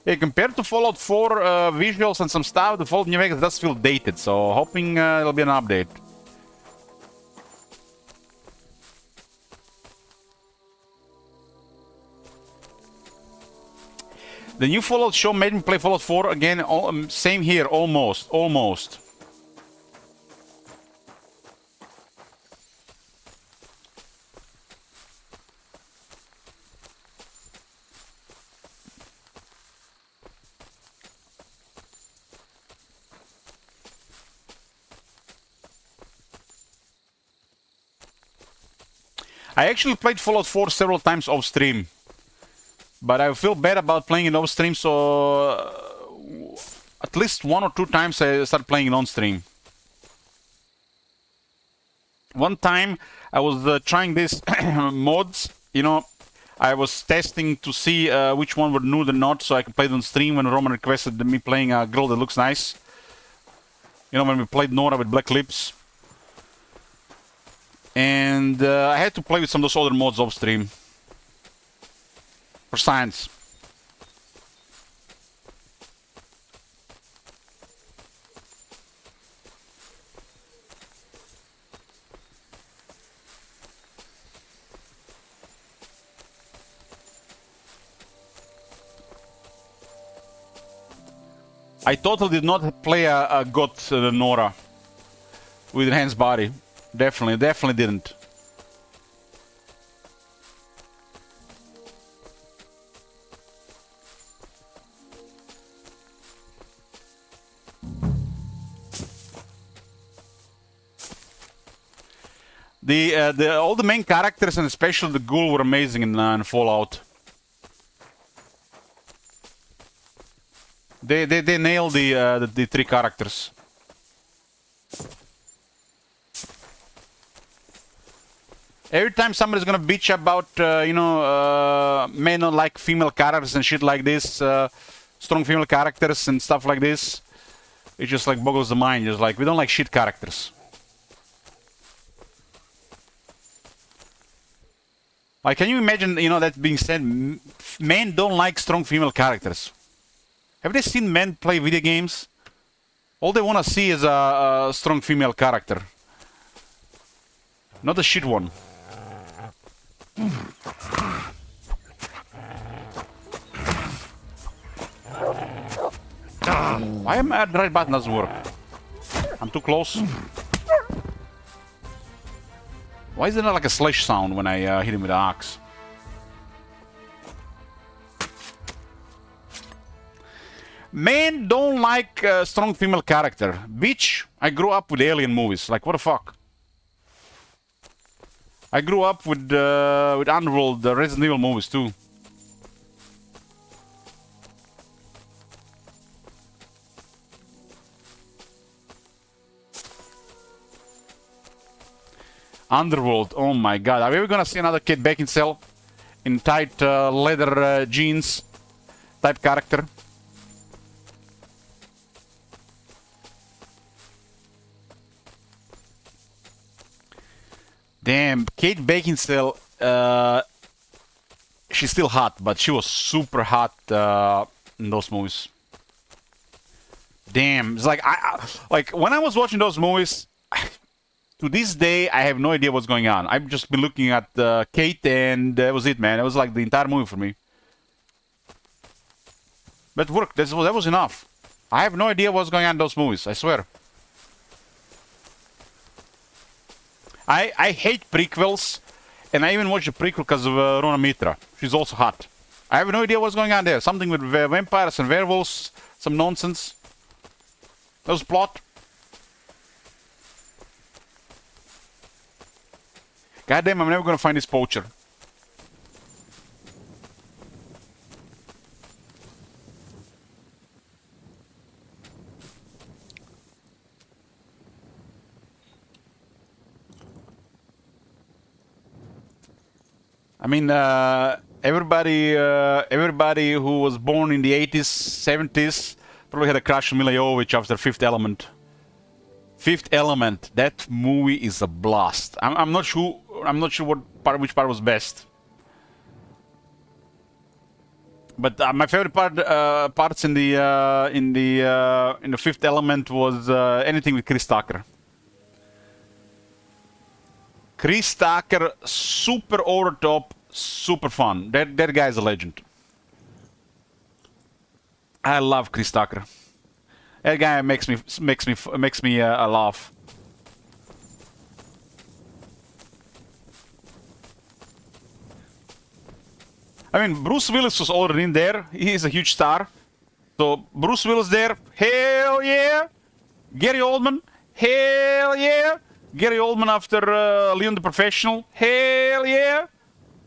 Yeah, compared to Fallout 4 visuals and some stuff, the Fallout New Vegas does feel dated, so hoping it'll be an update. The new Fallout show made me play Fallout 4 again. Same here, almost. I actually played Fallout 4 several times off stream. But I feel bad about playing it off stream, so at least 1 or 2 times I started playing it on stream. One time I was trying these mods, you know, I was testing to see which one would nude or not, so I could play it on stream when Roman requested me playing a girl that looks nice. You know, when we played Nora with black lips. And I had to play with some of those other mods off stream. For science. I totally did not play a god Nora with enhanced body. Definitely didn't. All the main characters and especially the ghoul were amazing in Fallout. They nailed the 3 characters. Every time somebody's gonna bitch about you know, men don't like female characters and shit like this, strong female characters and stuff like this, it just like boggles the mind. Just like, we don't like shit characters. Like, can you imagine, you know, that being said, men don't like strong female characters. Have they seen men play video games? All they want to see is a strong female character. Not a shit one. Why am I the right button doesn't work? I'm too close. Why is there not like a slash sound when I hit him with the axe? Men don't like strong female character. Bitch, I grew up with alien movies. Like, what the fuck? I grew up with Underworld, the Resident Evil movies too. Underworld, oh my god. Are we ever gonna see another Kate Beckinsale in tight leather jeans type character? Damn, Kate Beckinsale, she's still hot, but she was super hot in those movies. Damn, it's like, like when I was watching those movies, to this day, I have no idea what's going on. I've just been looking at Kate, and that was it, man. It was like the entire movie for me. But work, that was enough. I have no idea what's going on in those movies, I swear. I hate prequels, and I even watched the prequel because of Rona Mitra. She's also hot. I have no idea what's going on there. Something with vampires and werewolves, some nonsense. That was plot. Goddamn, I'm never gonna find this poacher. I mean, everybody who was born in the 80s, 70s probably had a crush on Mila Jovovich after Fifth Element. Fifth Element, that movie is a blast. I'm not sure which part was best. But my favorite parts in the Fifth Element was anything with Chris Tucker. Chris Tucker, super over the top, super fun. That guy is a legend. I love Chris Tucker. That guy makes me laugh. I mean, Bruce Willis was already in there. He is a huge star. So Bruce Willis there, hell yeah. Gary Oldman, hell yeah. Gary Oldman after Leon the Professional, hell yeah.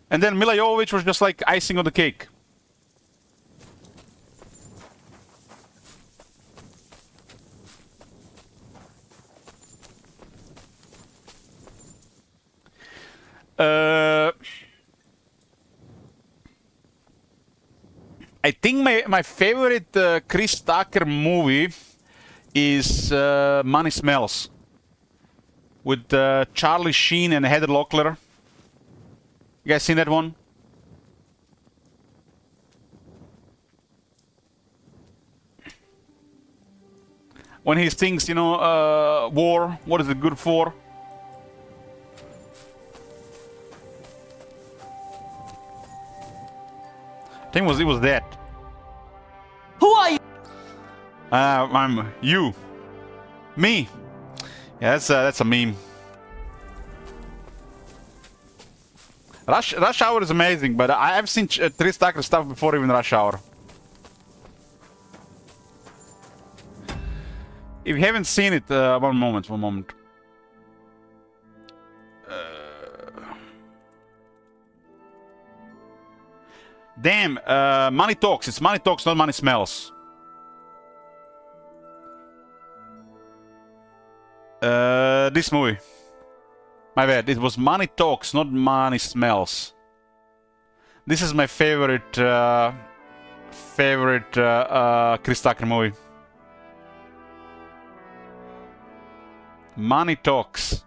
And then Mila Jovovich was just like icing on the cake. I think my favorite Chris Tucker movie is Money Smells with Charlie Sheen and Heather Locklear. You guys seen that one? When he thinks, you know, war, what is it good for? I think it was that. Who are you? I'm you. Me. Yeah, that's a meme. Rush Hour is amazing, but I've seen Chris Tucker stuff before even Rush Hour. If you haven't seen it, one moment. Damn, Money Talks. It's Money Talks, not Money Smells. This movie. My bad. It was Money Talks, not Money Smells. This is my favorite Chris Tucker movie. Money Talks.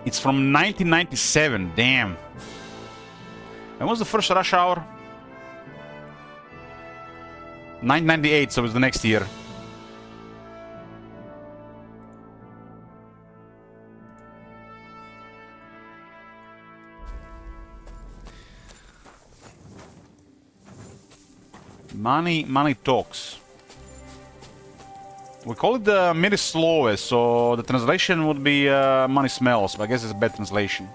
It's from 1997, damn. When was the first Rush Hour? 1998, so it was the next year. Money Talks. We call it the Miri Slove, so the translation would be Money Smells, but I guess it's a bad translation.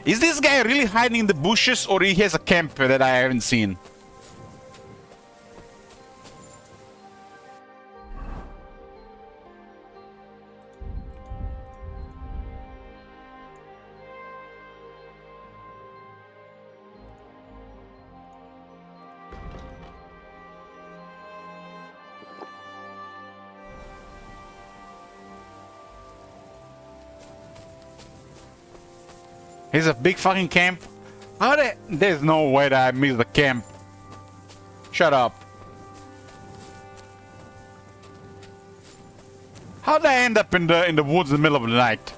Is this guy really hiding in the bushes, or he has a camp that I haven't seen? Here's a big fucking camp. There's no way that I missed the camp. Shut up. How'd I end up in the woods in the middle of the night?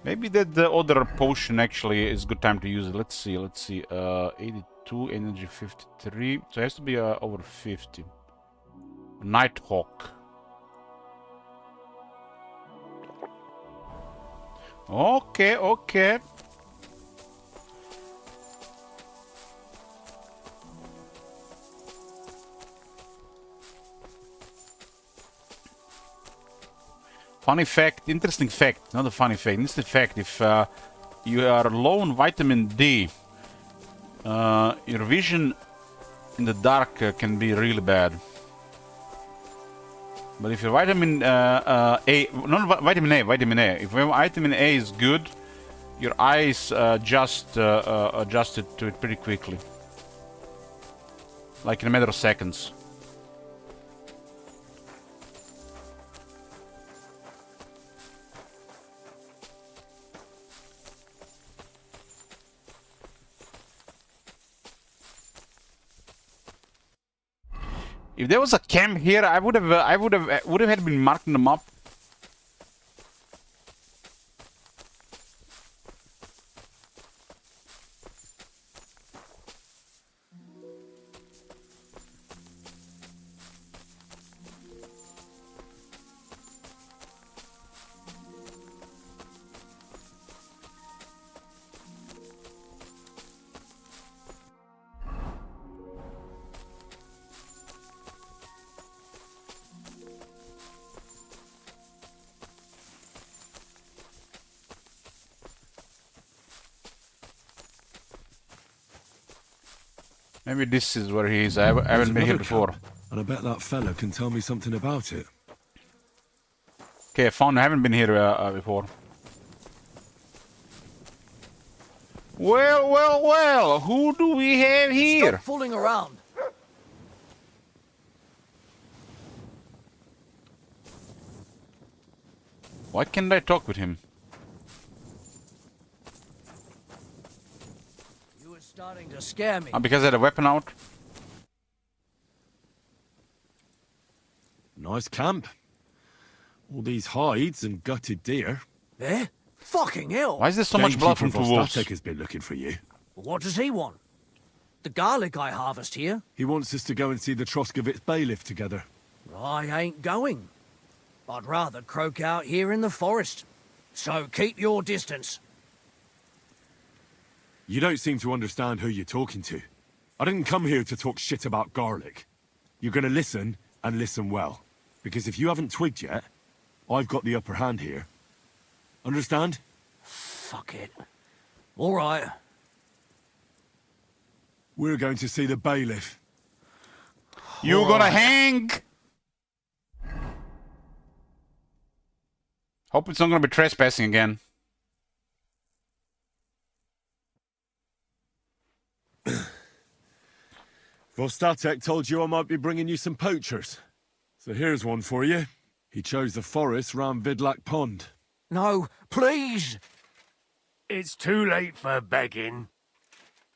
Maybe that the other potion actually is a good time to use it. Let's see. 82, energy 53. So it has to be over 50. Nighthawk. Okay. Funny fact, interesting fact, not a funny fact, interesting fact, if you are low on vitamin D, your vision in the dark can be really bad. But if your vitamin A, not vitamin A, vitamin A, if your vitamin A is good, your eyes adjust to it pretty quickly. Like in a matter of seconds. If there was a camp here, I would have had been marking them up. Maybe this is where he is. I haven't been here before. And I bet that fella can tell me something about it. Okay, I haven't been here before. Well, who do we have here? Stop fooling around. Why can't I talk with him? You were starting to scare me. Because I had a weapon out? Nice camp. All these hides and gutted deer. Eh? Fucking hell. Why is there so much blood from two wolves? Vostatek has been looking for you. What does he want? The garlic I harvest here? He wants us to go and see the Troskovitz bailiff together. I ain't going. I'd rather croak out here in the forest. So keep your distance. You don't seem to understand who you're talking to. I didn't come here to talk shit about garlic. You're gonna listen, and listen well. Because if you haven't twigged yet, I've got the upper hand here. Understand? Fuck it. All right. We're going to see the bailiff. You gonna hang? Hope it's not gonna be trespassing again. Vostatek told you I might be bringing you some poachers. So here's one for you. He chose the forest round Vidlak Pond. No, please! It's too late for begging.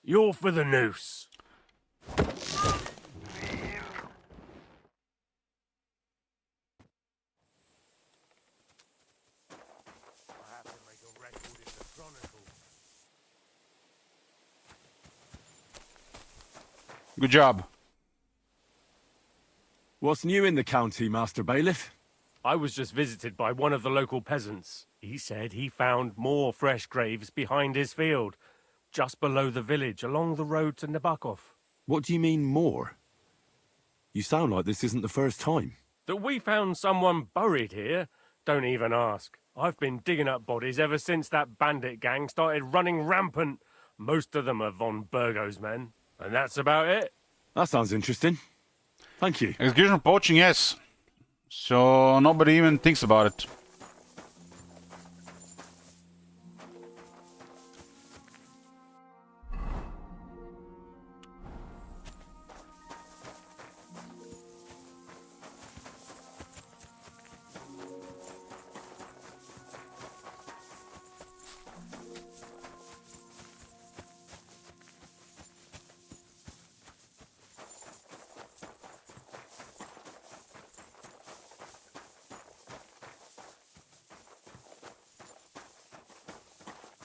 You're for the noose. Good job. What's new in the county, Master Bailiff? I was just visited by one of the local peasants. He said he found more fresh graves behind his field, just below the village, along the road to Nabokov. What do you mean, more? You sound like this isn't the first time. That we found someone buried here? Don't even ask. I've been digging up bodies ever since that bandit gang started running rampant. Most of them are von Burgo's men. And that's about it. That sounds interesting. Thank you. Execution poaching, yes. So nobody even thinks about it.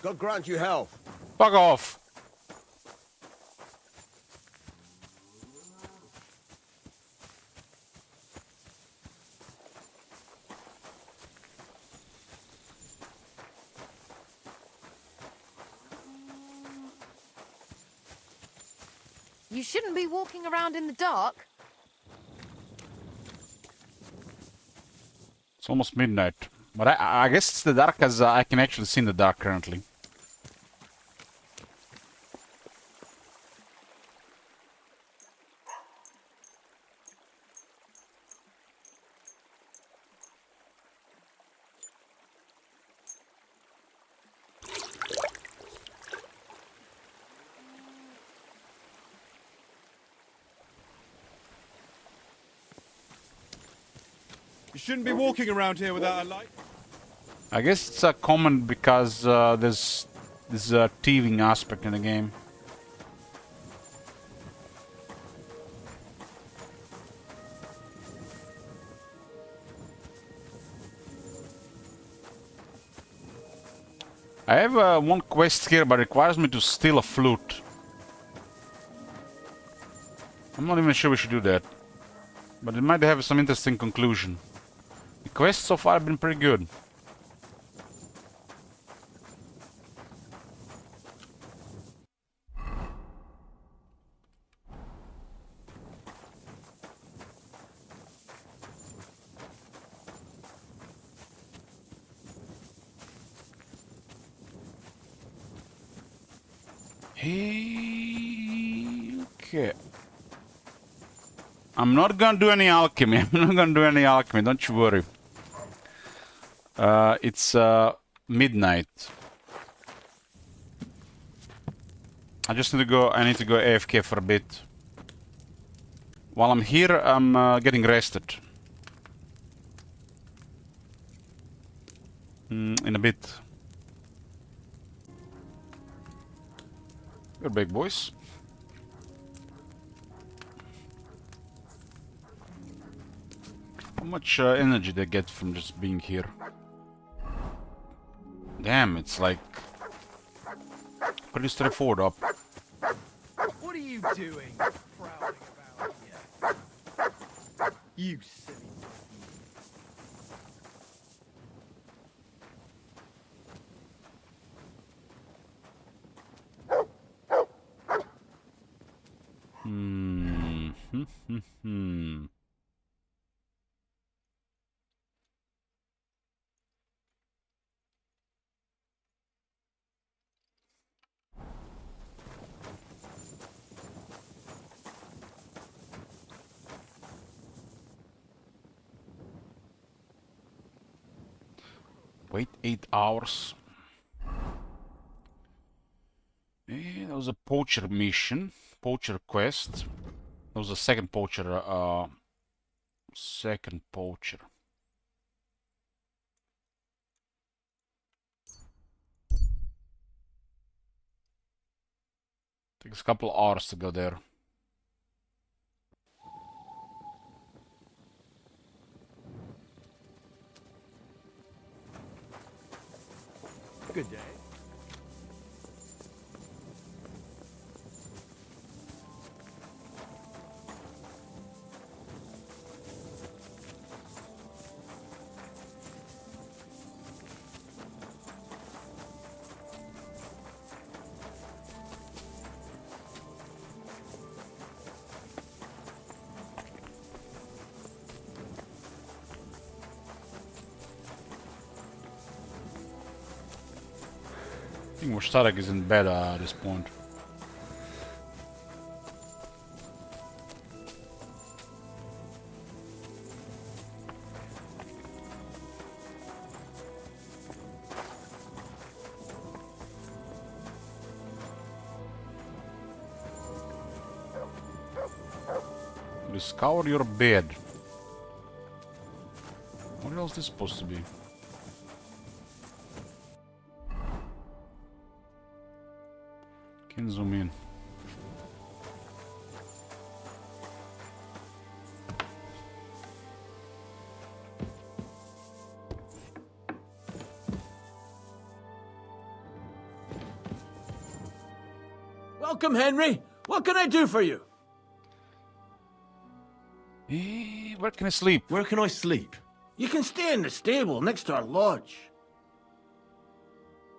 God grant you health. Fuck off. You shouldn't be walking around in the dark. It's almost midnight. But I guess it's the dark, as I can actually see in the dark currently. You shouldn't be walking around here without a light. I guess it's a common because there's this thieving aspect in the game. I have one quest here, but it requires me to steal a flute. I'm not even sure we should do that. But it might have some interesting conclusion. The quests so far have been pretty good. Okay. I'm not gonna do any alchemy. I'm not gonna do any alchemy, don't you worry. It's midnight. I just need to go. I need to go AFK for a bit. While I'm here, I'm getting rested. In a bit. You're big boys. How much energy they get from just being here? Damn, it's like pretty straightforward up. What are you doing, prowling about here? You silly. Wait 8 hours. That was a poacher mission, poacher quest. That was a second poacher. Second poacher. Takes a couple hours to go there. Good day. I think Mushtarak is in bed at this point. Discover your bed. What else is this supposed to be? Can zoom in. Welcome, Henry. What can I do for you? Where can I sleep? Where can I sleep? You can stay in the stable next to our lodge.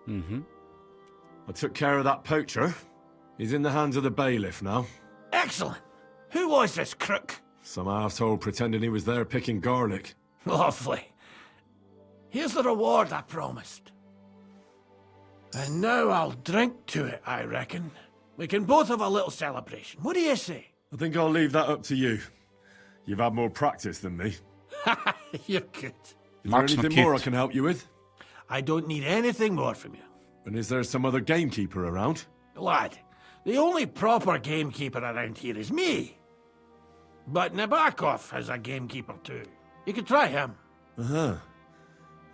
I took care of that poacher. He's in the hands of the bailiff now. Excellent. Who was this crook? Some arsehole pretending he was there picking garlic. Lovely. Here's the reward I promised. And now I'll drink to it, I reckon. We can both have a little celebration. What do you say? I think I'll leave that up to you. You've had more practice than me. You're good. Is there anything more I can help you with? I don't need anything more from you. And is there some other gamekeeper around? Lad, the only proper gamekeeper around here is me. But Nabokov has a gamekeeper too. You could try him. Uh-huh.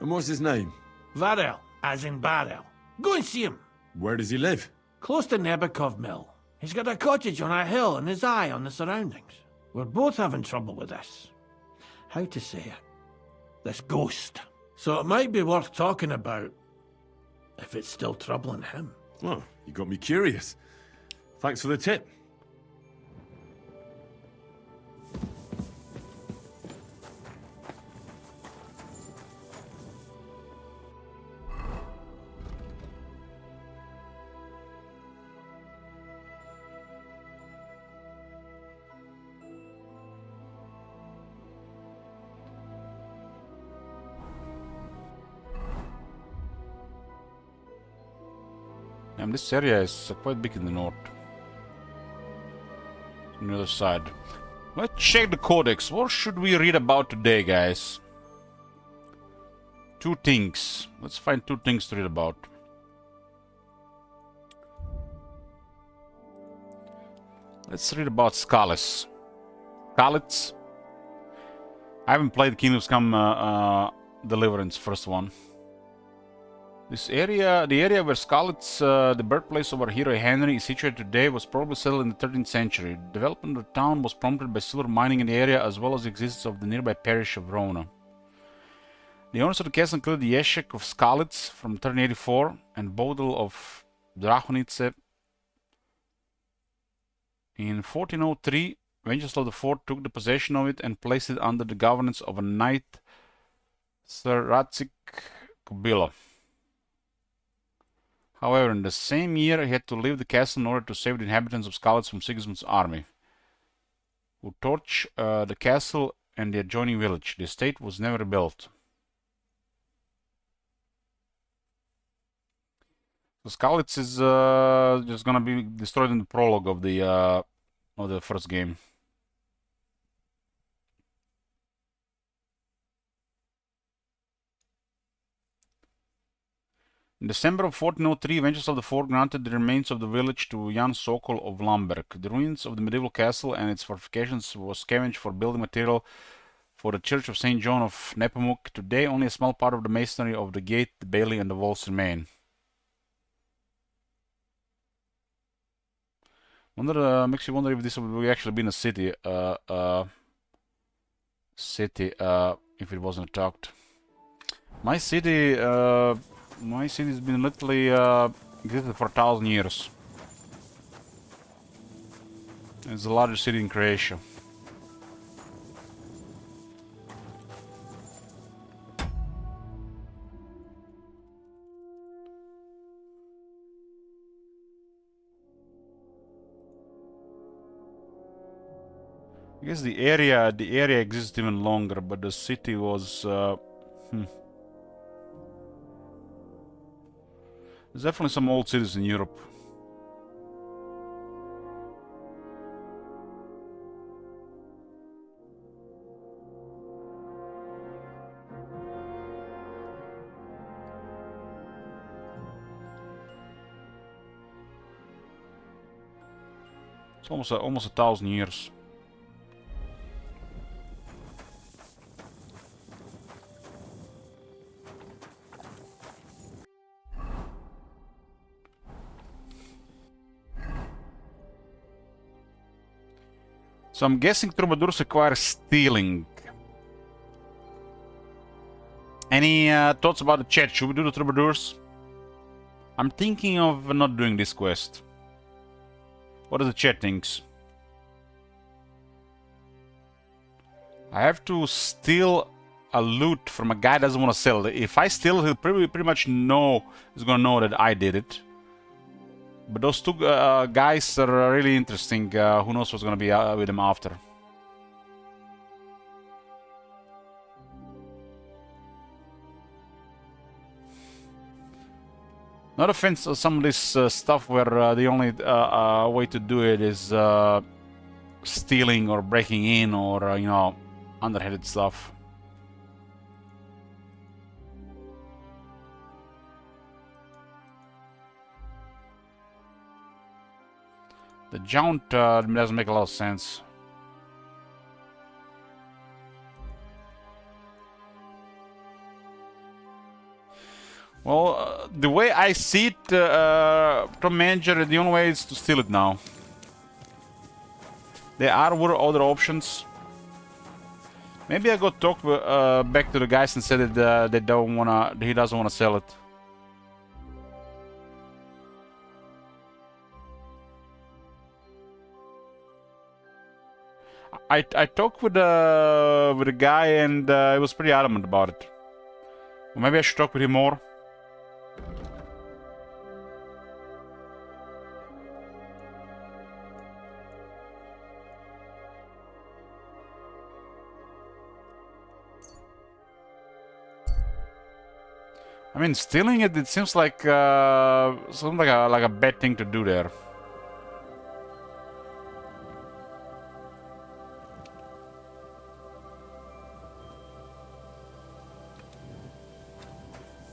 And what's his name? Varel, as in barrel. Go and see him. Where does he live? Close to Nabokov Mill. He's got a cottage on a hill and his eye on the surroundings. We're both having trouble with this. How to say it? This ghost. So it might be worth talking about if it's still troubling him. Well, you got me curious. Thanks for the tip. And this area is quite big in the north. On the other side. Let's check the codex. What should we read about today, guys? 2 things. Let's find 2 things to read about. Let's read about Skalets. Skalets. I haven't played Kingdoms Come Deliverance, first one. This area, the area where Skalets, the birthplace of our hero Henry, is situated today, was probably settled in the 13th century. The development of the town was prompted by silver mining in the area, as well as the existence of the nearby parish of Rona. The owners of the castle included Ješek of Skalets from 1384 and Bodil of Drahonice. In 1403, Wenceslav IV took the possession of it and placed it under the governance of a knight, Sir Radzik Kubila. However, in the same year, he had to leave the castle in order to save the inhabitants of Skalets from Sigismund's army, who torched the castle and the adjoining village. The estate was never built. So Skalets is just gonna be destroyed in the prologue of the first game. In December of 1403, Wenceslav IV granted the remains of the village to Jan Sokol of Lamberg. The ruins of the medieval castle and its fortifications was scavenged for building material for the Church of St. John of Nepomuk. Today, only a small part of the masonry of the gate, the bailey, and the walls remain. Makes you wonder if this would actually be in a city. If it wasn't attacked. My city's been literally existed for 1,000 years. It's the largest city in Croatia. I guess the area exists even longer, but the city was There's definitely some old cities in Europe. It's almost 1,000 years. So I'm guessing troubadours require stealing. Any thoughts about the chat? Should we do the troubadours? I'm thinking of not doing this quest. What does the chat thinks? I have to steal a loot from a guy that doesn't want to sell it. If I steal, he'll pretty much know, he's gonna know that I did it. But those 2 guys are really interesting. Who knows what's gonna be with them after. Not offense to some of this stuff where the only way to do it is stealing or breaking in or, you know, underhanded stuff. The jaunt doesn't make a lot of sense. Well, the way I see it, from manager, the only way is to steal it now. There are other options. Maybe I go talk back to the guys and say that they don't wanna. He doesn't wanna sell it. I talked with the guy and he was pretty adamant about it. Well, maybe I should talk with him more. I mean, stealing it seems like something like a bad thing to do there.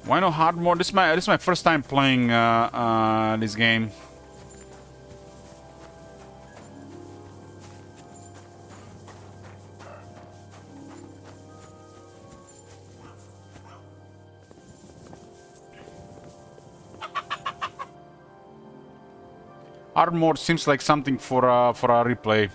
Why no hard mode? This is my first time playing this game. Hard mode seems like something for a replay.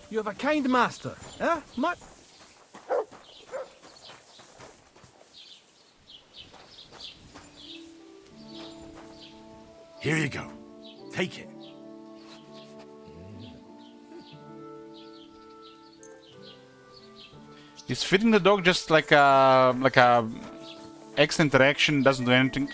You have a kind master, eh? Here you go. Take it. Is feeding the dog just like a X interaction? Doesn't do anything.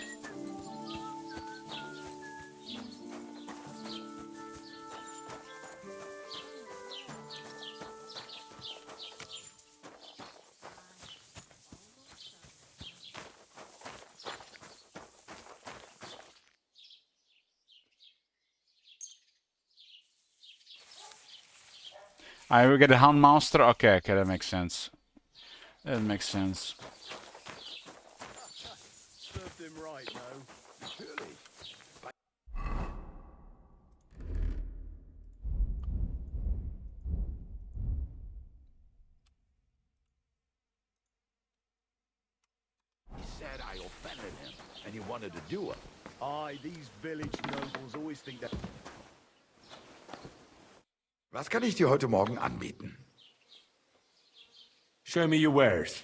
I will get a hound monster. Okay, that makes sense. That makes sense. Served him right, though. Surely. He said I offended him, and he wanted to do it. Aye, these village nobles always think that... Was kann ich dir heute Morgen anbieten? Show me your wares.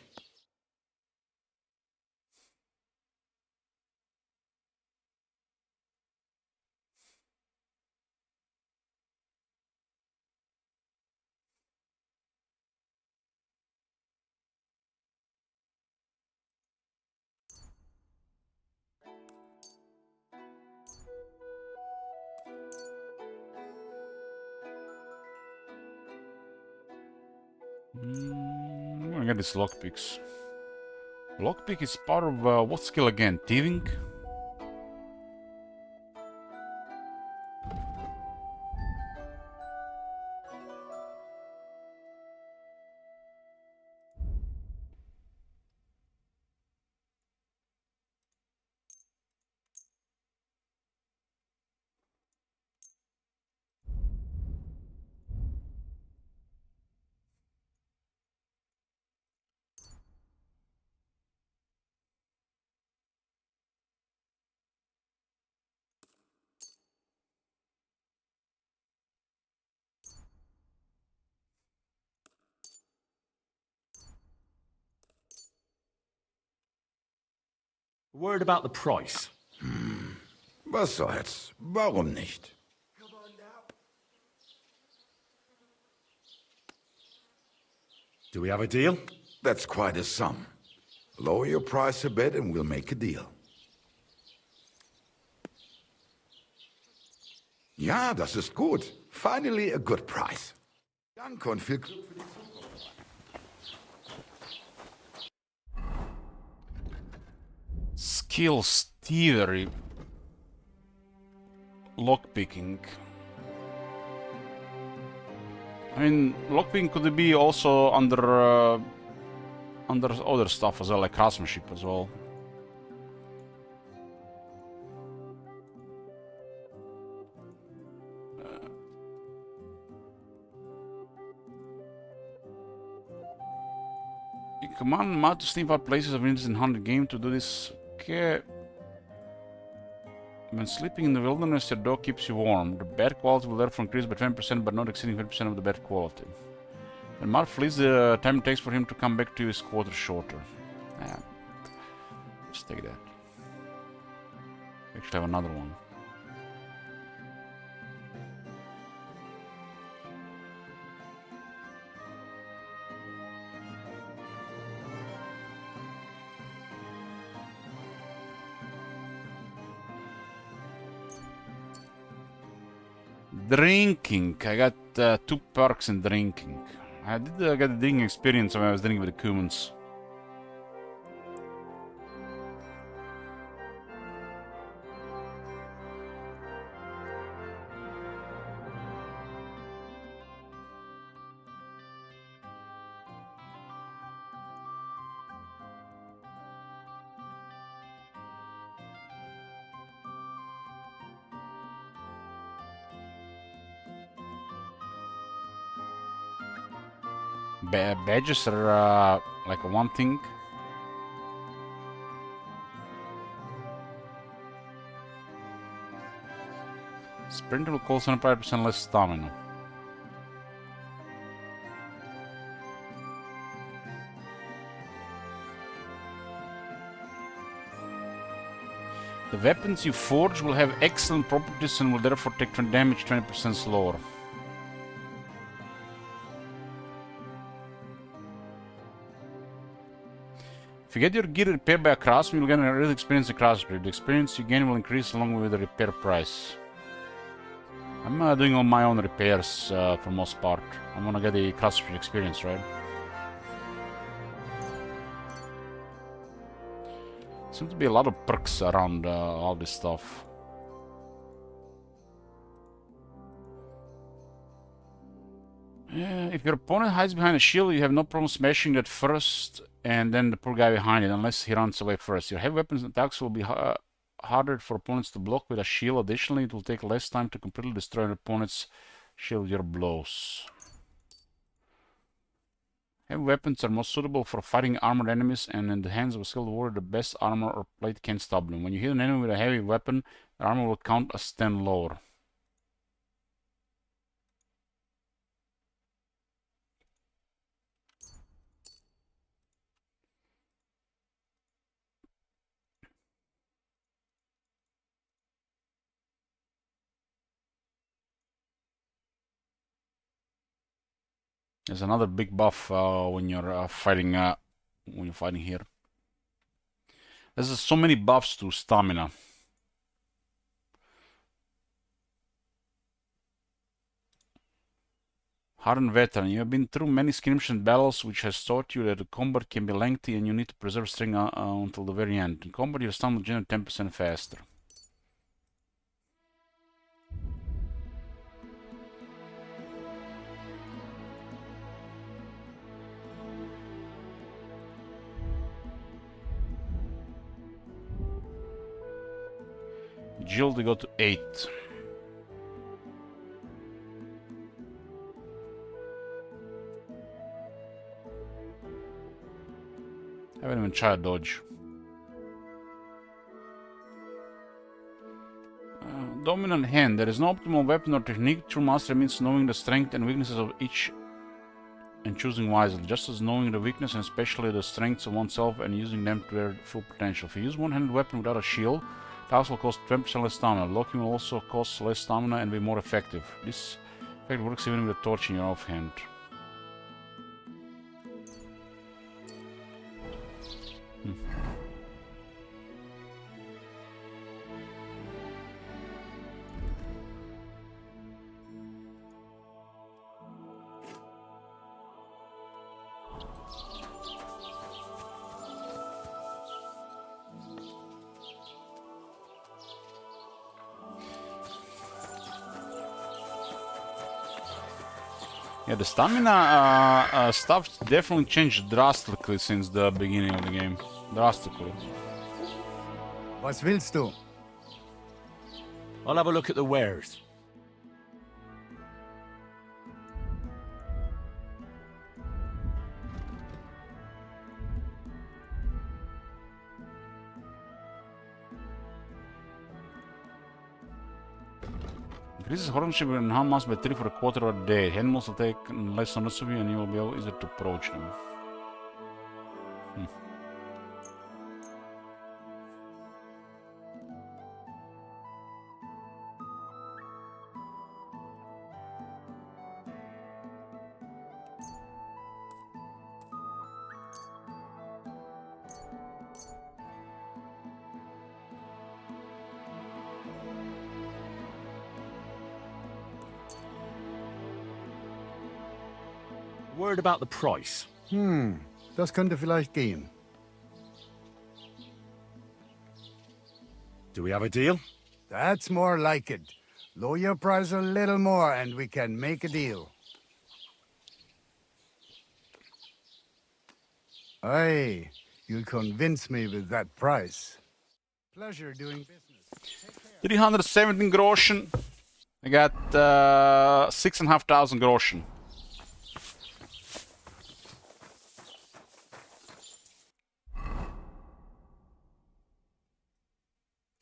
I'm gonna get these lockpicks. Lockpick is part of what skill again? Thieving? Word about the price. Was soll's? Warum nicht? Do we have a deal? That's quite a sum. Lower your price a bit and we'll make a deal. Ja, das ist gut. Finally a good price. Danke und viel Glück für die Zukunft. Skills, thievery, lockpicking. I mean, lockpicking could be also under other stuff as well, like craftsmanship as well. You command Matt to sniff out places of interest in 100 game to do this. Okay. When sleeping in the wilderness, your dog keeps you warm. The bed quality will therefore increase by 20%, but not exceeding 50% of the bed quality. When Mark flees, the time it takes for him to come back to you is quarter shorter. Yeah. Let's take that. Actually, I have another one. Drinking. I got 2 perks in drinking. I did get the drinking experience when I was drinking with the Cumans. Badges are like one thing. Sprinter will cost 75% less stamina. The weapons you forge will have excellent properties and will therefore take damage 20% slower. If you get your gear repaired by a craftsman, you'll gain a real experience in craftsmanship. The experience you gain will increase along with the repair price. I'm doing all my own repairs for most part. I'm gonna get the craftsmanship experience, right? Seems to be a lot of perks around all this stuff. If your opponent hides behind a shield, you have no problem smashing that first and then the poor guy behind it, unless he runs away first. Your heavy weapons attacks will be harder for opponents to block with a shield. Additionally, it will take less time to completely destroy an opponent's shield with your blows. Heavy weapons are most suitable for fighting armored enemies, and in the hands of a skilled warrior, the best armor or plate can't stop them. When you hit an enemy with a heavy weapon, the armor will count as 10 lower. There's another big buff when you're fighting here. There's so many buffs to stamina. Hardened veteran, you have been through many skirmishes and battles, which has taught you that the combat can be lengthy and you need to preserve strength until the very end. In combat, your stamina will generate 10% faster. Agility go to 8. I haven't even tried dodge. Dominant hand. There is no optimal weapon or technique. True mastery means knowing the strength and weaknesses of each and choosing wisely, just as knowing the weakness and especially the strengths of oneself and using them to their full potential. If you use one-handed weapon without a shield, attacks will cost 20% less stamina. Locking will also cost less stamina and be more effective. This effect works even with a torch in your offhand. Yeah, the stamina stuff definitely changed drastically since the beginning of the game. Drastically. Was willst du? I'll have a look at the wares. Increases horsemanship and harm mass by 3 for a quarter of a day. Animals will take less notice of you and you will be able easier to approach them. Word about the price. Das könnte vielleicht gehen. Do we have a deal? That's more like it. Lower your price a little more and we can make a deal. Aye, you'll convince me with that price. Pleasure doing business. 317 groschen. I got 6,500 groschen.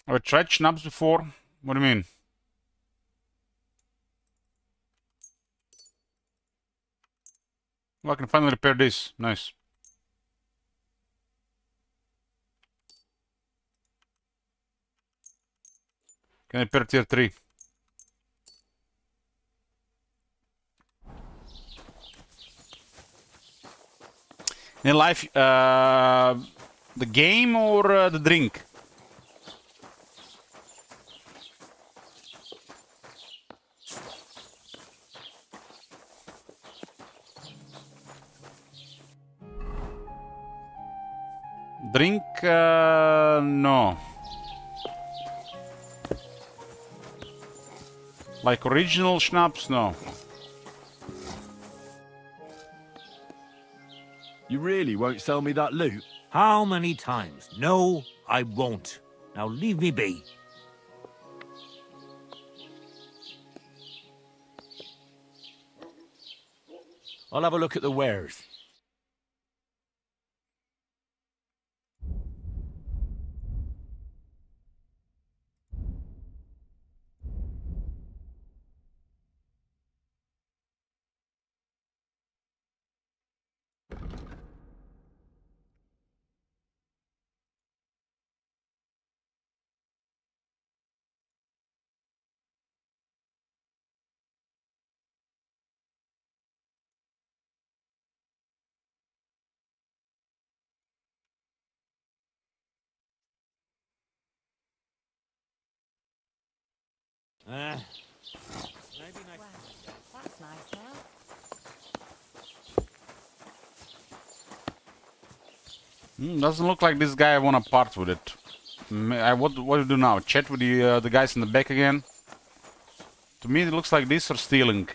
Have I tried schnapps before? What do you mean? Well, I can finally repair this. Nice. Can I repair tier 3? In life, the game or the drink? Drink, no. Like original schnapps, no. You really won't sell me that loot? How many times? No, I won't. Now leave me be. I'll have a look at the wares. Maybe next. Wow, that's nice now. Doesn't look like this guy wanna part with it. What do you do now? Chat with the guys in the back again? To me it looks like this or stealing.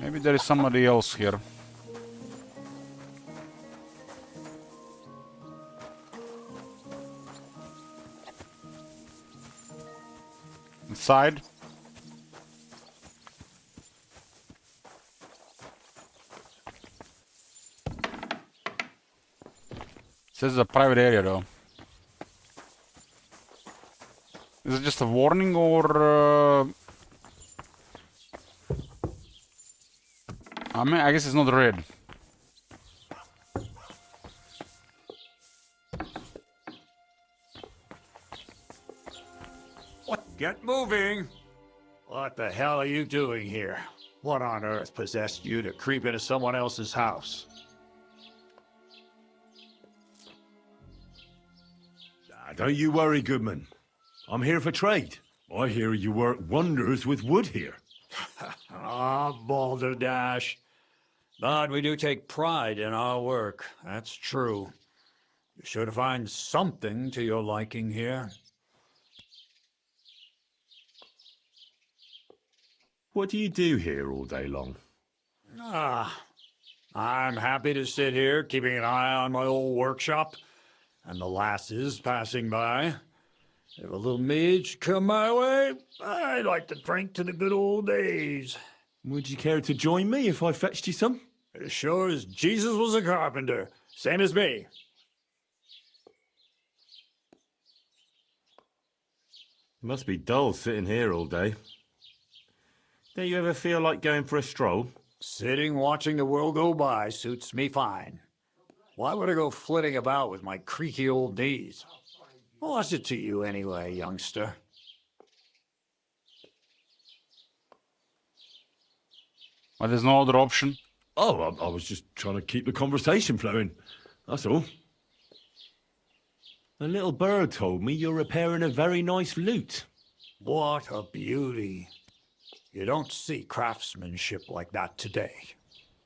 Maybe there is somebody else here. Inside. Says a private area though. Is it just a warning or I mean, I guess it's not red. What? Get moving! What the hell are you doing here? What on earth possessed you to creep into someone else's house? Don't you worry, Goodman. I'm here for trade. I hear you work wonders with wood here. Ah, balderdash. But we do take pride in our work, that's true. You're sure to find something to your liking here. What do you do here all day long? Ah, I'm happy to sit here, keeping an eye on my old workshop, and the lasses passing by. If a little mead should come my way, I'd like to drink to the good old days. Would you care to join me if I fetched you some? As sure as Jesus was a carpenter, same as me. It must be dull sitting here all day. Don't you ever feel like going for a stroll? Sitting watching the world go by suits me fine. Why would I go flitting about with my creaky old knees? What's it to you anyway, youngster? Well, there's no other option. Oh, I was just trying to keep the conversation flowing. That's all. A little bird told me you're repairing a very nice lute. What a beauty. You don't see craftsmanship like that today.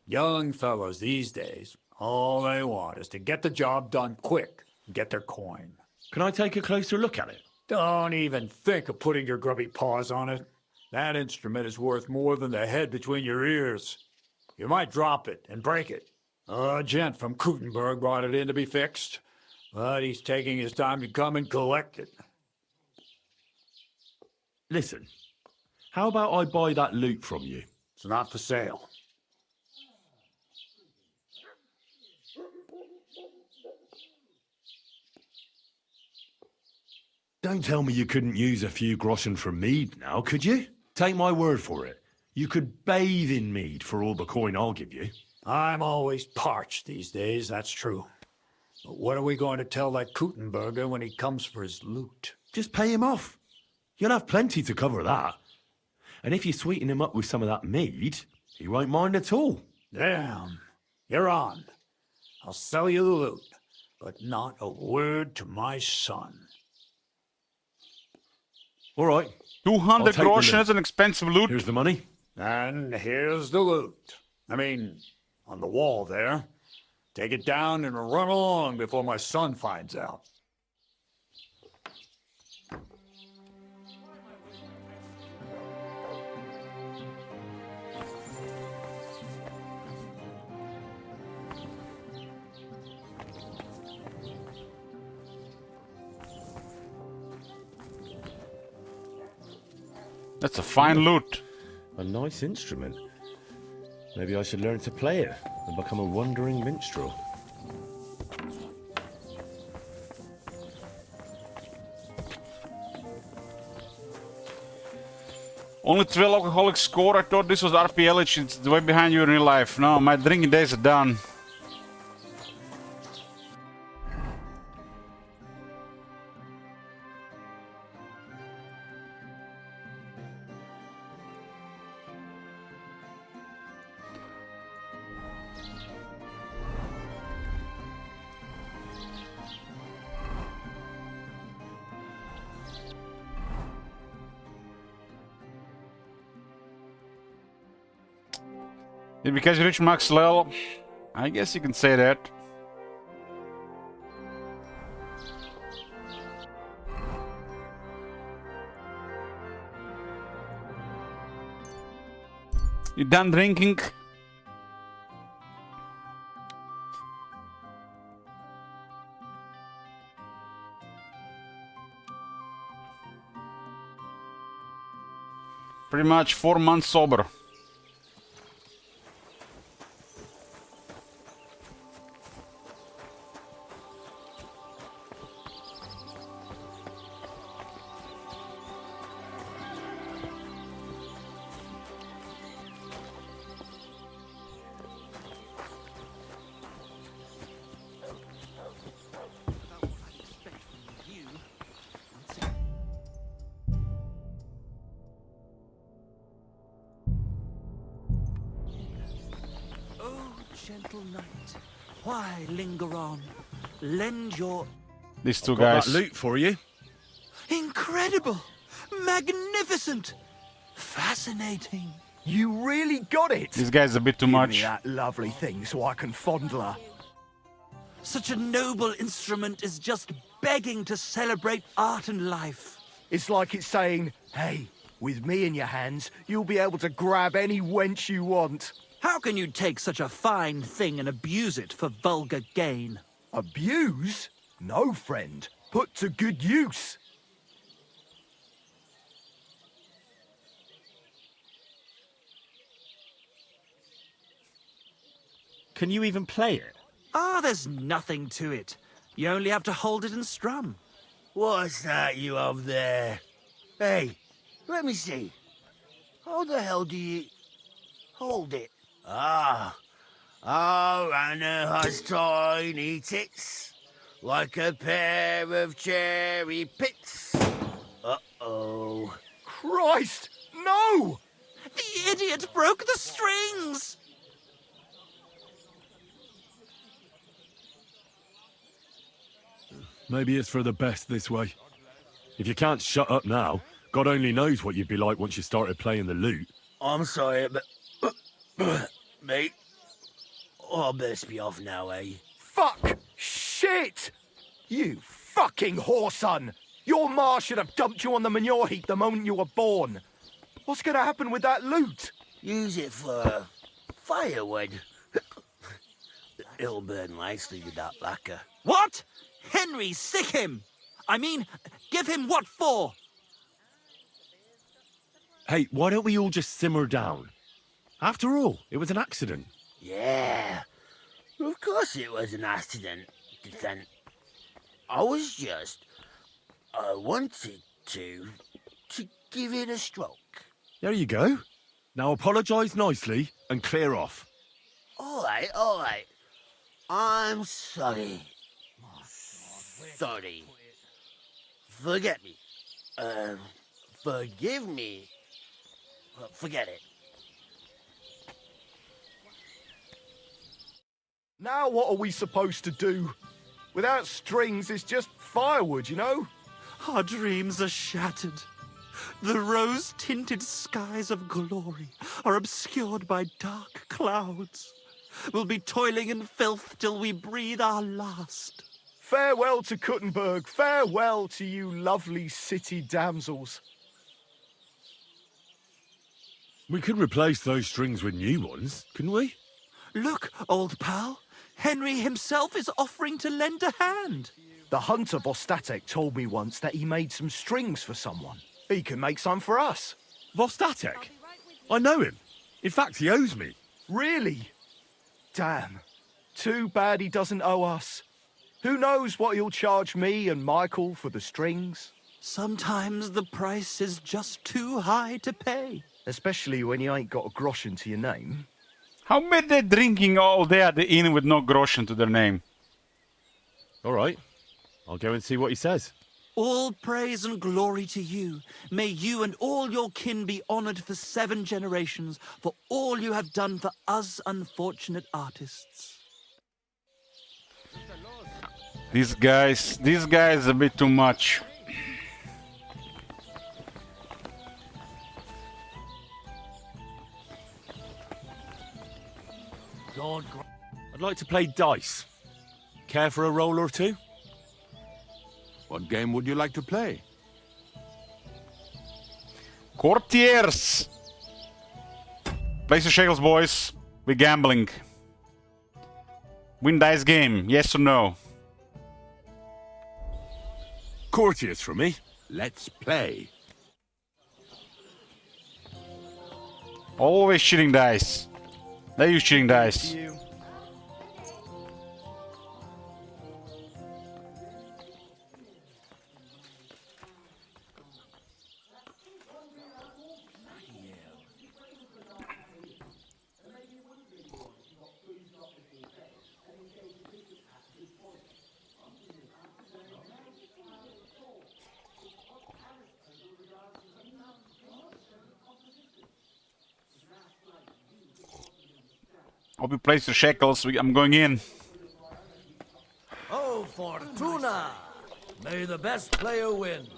Young fellows these days, all they want is to get the job done quick and get their coin. Can I take a closer look at it? Don't even think of putting your grubby paws on it. That instrument is worth more than the head between your ears. You might drop it and break it. A gent from Kuttenberg brought it in to be fixed, but he's taking his time to come and collect it. Listen, how about I buy that lute from you? It's not for sale. Don't tell me you couldn't use a few groschen for mead now, could you? Take my word for it. You could bathe in mead for all the coin I'll give you. I'm always parched these days, that's true. But what are we going to tell that Kuttenberger when he comes for his loot? Just pay him off. You'll have plenty to cover that. And if you sweeten him up with some of that mead, he won't mind at all. Damn. You're on. I'll sell you the loot, but not a word to my son. All right. 200 groschen, that's an expensive loot. Here's the money. And here's the loot. I mean, on the wall there. Take it down and run along before my son finds out. That's a fine loot. A nice instrument. Maybe I should learn to play it and become a wandering minstrel. Only 12 alcoholics score. I thought this was RPLH. It's way behind you in real life. No, my drinking days are done. Yeah, because you reach max level, I guess you can say that. You done drinking? Pretty much 4 months sober. gentle knight, why linger on? Lend your... These two Got guys. that loot for you. Incredible! Magnificent! Fascinating. You really got it! This guy's a bit too Give much. me that lovely thing so I can fondle her. Such a noble instrument is just begging to celebrate art and life. It's like it's saying, hey, with me in your hands, you'll be able to grab any wench you want. How can you take such a fine thing and abuse it for vulgar gain? Abuse? No, friend. Put to good use. Can you even play it? Ah, there's nothing to it. You only have to hold it and strum. What's that you have there? Hey, let me see. How the hell do you... hold it? Ah. Oh, Anna has tiny tits, like a pair of cherry pits. Uh-oh. Christ, no! The idiot broke the strings! Maybe it's for the best this way. If you can't shut up now, God only knows what you'd be like once you started playing the lute. I'm sorry, but... mate, I'll best be off now, eh? Fuck! Shit! You fucking whoreson! Your ma should have dumped you on the manure heap the moment you were born. What's gonna happen with that loot? Use it for firewood. It'll burn nicely with that lacquer. What? Henry, sick him! I mean, give him what for? Hey, why don't we all just simmer down? After all, it was an accident. Yeah, of course it was an accident. I was just... I wanted to give it a stroke. There you go. Now apologise nicely and clear off. All right. I'm sorry. Sorry. Forget me. Forgive me. Forget it. Now what are we supposed to do? Without strings, it's just firewood, you know? Our dreams are shattered. The rose-tinted skies of glory are obscured by dark clouds. We'll be toiling in filth till we breathe our last. Farewell to Kuttenberg. Farewell to you lovely city damsels. We could replace those strings with new ones, couldn't we? Look, old pal. Henry himself is offering to lend a hand. The hunter Vostatek told me once that he made some strings for someone. He can make some for us. Vostatek? I know him. In fact, he owes me. Really? Damn. Too bad he doesn't owe us. Who knows what he'll charge me and Michael for the strings? Sometimes the price is just too high to pay. Especially when you ain't got a groschen to your name. How bad they drinking all day at the inn with no groschen to their name? All right. I'll go and see what he says. All praise and glory to you. May you and all your kin be honored for 7 generations for all you have done for us unfortunate artists. These guys a bit too much. I'd like to play dice. Care for a roll or two? What game would you like to play? Courtiers! Place your shekels, boys. We're gambling. Win dice game, yes or no? Courtiers for me. Let's play. Always cheating dice. They use cheating dice. Hope you place your shackles. I'm going in. Oh, Fortuna! May the best player win.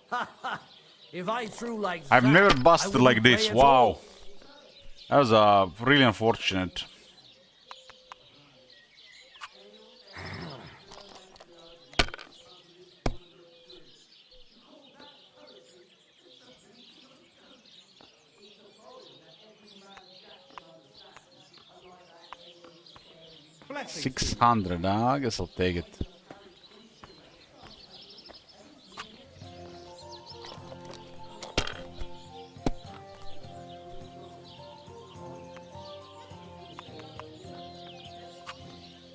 Ha ha! If I threw like I've that, never I busted wouldn't like this. play at Wow. all. That was really unfortunate. Blessings. 600, I guess I'll take it.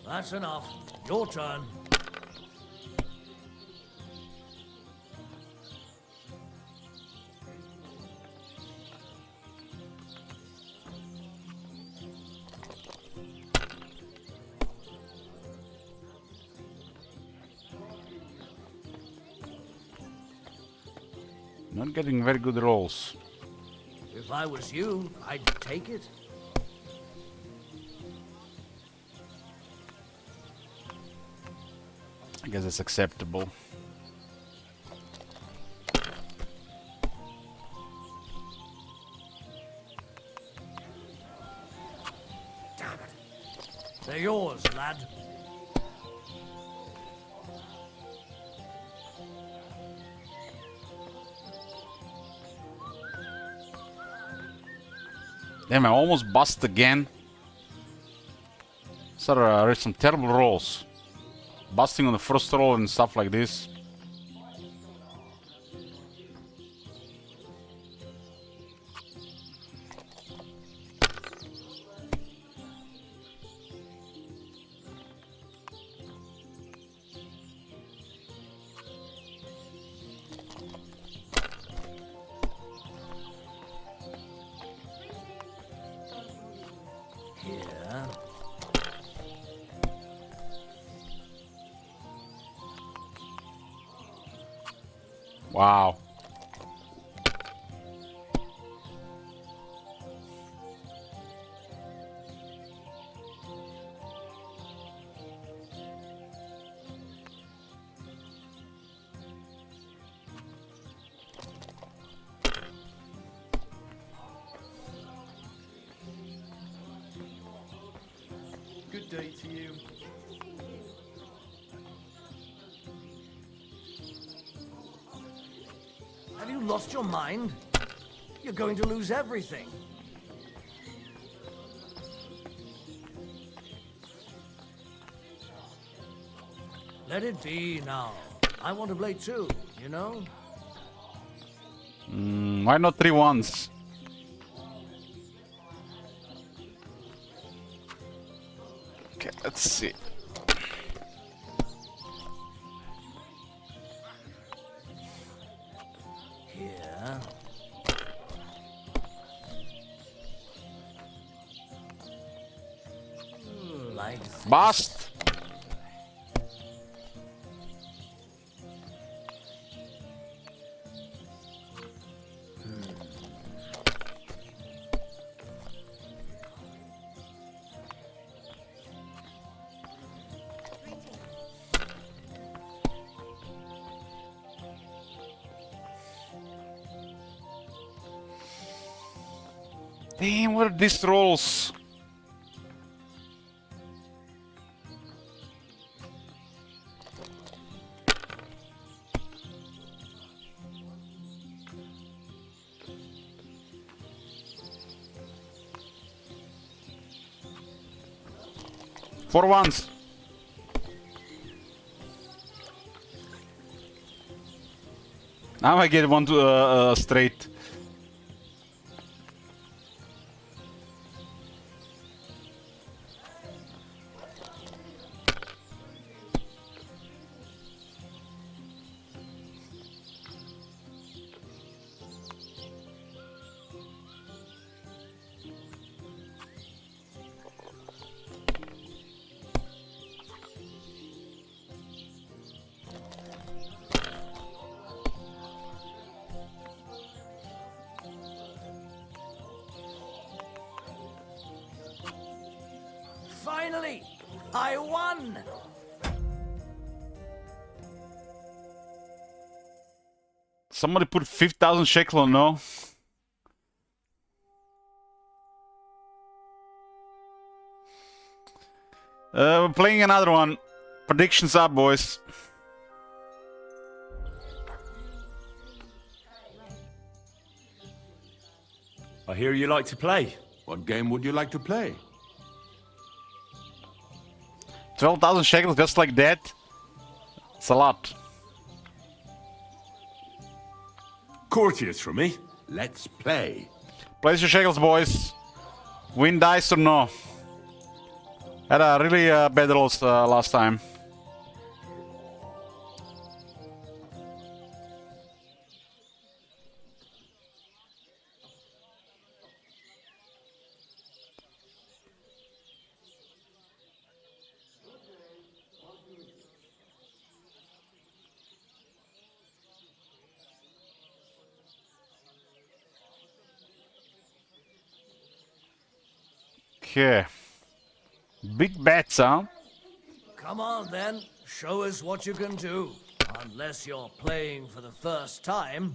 That's enough. Your turn. Not getting very good rolls. If I was you, I'd take it. I guess it's acceptable. Damn it. They're yours, lad. Damn, I almost bust again. So I read some terrible rolls. Busting on the first roll and stuff like this. Here. Wow. Good day to you. Have you lost your mind? You're going to lose everything. Let it be now. I want to play too, you know? Why not 3 ones? Okay, let's see. Here. Like this. Bust! Damn, what are these rolls? For once. Now I get one to straight. Finally! I won! Somebody put 5,000 shekel on, no? We're playing another one. Predictions up, boys. I hear you like to play. What game would you like to play? 12,000 shekels just like that? It's a lot. Courteous from me. Let's play. Place your shekels, boys. Win dice or no. Had a really bad rolls last time. Okay. Big bets, huh? Come on then, show us what you can do. Unless you're playing for the first time.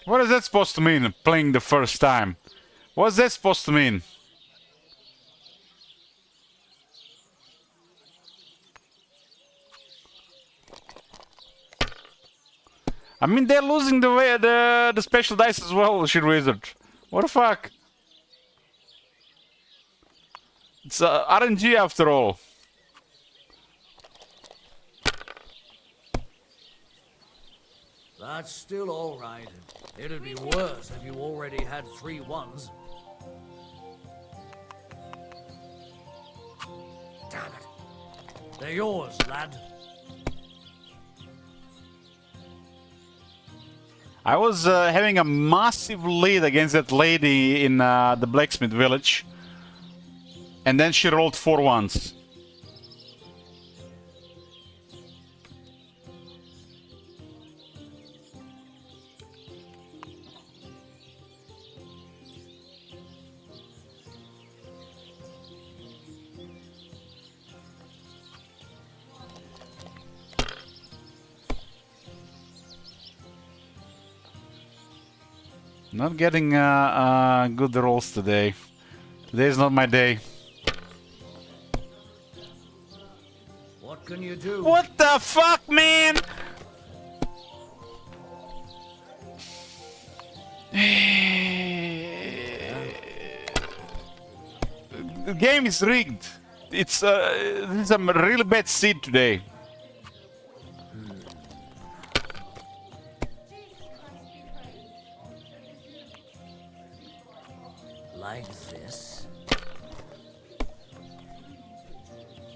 What is that supposed to mean, playing the first time? What's that supposed to mean? I mean, they're losing the way the special dice as well, shit wizard. What the fuck? It's RNG after all. That's still all right. It'd be worse if you already had 3 ones. Damn it. They're yours, lad. I was having a massive lead against that lady in the blacksmith village. And then she rolled 4 ones. Not getting good rolls today. Today's not my day. What can you do? What the fuck, man? The game is rigged. It's this is a really bad seed today. Like this.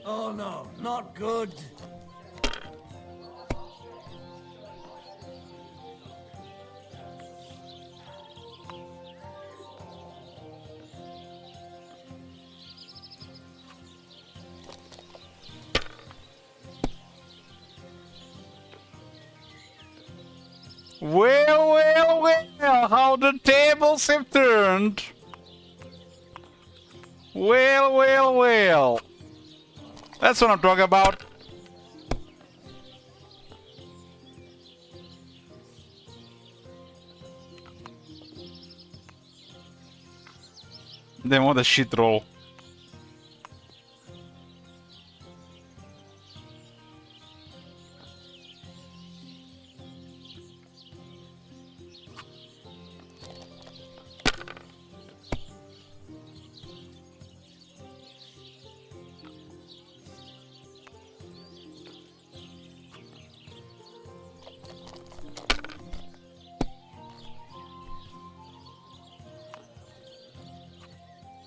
Oh no, not good. Well, well, well, how the tables have turned. Well, well, well. That's what I'm talking about. Then what a shit roll.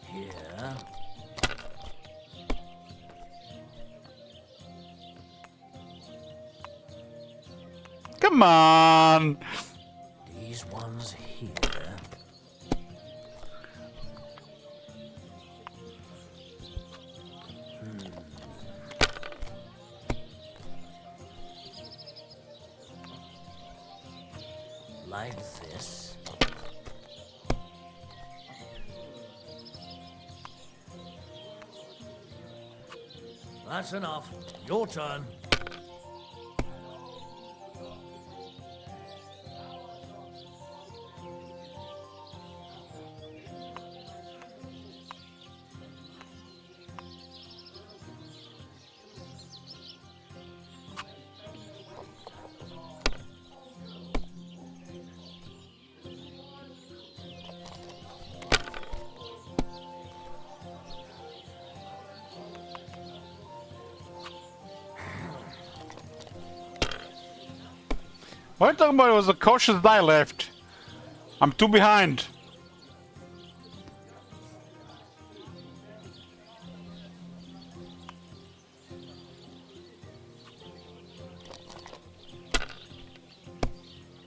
Here. Come on. These ones here. Like this. That's enough. Your turn. What are you talking about? It was a cautious die left. I'm 2 behind.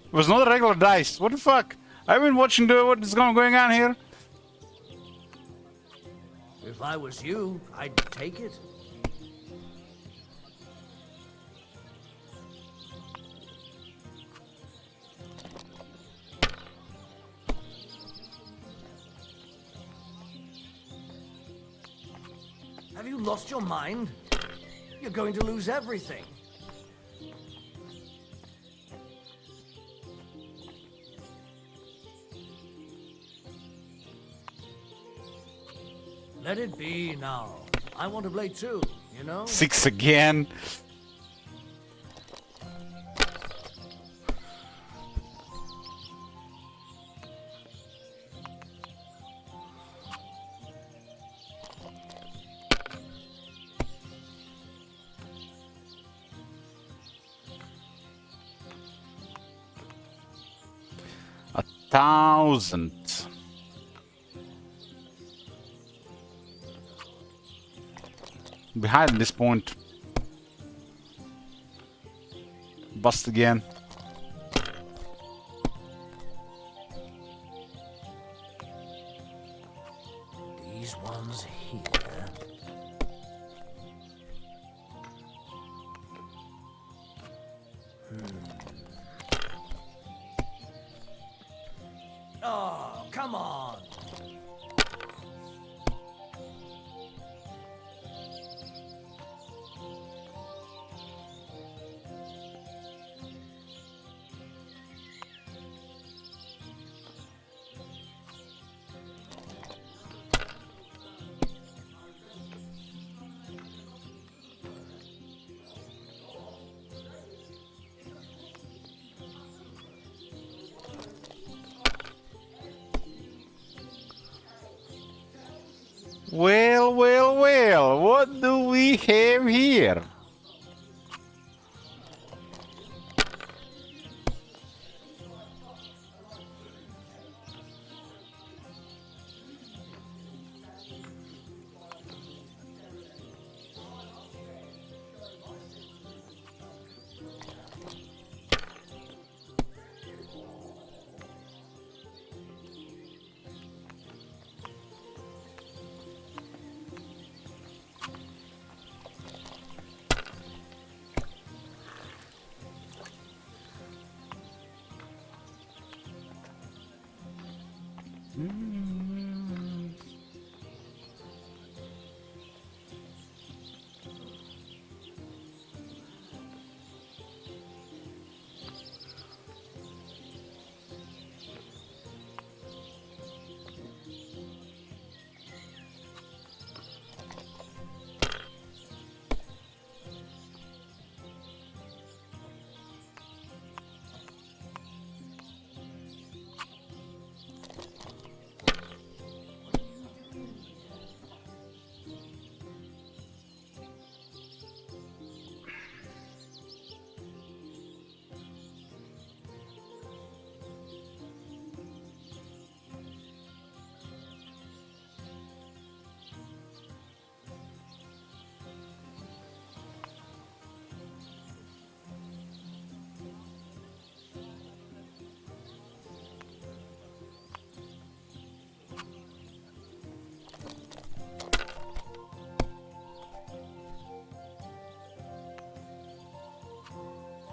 It was not a regular dice. What the fuck? I've been watching what is going on here. If I was you, I'd take it. Have you lost your mind? You're going to lose everything. Let it be now. I want to play too, you know? 6 again. A 1,000. Behind this point. Bust again. These ones here. Oh, come on. Well, well, well, what do we have here?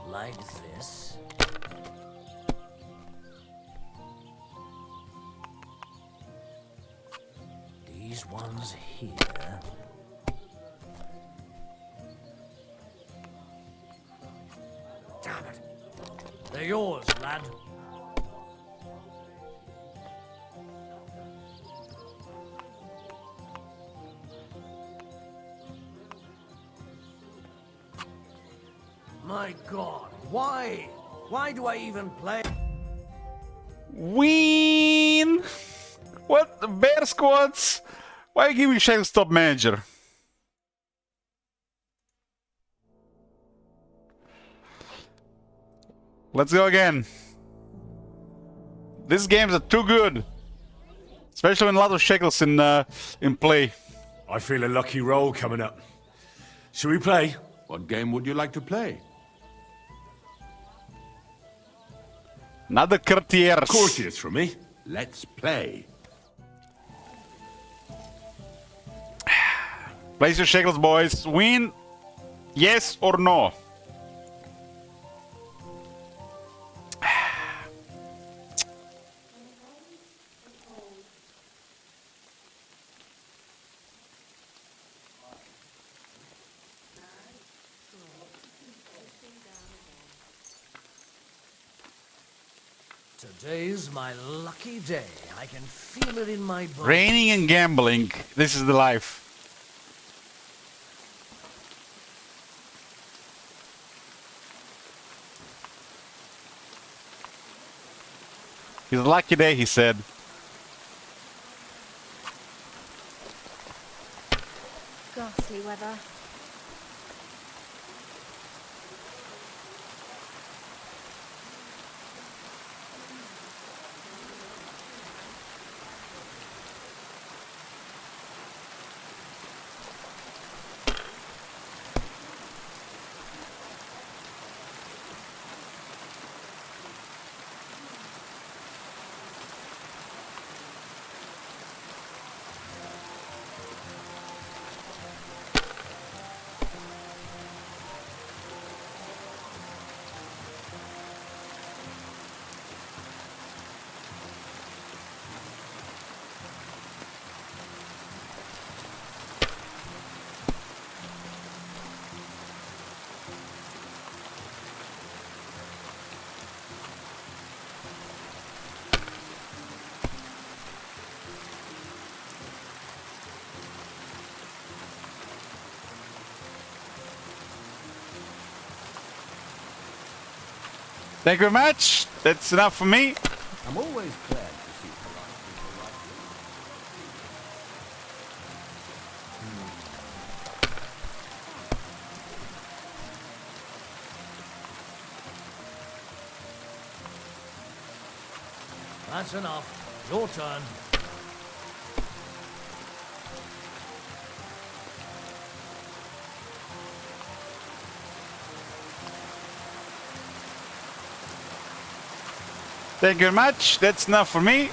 Like this. These ones here. yours, lad. My God, why? Why do I even play? Win! What? The bear squads? Why are you giving Shackles top manager? Let's go again. These games are too good. Especially when a lot of Shackles in play. I feel a lucky roll coming up. Shall we play? What game would you like to play? Another courtiers. Courtiers from me. Let's play. Place your Shackles, boys. Win? Yes or no? Today's my lucky day. I can feel it in my bones. Raining and gambling. This is the life. It's a lucky day, he said. Ghastly weather. Thank you very much. That's enough for me. I'm always glad to see polite people like That's enough. Your turn. Thank you very much. That's enough for me.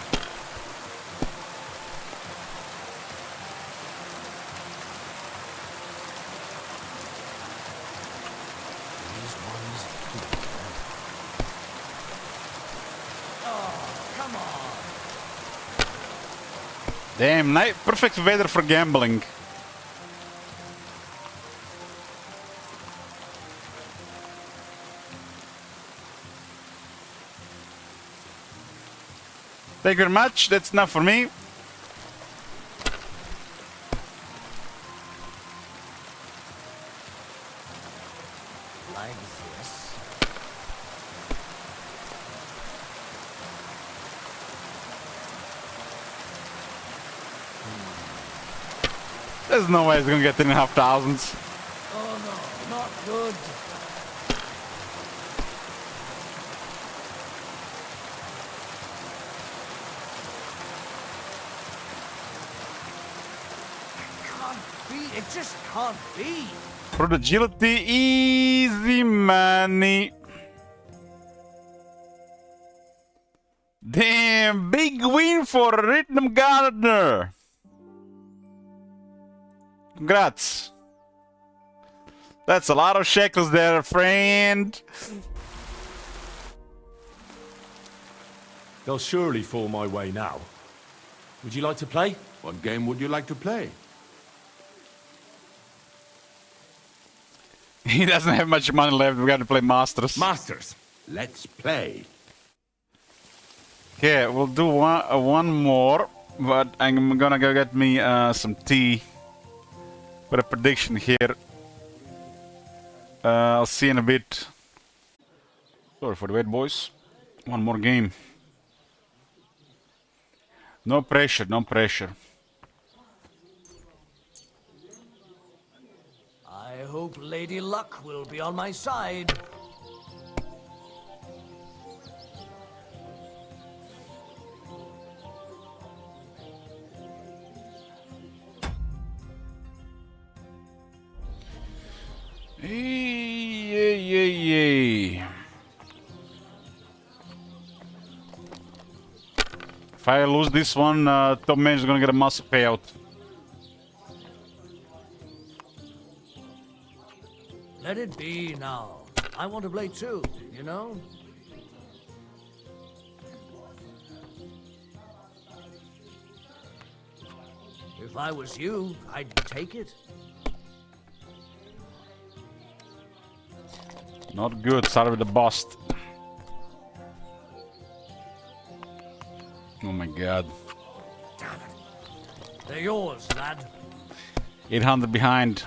Damn, perfect weather for gambling. Thank you very much. That's enough for me. Like this. There's no way it's gonna get 3,500. Oh no, not good. It just can't be. For the agility, easy money. Damn, big win for Rhythm Gardner. Congrats. That's a lot of shekels there, friend. They'll surely fall my way now. Would you like to play? What game would you like to play? He doesn't have much money left. We got to play Masters. Masters. Let's play. Okay, we'll do one more, but I'm gonna go get me some tea. Put a prediction here. I'll see you in a bit. Sorry for the wait, boys. One more game. No pressure, no pressure. I hope Lady Luck will be on my side. Yay. If I lose this one, top man is gonna get a massive payout. Let it be now. I want to play too, you know? If I was you, I'd take it. Not good, started with the bust. Oh my god. They're yours, lad. 800 behind.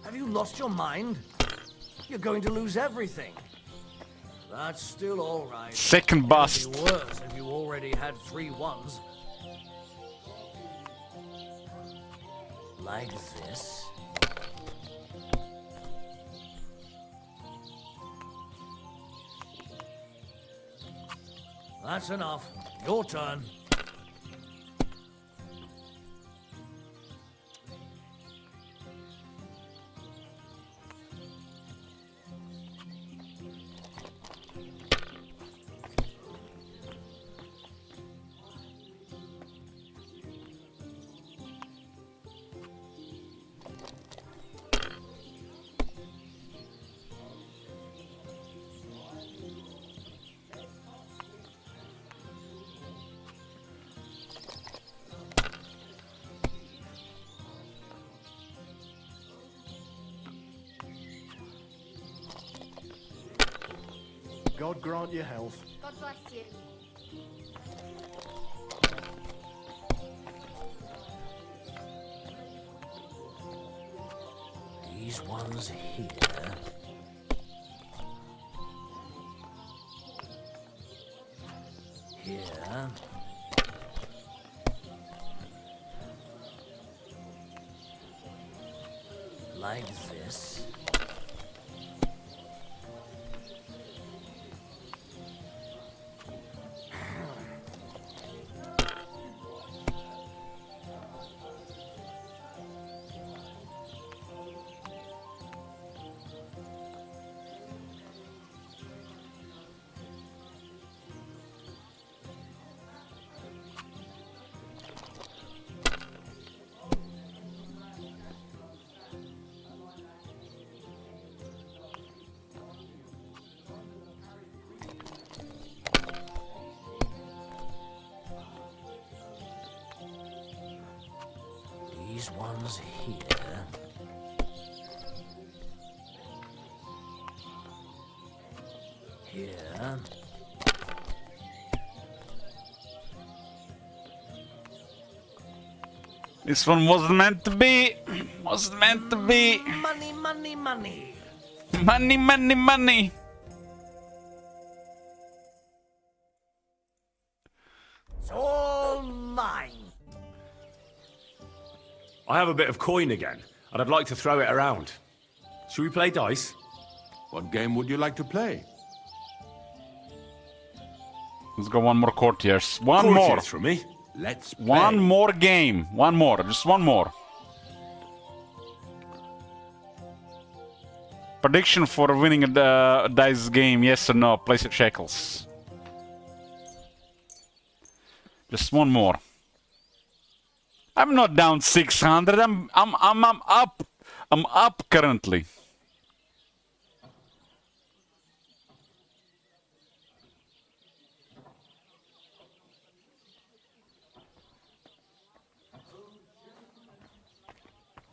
Have you lost your mind? You're going to lose everything. That's still all right. Second bust. It'd be worse if you already had 3 ones. Like this. That's enough. Your turn. God grant you health. God bless you. These ones here. Here. Like this. These ones here. Here. This one wasn't meant to be. Wasn't meant to be. Money, money, money. Money, money, money. It's all mine. I have a bit of coin again, and I'd like to throw it around. Should we play dice? What game would you like to play? Let's go one more courtiers. One Courtiers more. for me. Let's play. One more game. One more. Just one more. Prediction for winning a dice game, yes or no? Place your shekels. Just one more. I'm not down 600. I'm up. I'm up currently.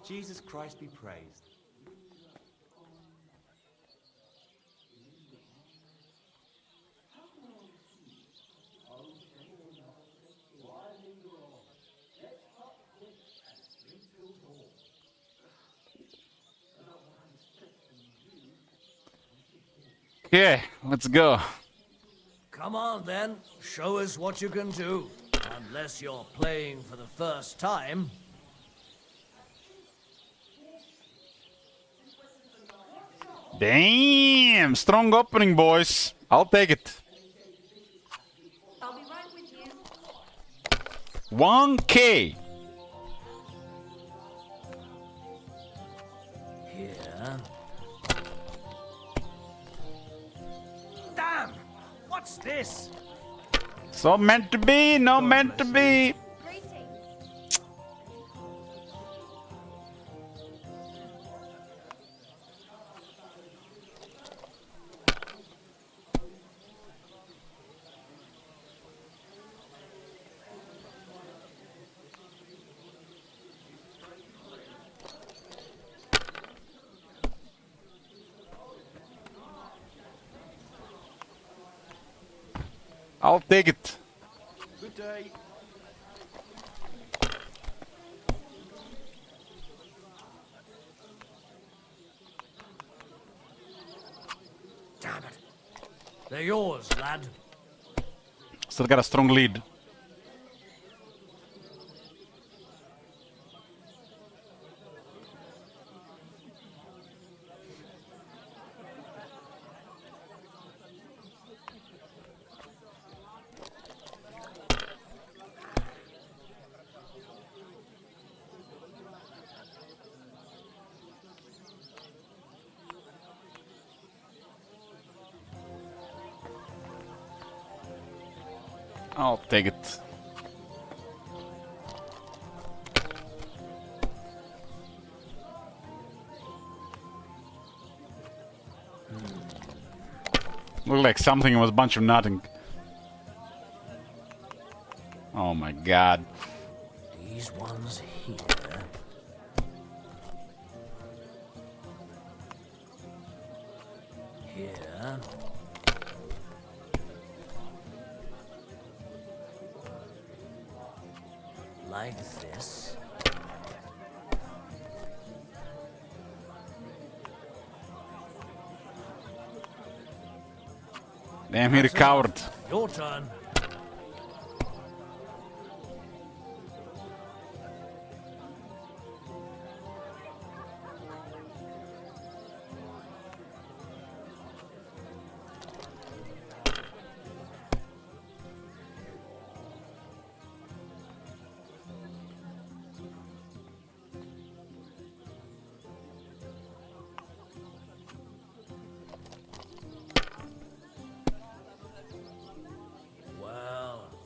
Jesus Christ be praised. Okay, let's go. Come on then, show us what you can do. Unless you're playing for the first time. Damn, strong opening, boys. I'll take it. I'll be right with you. 1K. Here. Damn! What's this? So meant to be, no meant to be. I'll take it. Good day. Damn it. They're yours, lad. Still got a strong lead. I'll take it. Looked like something was a bunch of nothing. Oh my god. These ones here. Here. Like this. Damn, he recovered. Your turn.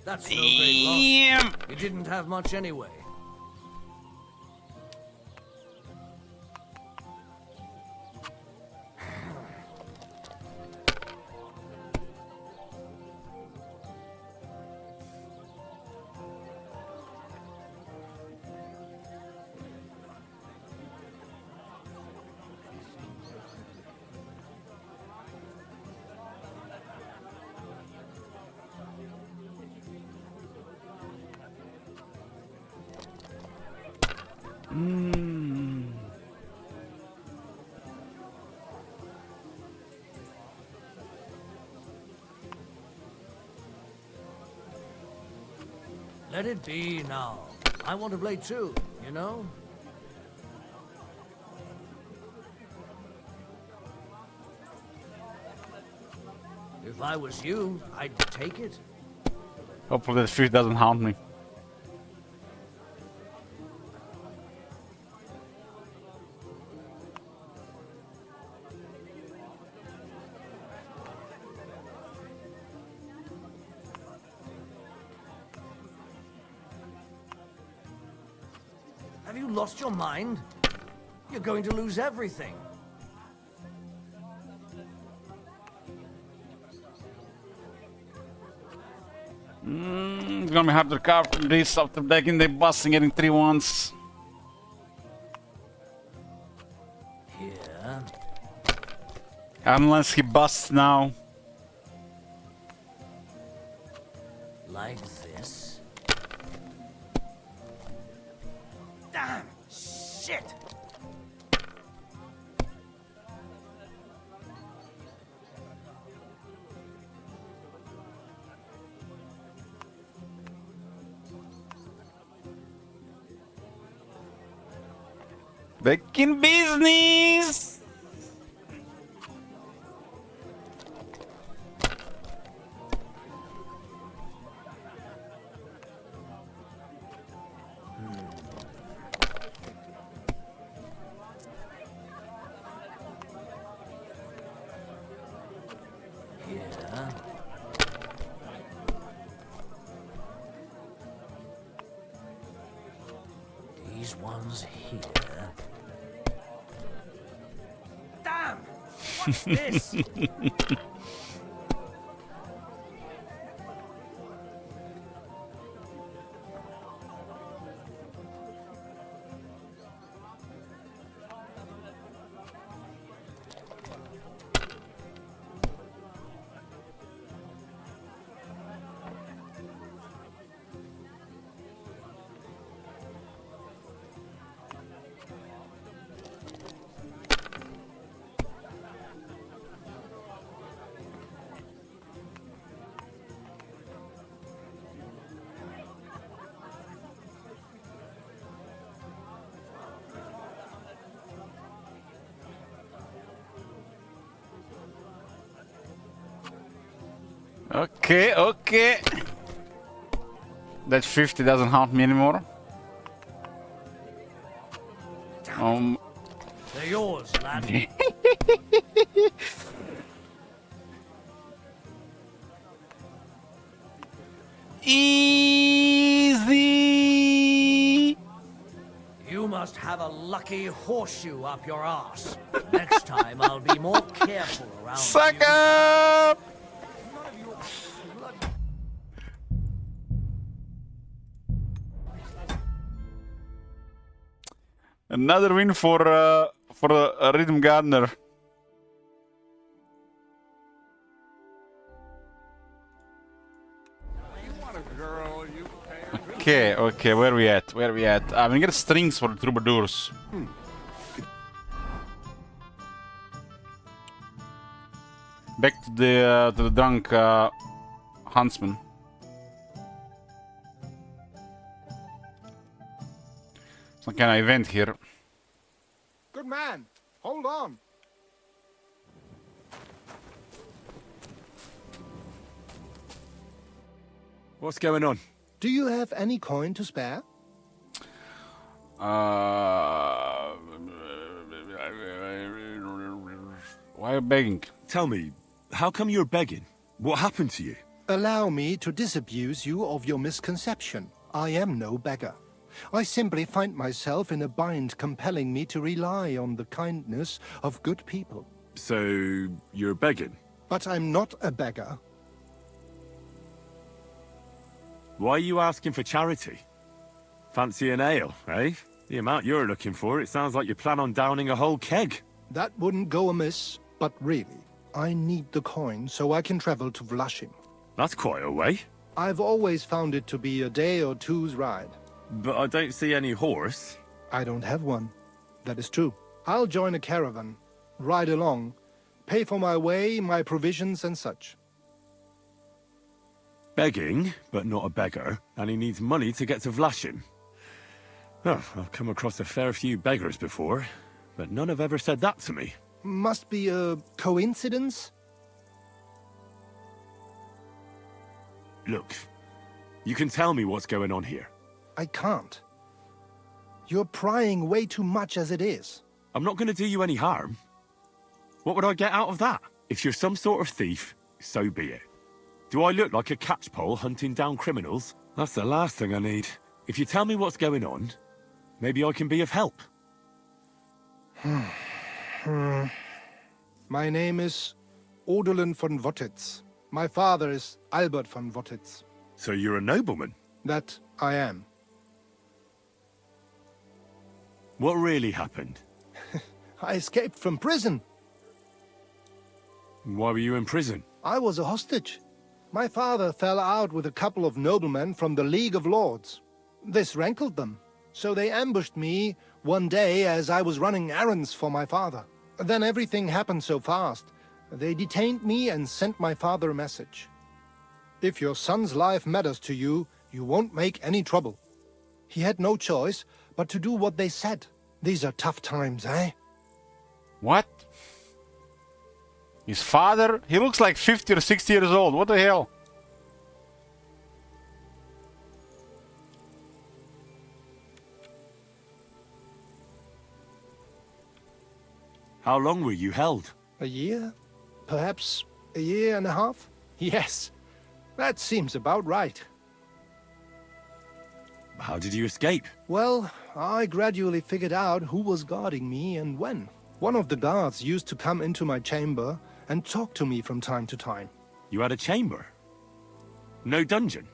That's no great loss. You didn't have much anyway. Let it be now. I want to play too, you know? If I was you, I'd take it. Hopefully the fish doesn't haunt me. Have you lost your mind? You're going to lose everything. It's gonna be hard to recover from this after taking the bus and getting 3 ones. Here. Unless he busts now. Like this. Damn! Shit! Back in business! Here. These ones here. Damn! What's this? Okay, okay. That 50 doesn't haunt me anymore. They're yours, lad. Easy. You must have a lucky horseshoe up your arse. Next time I'll be more careful around Suck you. up! Another win for Rhythm Gardner. Okay, okay, where we at? Where we at? I'm gonna get strings for the troubadours. Back to the drunk huntsman. Some kind of event here. Good man, hold on. What's going on? Do you have any coin to spare? Why are you begging? Tell me, how come you're begging? What happened to you? Allow me to disabuse you of your misconception. I am no beggar. I simply find myself in a bind compelling me to rely on the kindness of good people. So, you're begging? But I'm not a beggar. Why are you asking for charity? Fancy an ale, eh? The amount you're looking for, it sounds like you plan on downing a whole keg. That wouldn't go amiss, but really, I need the coin so I can travel to Vlashim. That's quite a way. I've always found it to be a day or two's ride. But I don't see any horse. I don't have one. That is true. I'll join a caravan, ride along, pay for my way, my provisions and such. Begging, but not a beggar, and he needs money to get to Vlashim. Oh, I've come across a fair few beggars before, but none have ever said that to me. Must be a coincidence? Look, you can tell me what's going on here. I can't. You're prying way too much as it is. I'm not going to do you any harm. What would I get out of that? If you're some sort of thief, so be it. Do I look like a catchpole hunting down criminals? That's the last thing I need. If you tell me what's going on, Maybe I can be of help. My name is Odolin von Wottitz. My father is Albert von Wottitz. So you're a nobleman? That I am. What really happened? I escaped from prison. Why were you in prison? I was a hostage. My father fell out with a couple of noblemen from the League of Lords. This rankled them, so they ambushed me one day as I was running errands for my father. Then everything happened so fast. They detained me and sent my father a message. If your son's life matters to you, you won't make any trouble. He had no choice but to do what they said. These are tough times, eh? What? His father? He looks like 50 or 60 years old. What the hell? How long were you held? A year? Perhaps a year and a half? Yes, that seems about right. How did you escape? Well, I gradually figured out who was guarding me and when. One of the guards used to come into my chamber and talk to me from time to time. You had a chamber? No dungeon?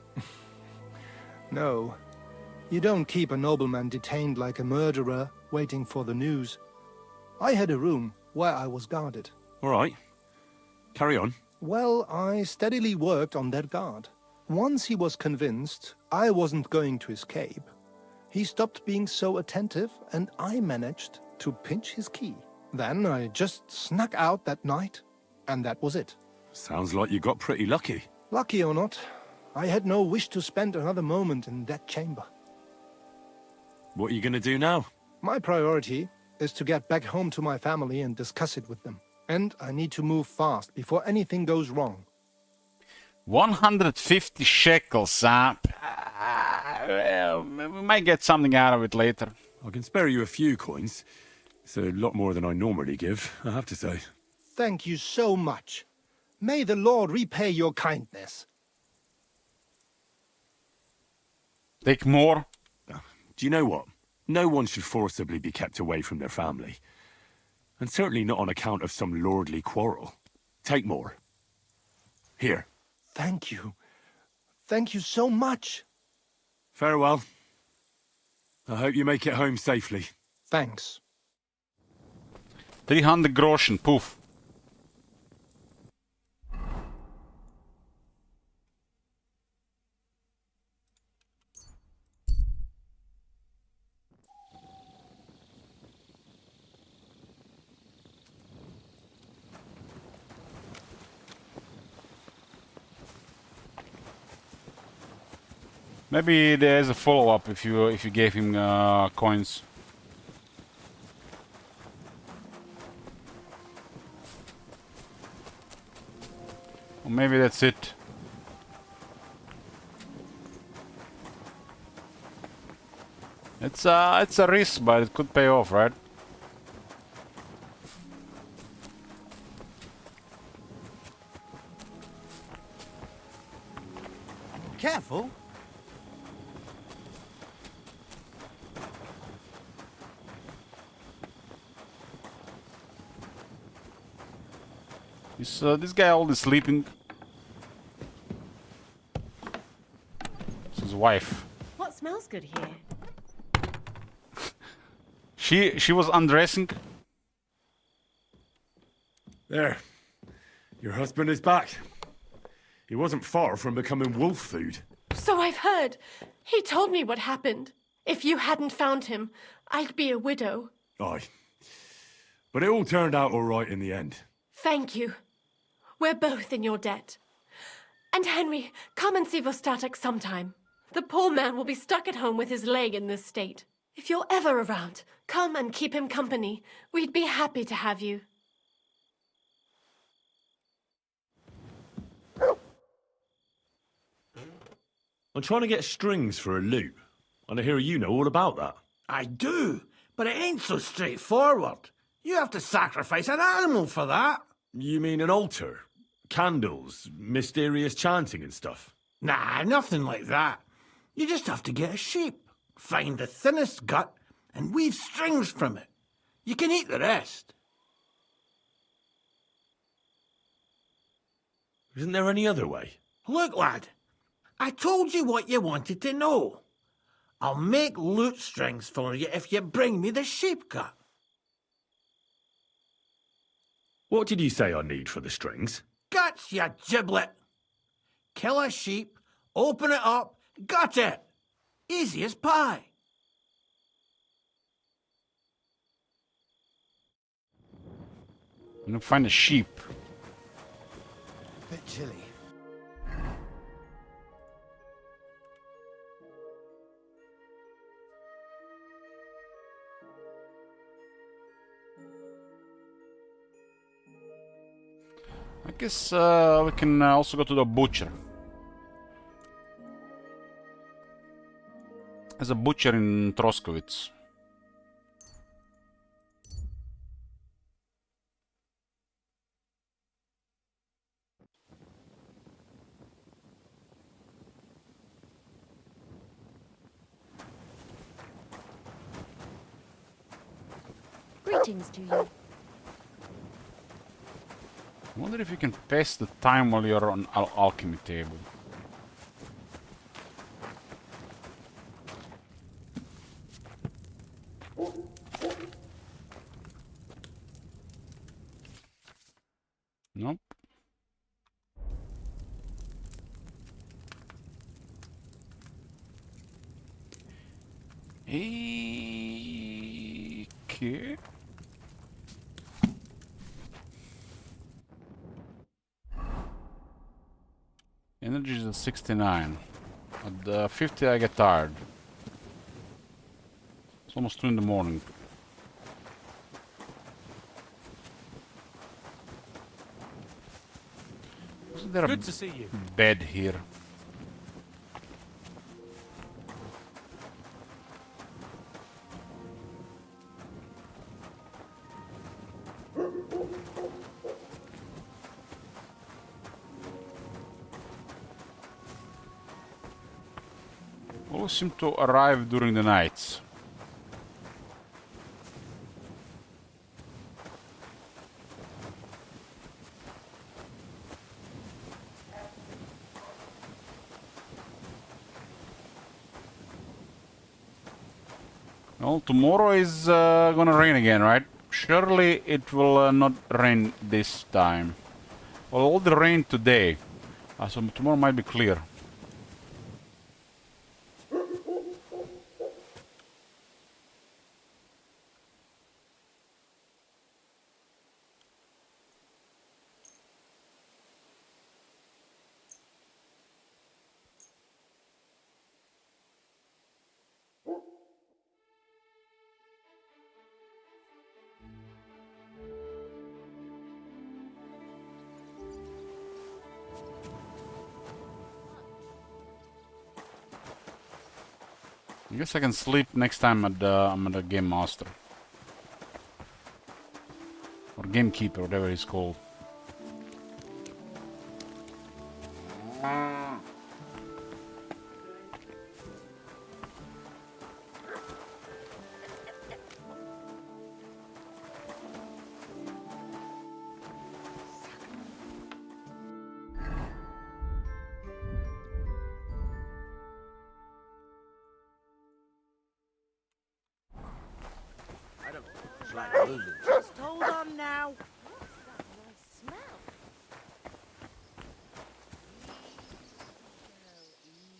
No. You don't keep a nobleman detained like a murderer, waiting for the news. I had a room where I was guarded. All right. Carry on. Well, I steadily worked on that guard. Once he was convinced I wasn't going to escape, he stopped being so attentive and I managed to pinch his key. Then I just snuck out that night, and that was it. Sounds like you got pretty lucky. Lucky or not, I had no wish to spend another moment in that chamber. What are you gonna do now? My priority is to get back home to my family and discuss it with them. And I need to move fast before anything goes wrong. 150 shekels, we might get something out of it later. I can spare you a few coins. It's a lot more than I normally give, I have to say. Thank you so much. May the Lord repay your kindness. Take more. Do you know what? No one should forcibly be kept away from their family. And certainly not on account of some lordly quarrel. Take more. Here. Thank you. Thank you so much. Farewell. I hope you make it home safely. Thanks. 300 groschen, poof. Maybe there's a follow-up if you gave him coins. Or maybe that's it. It's a risk, but it could pay off, right? Careful. This guy always sleeping. It's his wife. What smells good here? She was undressing. There. Your husband is back. He wasn't far from becoming wolf food. So I've heard. He told me what happened. If you hadn't found him, I'd be a widow. Aye. But it all turned out all right in the end. Thank you. We're both in your debt. And Henry, come and see Vostatek sometime. The poor man will be stuck at home with his leg in this state. If you're ever around, come and keep him company. We'd be happy to have you. I'm trying to get strings for a loop, and I hear you know all about that. I do, but it ain't so straightforward. You have to sacrifice an animal for that. You mean an altar? Candles, mysterious chanting and stuff? Nah, nothing like that. You just have to get a sheep, find the thinnest gut, and weave strings from it. You can eat the rest. Isn't there any other way? Look, lad, I told you what you wanted to know. I'll make lute strings for you if you bring me the sheep cut. What did you say I need for the strings? Guts, you giblet. Kill a sheep, open it up, gut it. Easy as pie. I'm gonna find a sheep. Bit chilly. I guess we can also go to the butcher. There's a butcher in Troskowitz. Greetings to you. I wonder if you can pass the time while you're on alchemy table. Nope. Okay. Energy is at 69. At 50 I get tired. It's almost 2 in the morning. Isn't there Good to see you. Bed here? Always seem to arrive during the nights. Well, tomorrow is gonna rain again, right? Surely it will not rain this time. Well, all the rain today. So tomorrow might be clear. I guess I can sleep next time I'm at the Game Master. Or Gamekeeper, whatever he's called. Just hold on now.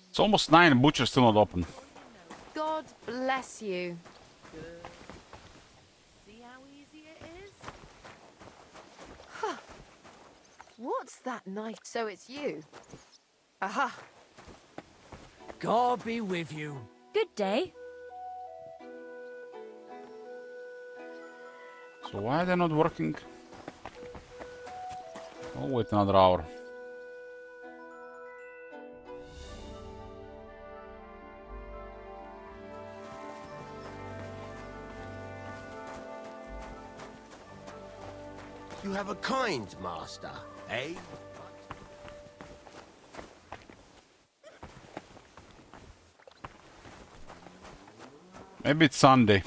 It's almost 9 and Butcher's still not open. God bless you. See how easy it is? Huh. What's that knife? So it's you. Aha. God be with you. Good day. So why are they not working? I'll wait another hour. You have a kind master, eh? Maybe it's Sunday.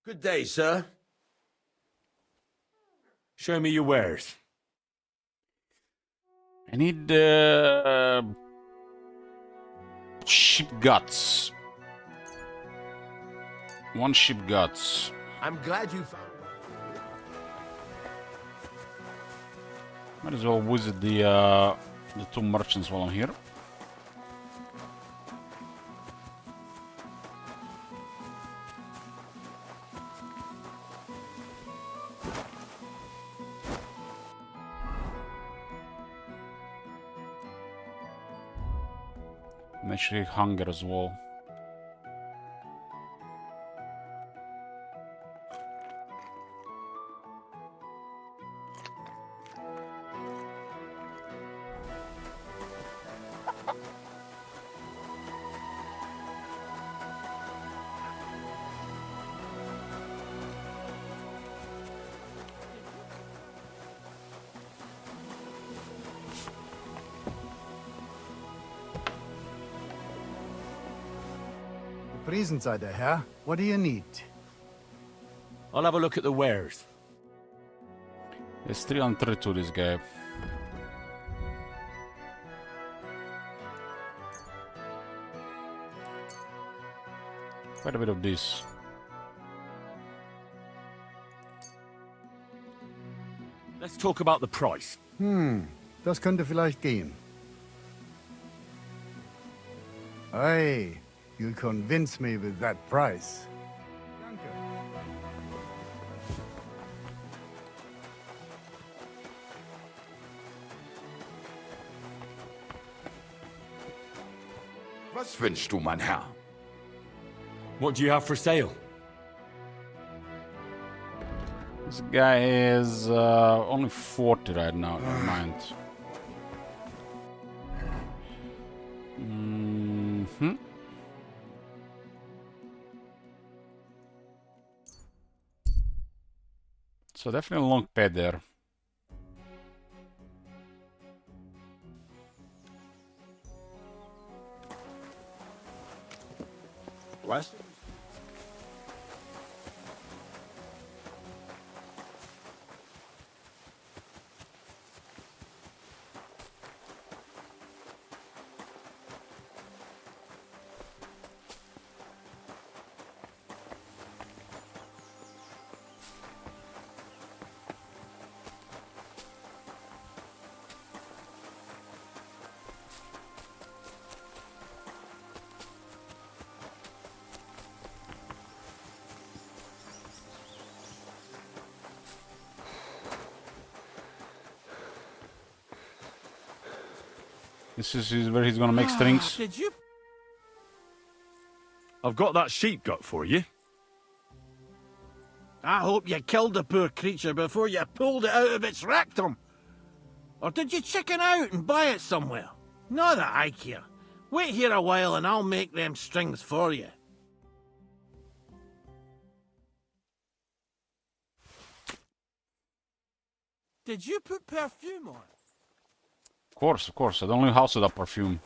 Good day, sir. Show me your wares. I need sheep guts. 1 sheep guts. I'm glad you found. Might as well visit the 2 merchants while I'm here. I'm actually hunger as well. Friesenseite, Herr. What do you need? I'll have a look at the wares. There's 332 this guy. Quite a bit of this. Let's talk about the price. Das könnte vielleicht gehen. Hey, you'll convince me with that price. Was wünschst du, mein Herr? What do you have for sale? This guy is only 40 right now, never mind. So definitely a long pad there. Bless. This is where he's gonna make strings. Did you? I've got that sheep gut for you. I hope you killed the poor creature before you pulled it out of its rectum. Or did you chicken out and buy it somewhere? Not that I care. Wait here a while and I'll make them strings for you. Did you put perfume on? Of course. I don't leave house without perfume.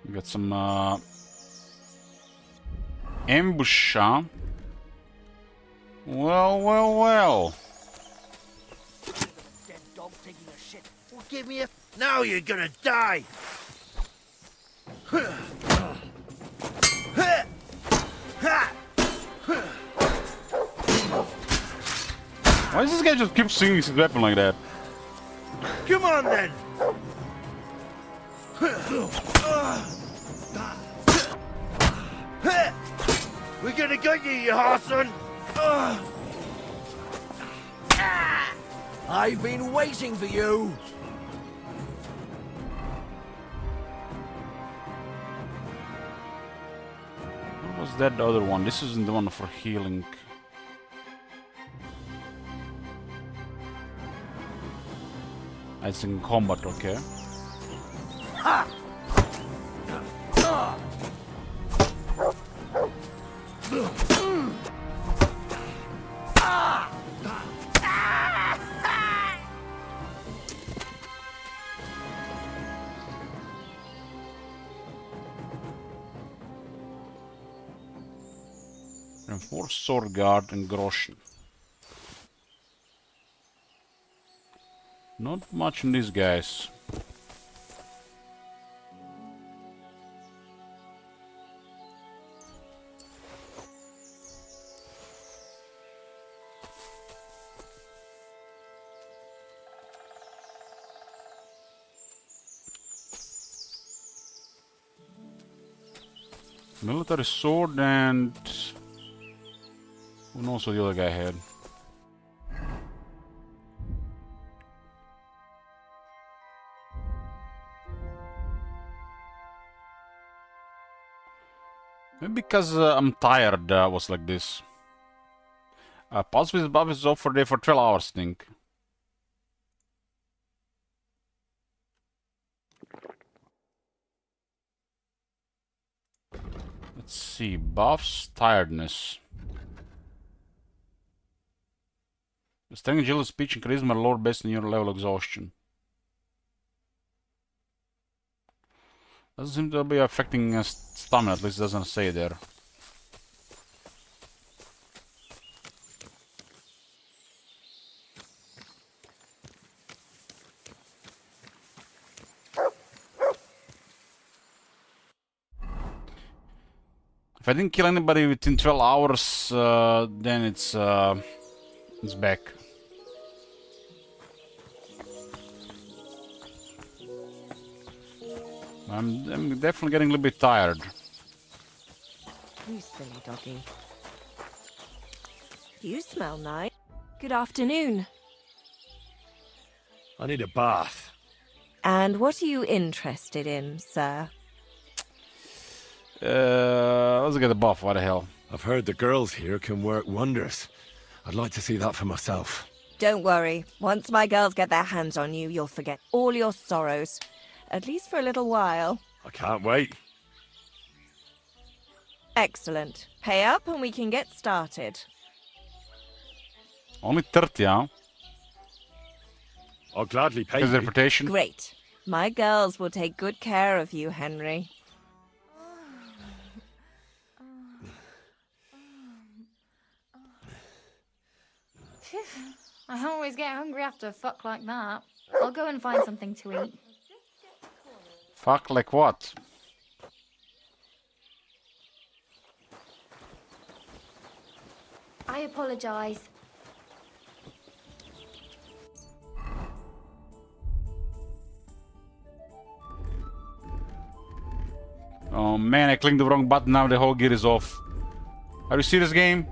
We got some ambush, huh? Well. Dead dog taking a shit. Well, give me a... Now you're gonna die! Why does this guy just keep swinging his weapon like that? Come on then! We're gonna get you, you arson! I've been waiting for you! What was that other one? This isn't the one for healing. It's in combat, okay. And 4 sword guard and groschen. Not much in these guys. Military sword and... who knows what the other guy had. Maybe because I'm tired I was like this. Pulse with buff is off for day for 12 hours, I think. Let's see, buffs, tiredness. Strength, agility, speech, and charisma are lower based on your level of exhaustion. Doesn't seem to be affecting stamina, at least it doesn't say there. If I didn't kill anybody within 12 hours, then it's back. I'm definitely getting a little bit tired. You silly doggy. You smell nice. Good afternoon. I need a bath. And what are you interested in, sir? Let's get a buff, what the hell. I've heard the girls here can work wonders. I'd like to see that for myself. Don't worry. Once my girls get their hands on you, you'll forget all your sorrows. At least for a little while. I can't wait. Excellent. Pay up and we can get started. Only 30, huh? I'll gladly pay His you. reputation. Great. My girls will take good care of you, Henry. Phew. I always get hungry after a fuck like that. I'll go and find something to eat. Fuck, like what? I apologize. Oh man, I clicked the wrong button, now the whole gear is off. Are you serious, game?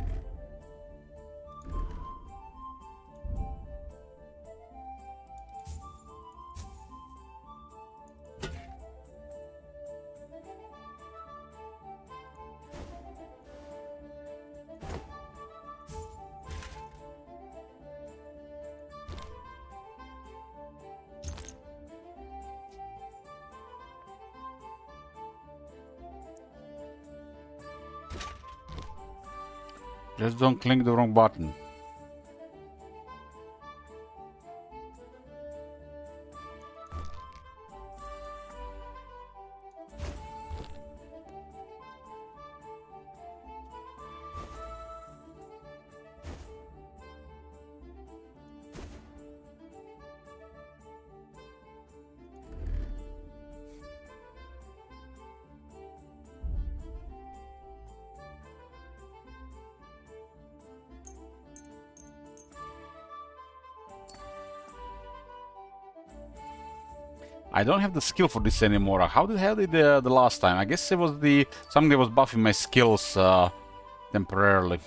Just don't click the wrong button. I don't have the skill for this anymore. How the hell did the last time? I guess it was the something that was buffing my skills temporarily.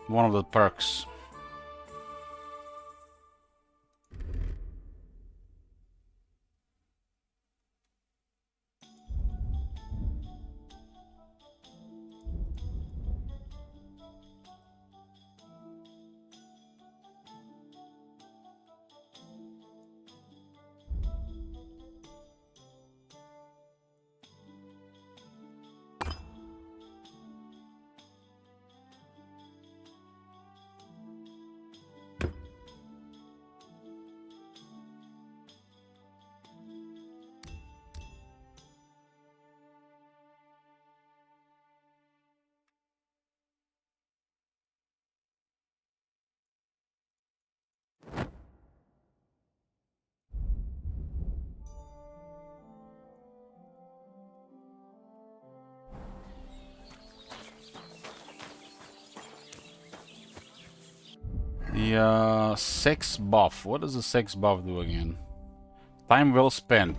One of the perks. The sex buff. What does the sex buff do again? Time well spent.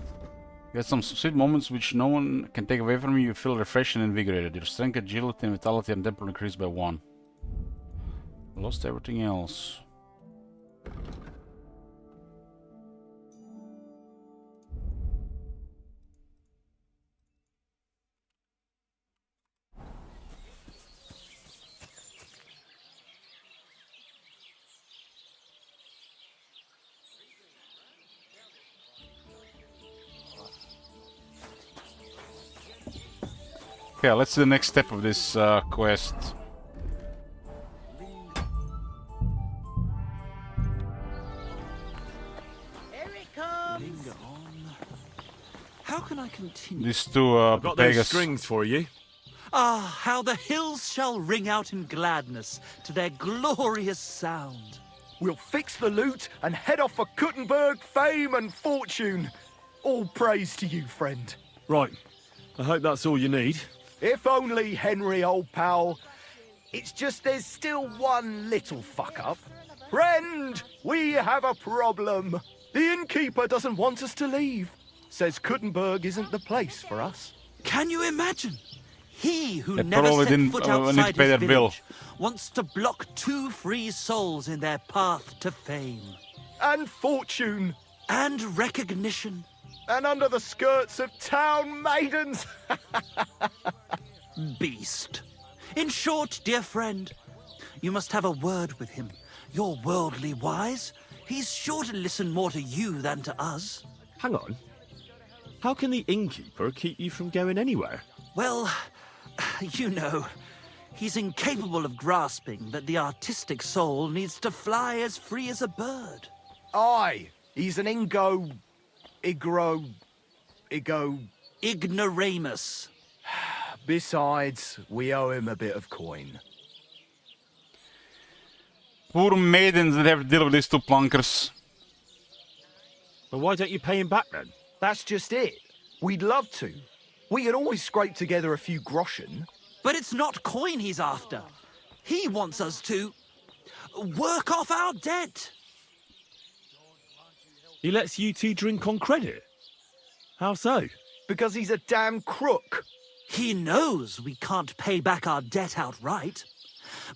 Get some sweet moments which no one can take away from you. You feel refreshed and invigorated. Your strength, agility, and vitality and temper increased by 1. Lost everything else. Okay, let's do the next step of this quest. How can I continue? These two I've got those Pegas. strings for you. Ah, how the hills shall ring out in gladness to their glorious sound. We'll fix the loot and head off for Kuttenberg, fame and fortune. All praise to you, friend. Right. I hope that's all you need. If only, Henry, old pal. It's just there's still one little fuck-up. Friend, we have a problem. The innkeeper doesn't want us to leave. Says Kuttenberg isn't the place for us. Can you imagine? He who They never probably set didn't foot need to outside pay his their bill. village wants to block 2 free souls in their path to fame. And fortune. And recognition. And under the skirts of town maidens. Beast. In short, dear friend, you must have a word with him. You're worldly wise. He's sure to listen more to you than to us. Hang on. How can the innkeeper keep you from going anywhere? Well, you know, he's incapable of grasping that the artistic soul needs to fly as free as a bird. Aye, he's an Ignoramus. Besides, we owe him a bit of coin. Poor maidens that have to deal with these 2 plunkers. Well, why don't you pay him back then? That's just it. We'd love to. We can always scrape together a few groschen. But it's not coin he's after. He wants us to work off our debt. He lets you 2 drink on credit? How so? Because he's a damn crook. He knows we can't pay back our debt outright,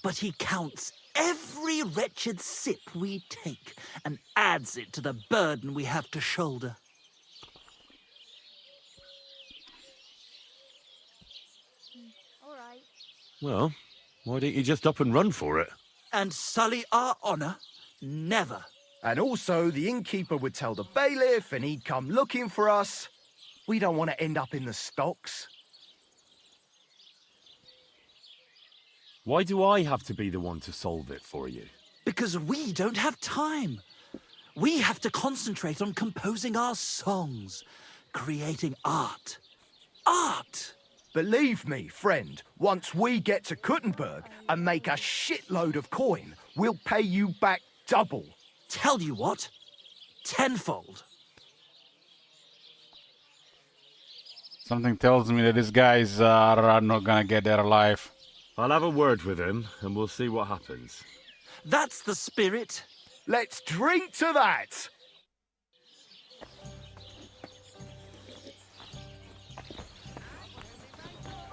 but he counts every wretched sip we take and adds it to the burden we have to shoulder. All right. Well, why don't you just up and run for it? And sully our honor? Never. And also, the innkeeper would tell the bailiff and he'd come looking for us. We don't want to end up in the stocks. Why do I have to be the one to solve it for you? Because we don't have time. We have to concentrate on composing our songs, creating art. Art! Believe me, friend, once we get to Kuttenberg and make a shitload of coin, we'll pay you back double. Tell you what, tenfold. Something tells me that these guys are not gonna get there alive. I'll have a word with him, and we'll see what happens. That's the spirit. Let's drink to that!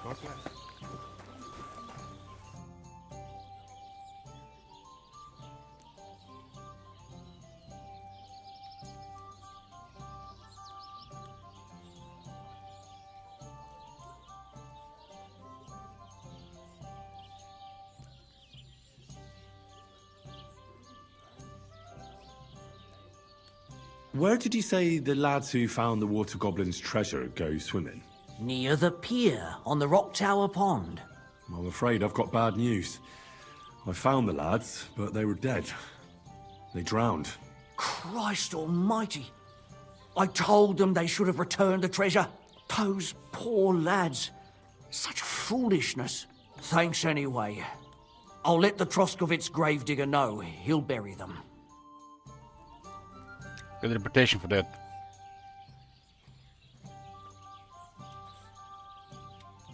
God bless. Where did you say the lads who found the water goblin's treasure go swimming? Near the pier on the Rock Tower Pond. I'm afraid I've got bad news. I found the lads, but they were dead. They drowned. Christ almighty. I told them they should have returned the treasure. Those poor lads. Such foolishness. Thanks anyway. I'll let the Troskovitz gravedigger know. He'll bury them. Good reputation for that.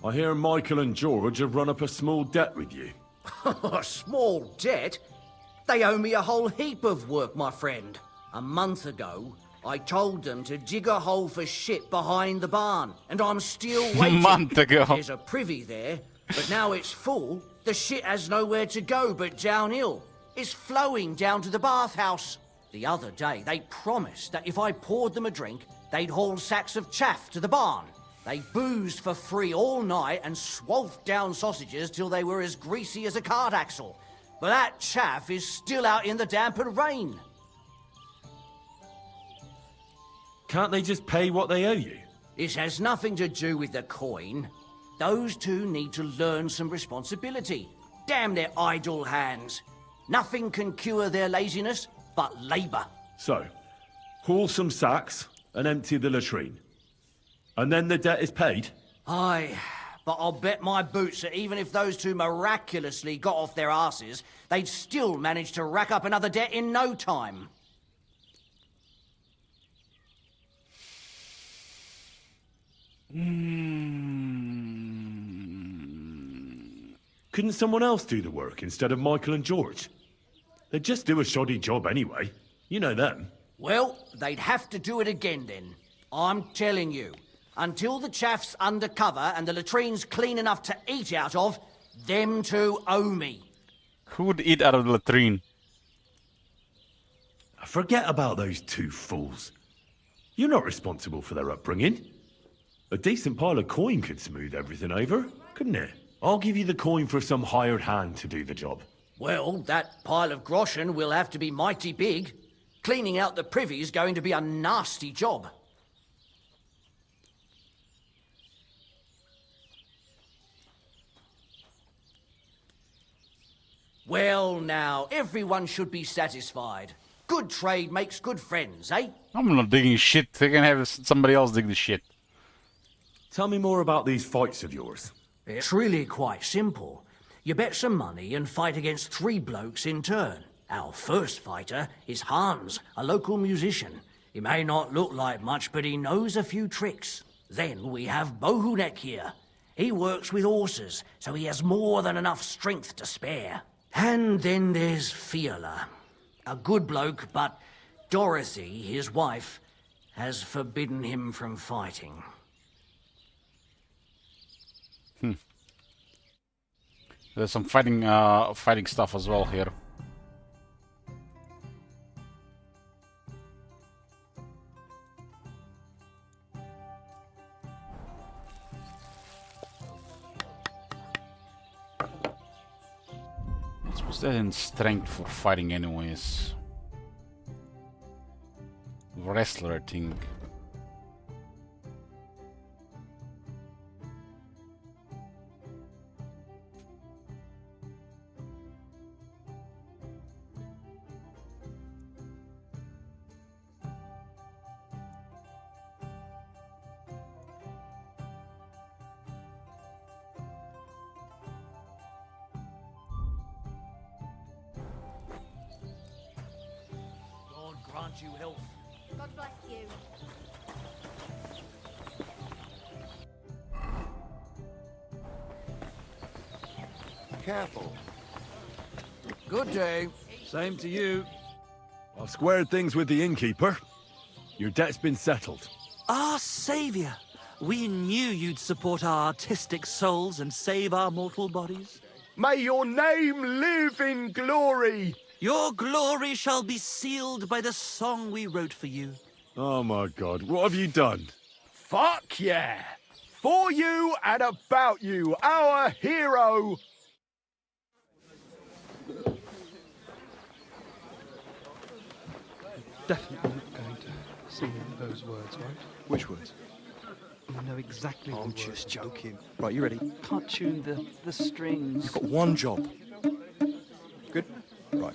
I hear Michael and George have run up a small debt with you. A small debt? They owe me a whole heap of work, my friend. A month ago, I told them to dig a hole for shit behind the barn, and I'm still waiting. A month ago. There's a privy there, but now it's full. The shit has nowhere to go but downhill. It's flowing down to the bathhouse. The other day, they promised that if I poured them a drink, they'd haul sacks of chaff to the barn. They boozed for free all night and swolfed down sausages till they were as greasy as a cart axle. But that chaff is still out in the damp and rain. Can't they just pay what they owe you? This has nothing to do with the coin. Those two need to learn some responsibility. Damn their idle hands. Nothing can cure their laziness but labour. So, haul some sacks and empty the latrine. And then the debt is paid? Aye, but I'll bet my boots that even if those two miraculously got off their asses, they'd still manage to rack up another debt in no time. Couldn't someone else do the work instead of Michael and George? They'd just do a shoddy job anyway. You know them. Well, they'd have to do it again then. I'm telling you. Until the chaff's under cover and the latrine's clean enough to eat out of, them two owe me. Who would eat out of the latrine? Forget about those two fools. You're not responsible for their upbringing. A decent pile of coin could smooth everything over, couldn't it? I'll give you the coin for some hired hand to do the job. Well, that pile of groschen will have to be mighty big. Cleaning out the privy's going to be a nasty job. Well, now, everyone should be satisfied. Good trade makes good friends, eh? I'm not digging shit. They can have somebody else dig the shit. Tell me more about these fights of yours. It's really quite simple. You bet some money and fight against 3 blokes in turn. Our first fighter is Hans, a local musician. He may not look like much, but he knows a few tricks. Then we have Bohunek here. He works with horses, so he has more than enough strength to spare. And then there's Fiala. A good bloke, but Dorothy, his wife, has forbidden him from fighting. There's some fighting stuff as well here. What's that in strength for fighting anyways? Wrestler, I think. You health. God bless you. Careful. Good day. Same to you. I've squared things with the innkeeper. Your debt's been settled. Our saviour! We knew you'd support our artistic souls and save our mortal bodies. May your name live in glory! Your glory shall be sealed by the song we wrote for you. Oh my God, what have you done? Fuck yeah! For you and about you, our hero! Definitely not going to sing those words, right? Which words? You know exactly I'm the just words. joking. Right, you ready? Can't tune the strings. You've got one job. Good? Right.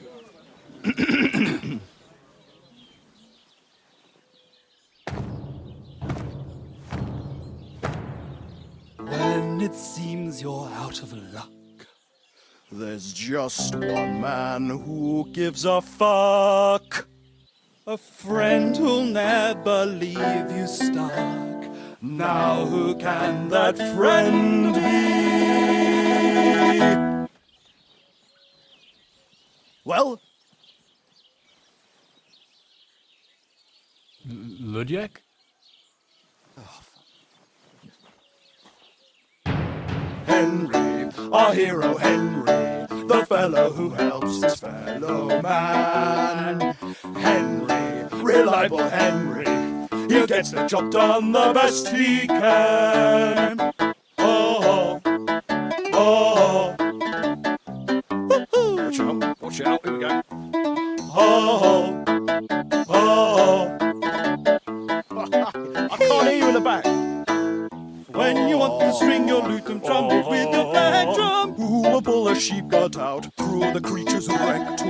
When it seems you're out of luck, There's just one man who gives a fuck. a friend who'll never leave you stuck. Now who can that friend be? Well, Ludiak? Henry, our hero Henry, the fellow who helps his fellow man. Henry, reliable Henry, he gets the job done the best he can. Oh, oh, oh. Watch out, here we go. Oh, oh, I can't hear you in the back. When you want to string your lute and drum it with your bad drum, who will pull a sheep gut out through the creature's rectum?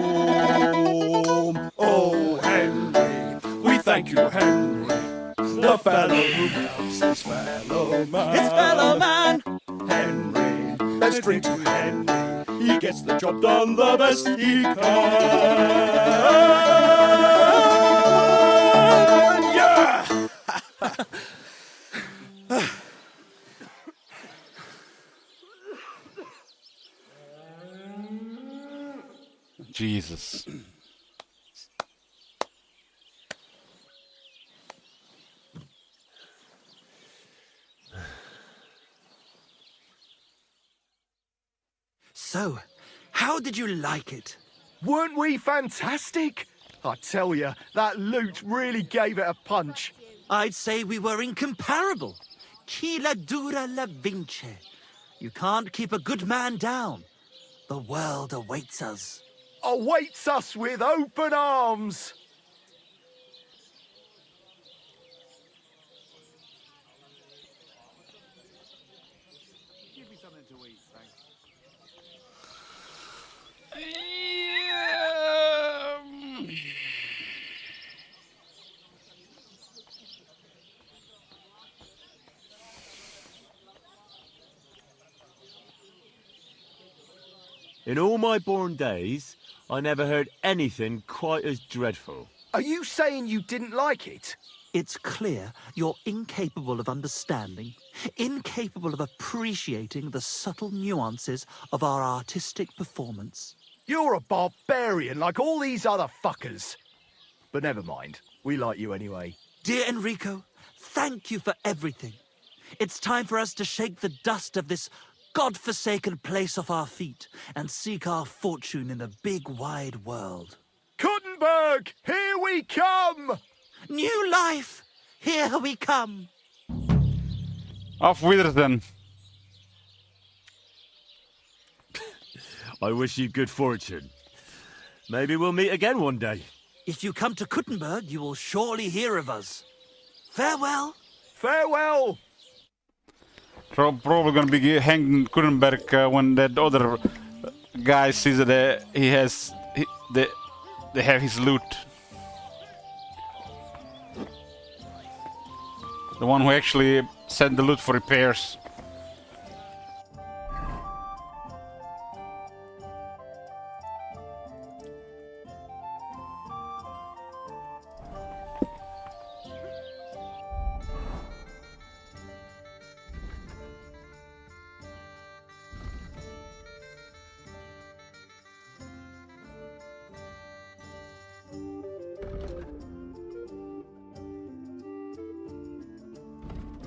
Oh, Henry, we thank you, Henry, the fellow who helps his fellow man. His fellow man! Henry, let's drink to Henry, he gets the job done the best he can. Yeah! Jesus. So, how did you like it? Weren't we fantastic? I tell you, that loot really gave it a punch. I'd say we were incomparable. Chi la dura la vince. You can't keep a good man down. The world awaits us. Awaits us with open arms. Give me something to eat, thanks. In all my born days, I never heard anything quite as dreadful. Are you saying you didn't like it? It's clear you're incapable of understanding, incapable of appreciating the subtle nuances of our artistic performance. You're a barbarian like all these other fuckers. But never mind. We like you anyway. Dear Enrico, thank you for everything. It's time for us to shake the dust of this God-forsaken place off our feet and seek our fortune in the big wide world. Kuttenberg, here we come! New life, here we come! Auf Wiedersehen. I wish you good fortune. Maybe we'll meet again one day. If you come to Kuttenberg, you will surely hear of us. Farewell. Farewell! Probably gonna be hanging Kurenberg when that other guy sees that they have his loot. The one who actually sent the loot for repairs.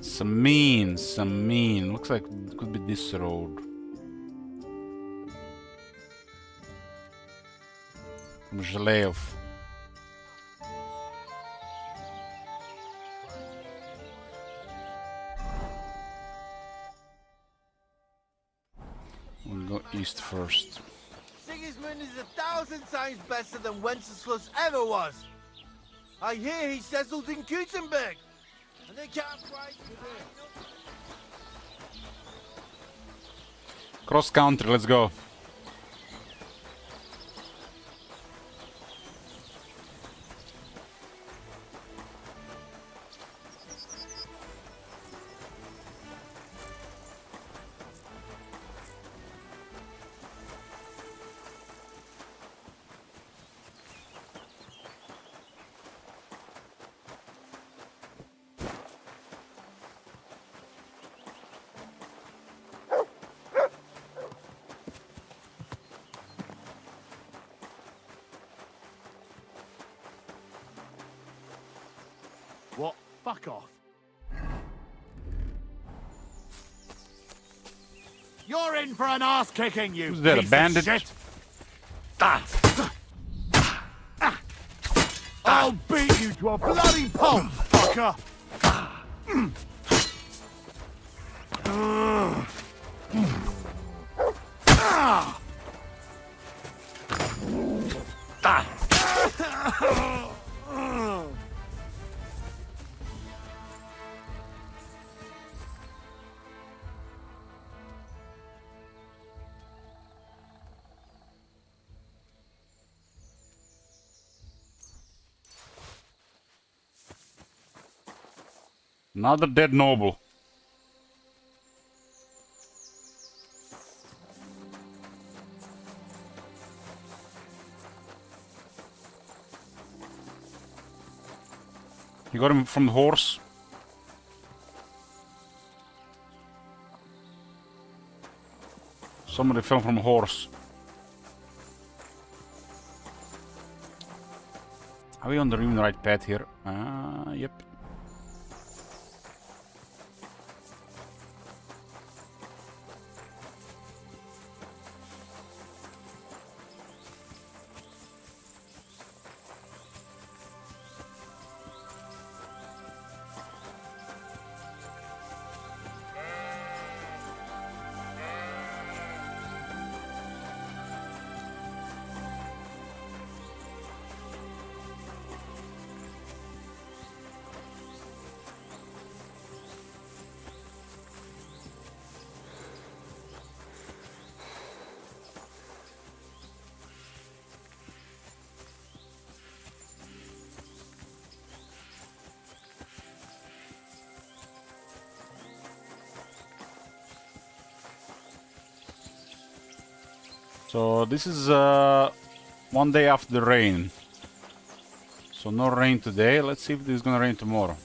Some mean. Looks like it could be this road. From Zhalev. We'll go east first. Sigismund is 1,000 times better than Wenceslas ever was. I hear he settled in Gutenberg. And they can't fight Cross country, let's go. What? Fuck off. You're in for an ass kicking, you Who's that, a piece bandit? of shit. I'll beat you to a bloody pulp, fucker. Another dead noble. You got him from the horse. Somebody fell from a horse. Are we on the even right path here? Yep. So this is one day after the rain. So no rain today. Let's see if this is gonna rain tomorrow.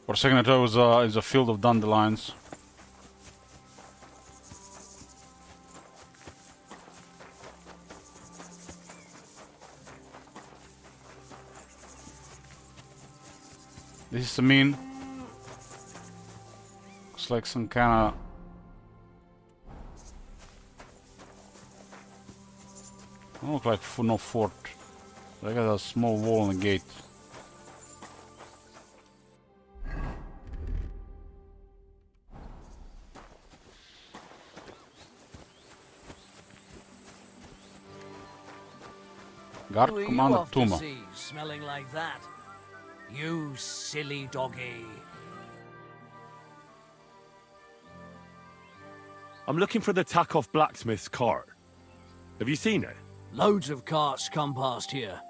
For a second I thought it was a field of dandelions. This is a mean. Looks like some kind of. Don't look like no fort. I got a small wall and a gate. Guard Who are you Commander off to Tuma. see, smelling like that? You silly doggy. I'm looking for the Takoff blacksmith's cart. Have you seen it? Loads of carts come past here.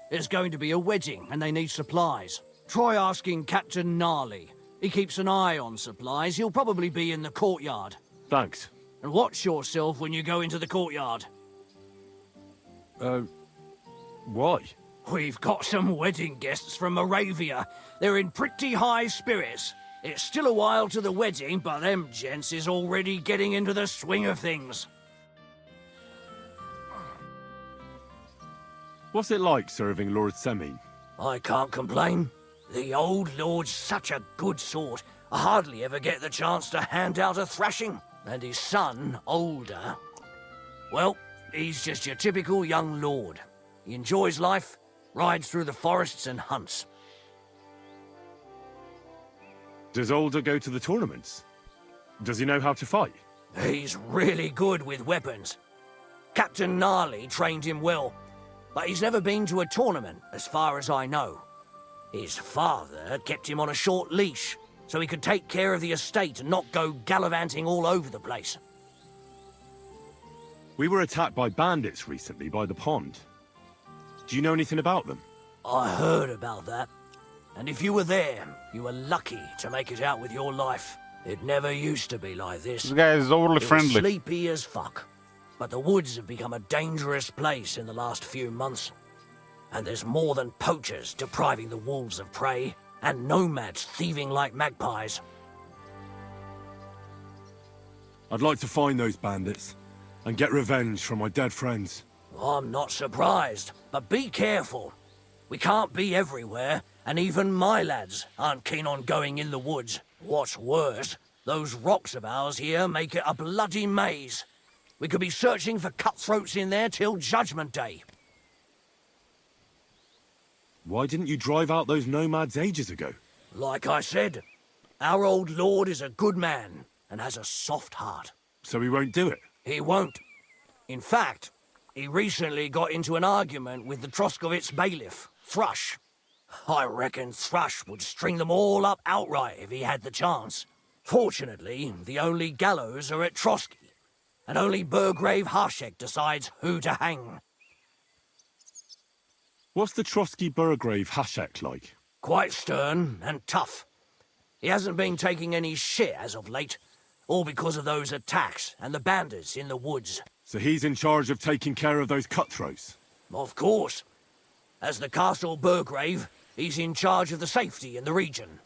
There's going to be a wedding and they need supplies. Try asking Captain Gnarly. He keeps an eye on supplies. He'll probably be in the courtyard. Thanks. And watch yourself when you go into the courtyard. Why? We've got some wedding guests from Moravia. They're in pretty high spirits. It's still a while to the wedding, but them gents is already getting into the swing of things. What's it like serving Lord Semin? I can't complain. The old lord's such a good sort. I hardly ever get the chance to hand out a thrashing. And his son, older, well, he's just your typical young lord. He enjoys life, rides through the forests and hunts. Does Older go to the tournaments? Does he know how to fight? He's really good with weapons. Captain Gnarly trained him well, but he's never been to a tournament, as far as I know. His father kept him on a short leash, so he could take care of the estate and not go gallivanting all over the place. We were attacked by bandits recently by the pond. Do you know anything about them? I heard about that. And if you were there, you were lucky to make it out with your life. It never used to be like this. This guy is overly It was friendly. sleepy as fuck. But the woods have become a dangerous place in the last few months. And there's more than poachers depriving the wolves of prey, and nomads thieving like magpies. I'd like to find those bandits and get revenge from my dead friends. I'm not surprised, but be careful. We can't be everywhere, and even my lads aren't keen on going in the woods. What's worse, those rocks of ours here make it a bloody maze. We could be searching for cutthroats in there till Judgment Day. Why didn't you drive out those nomads ages ago? Like I said, our old lord is a good man and has a soft heart. So he won't do it? He won't. In fact, he recently got into an argument with the Troskovitz bailiff, Thrush. I reckon Thrush would string them all up outright if he had the chance. Fortunately, the only gallows are at Trotsky, and only Burgrave Harshek decides who to hang. What's the Trotsky Burgrave Hashek like? Quite stern and tough. He hasn't been taking any shit as of late, all because of those attacks and the bandits in the woods. So he's in charge of taking care of those cutthroats? Of course. As the Castle Burgrave, he's in charge of the safety in the region.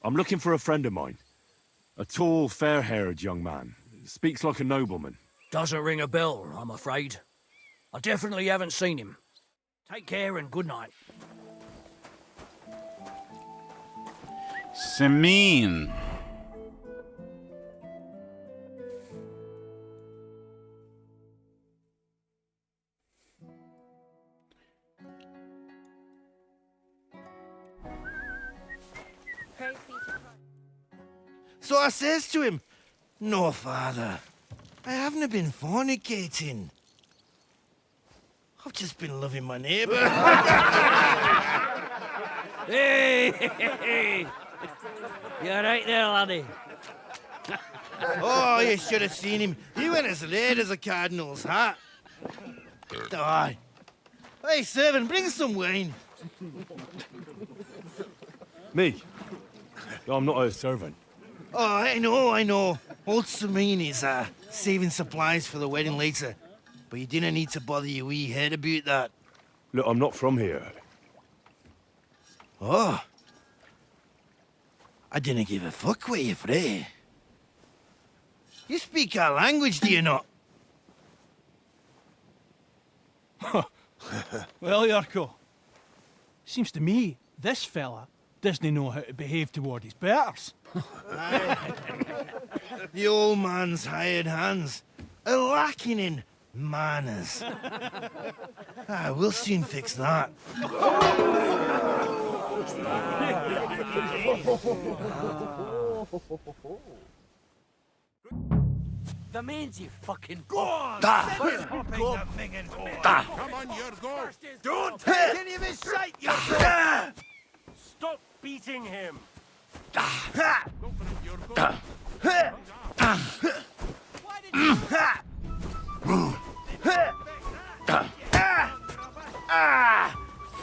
I'm looking for a friend of mine. A tall, fair-haired young man. Speaks like a nobleman. Doesn't ring a bell, I'm afraid. I definitely haven't seen him. Take care and good night. Semin. So I says to him, "No, father, I haven't been fornicating. I've just been loving my neighbour." Hey! You alright there, laddie? Oh, you should have seen him. He went as red as a cardinal's hat. Aye. Hey, servant, bring some wine. Me? I'm not a servant. Oh, I know. Old Semin is saving supplies for the wedding later. But you didn't need to bother your wee head about that. Look, I'm not from here. Oh. I didn't give a fuck what you're frae. You speak our language, do you not? Well, Yarko, seems to me this fella doesn't know how to behave toward his betters. The old man's hired hands are lacking in manners. We'll soon fix that. The means you fucking... Go on! Da. Come on, Yurgo! Don't take any of his shite, Yurgo! Stop beating him!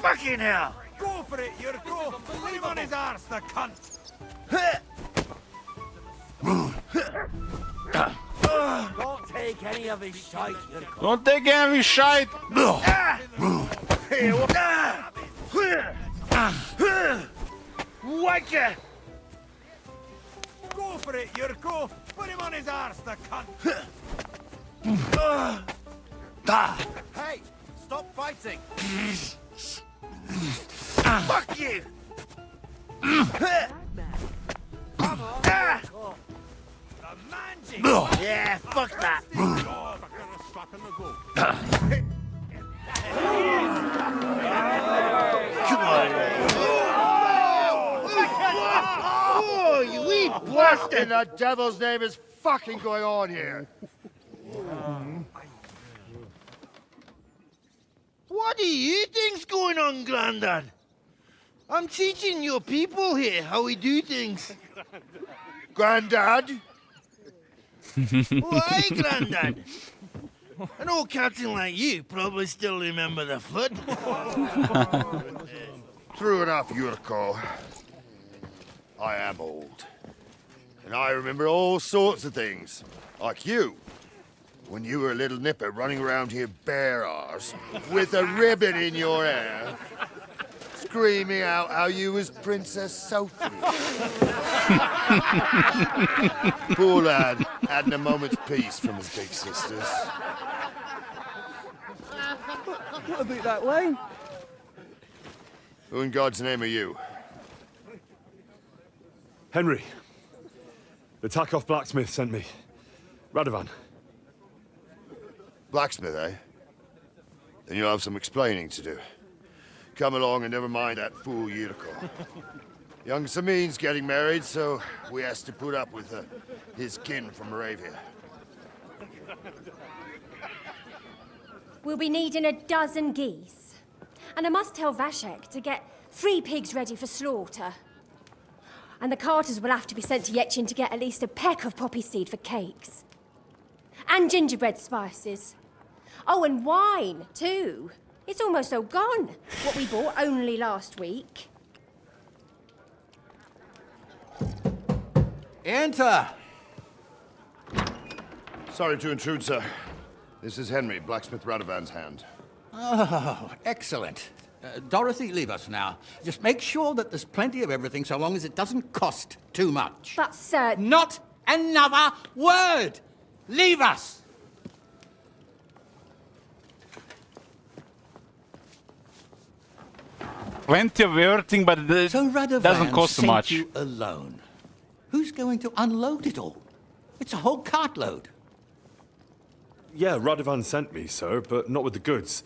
Fucking hell! Go for it, Yurko! Put him on his arse, the cunt! Don't take any of his shite, Yarko. Don't take any of his shite! Wanker! Go for it, Yurko! Put him on his arse, the cunt! Hey! Stop fighting! Fuck you! Yeah, fuck that! Come on! Oh, you wee blast in the devil's name is fucking going on here? What do you think's going on, Grandad? I'm teaching your people here how we do things. Grandad, Why, Grandad? An old captain like you probably still remember the flood. True enough, Yurko. I am old. And I remember all sorts of things. Like you. When you were a little nipper running around here bare arse, with a ribbon in your hair, screaming out how you was Princess Sophie. Poor lad, hadn't a moment's peace from his big sisters. What about that wine? Who in God's name are you? Henry. The Takoff blacksmith sent me. Radovan. Blacksmith, eh? Then you'll have some explaining to do. Come along and never mind that fool Yurko. Young Samin's getting married, so we has to put up with his kin from Moravia. We'll be needing a dozen geese. And I must tell Vashek to get 3 pigs ready for slaughter. And the carters will have to be sent to Yetchin to get at least a peck of poppy seed for cakes. And gingerbread spices. Oh, and wine, too. It's almost all gone. What we bought only last week. Enter! Sorry to intrude, sir. This is Henry, blacksmith Radovan's hand. Oh, excellent. Dorothy, leave us now. Just make sure that there's plenty of everything so long as it doesn't cost too much. But, sir... Not another word! Leave us! Plenty of everything, but it So Radovan doesn't cost so sent much. you alone. Who's going to unload it all? It's a whole cartload. Yeah, Radovan sent me, sir, but not with the goods.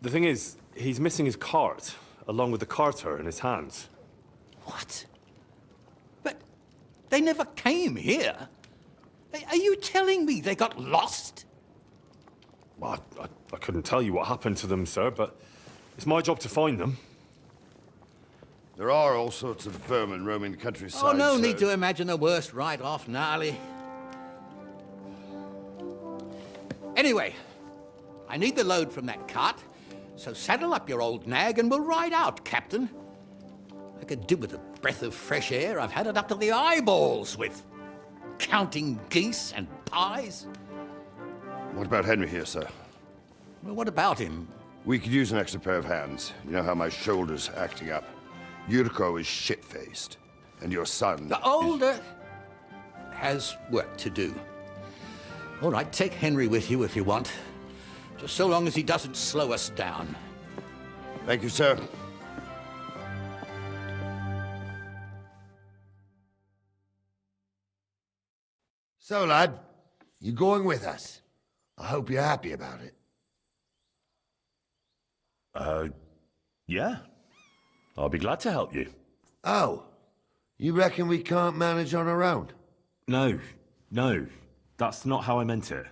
The thing is, he's missing his cart, along with the carter in his hands. What? But they never came here. Are you telling me they got lost? Well, I couldn't tell you what happened to them, sir, but it's my job to find them. There are all sorts of vermin roaming the countryside. Oh, no sir. need to imagine the worst right off, gnarly. Anyway, I need the load from that cart, so saddle up your old nag and we'll ride out, Captain. I could do with a breath of fresh air. I've had it up to the eyeballs with counting geese and pies. What about Henry here, sir? Well, what about him? We could use an extra pair of hands. You know how my shoulder's acting up. Yurko is shit-faced. And your son... The older has work to do. All right, take Henry with you if you want. Just so long as he doesn't slow us down. Thank you, sir. So, lad, you going with us? I hope you're happy about it. Yeah. I'll be glad to help you. Oh, you reckon we can't manage on our own? No. That's not how I meant it.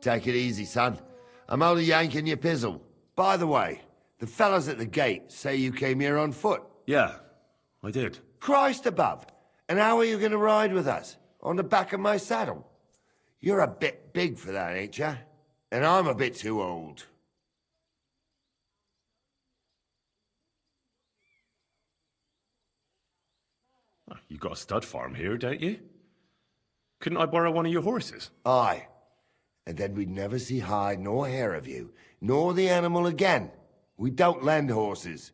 Take it easy, son. I'm only yanking your pizzle. By the way, the fellas at the gate say you came here on foot. Yeah, I did. Christ above! And how are you going to ride with us? On the back of my saddle? You're a bit big for that, ain't ya? And I'm a bit too old. You've got a stud farm here, don't you? Couldn't I borrow one of your horses? Aye. And then we'd never see hide nor hair of you, nor the animal again. We don't lend horses.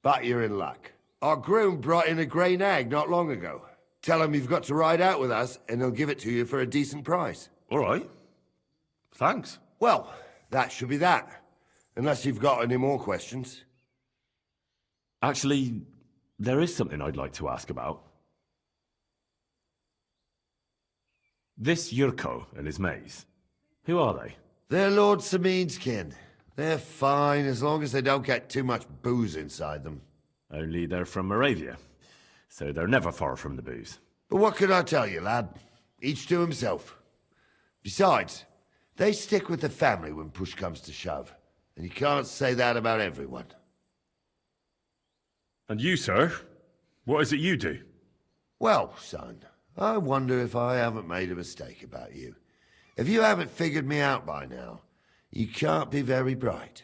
But you're in luck. Our groom brought in a grey nag not long ago. Tell him you've got to ride out with us, and he'll give it to you for a decent price. All right. Thanks. Well, that should be that. Unless you've got any more questions. Actually, there is something I'd like to ask about. This Yurko and his mates, who are they? They're Lord Samin's kin. They're fine as long as they don't get too much booze inside them. Only they're from Moravia, so they're never far from the booze. But what can I tell you, lad? Each to himself. Besides, they stick with the family when push comes to shove. And you can't say that about everyone. And you, sir? What is it you do? Well, son, I wonder if I haven't made a mistake about you. If you haven't figured me out by now, you can't be very bright.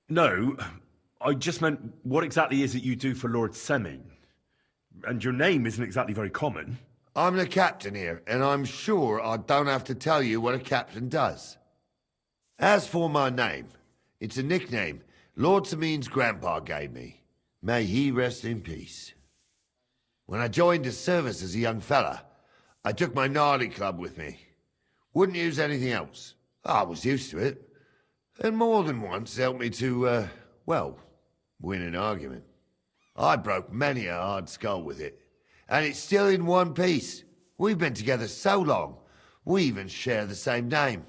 No, I just meant, what exactly is it you do for Lord Semin? And your name isn't exactly very common. I'm the captain here, and I'm sure I don't have to tell you what a captain does. As for my name, it's a nickname Lord Semin's grandpa gave me. May he rest in peace. When I joined his service as a young fella, I took my gnarly club with me. Wouldn't use anything else. I was used to it. And more than once helped me to, well, win an argument. I broke many a hard skull with it. And it's still in one piece. We've been together so long, we even share the same name.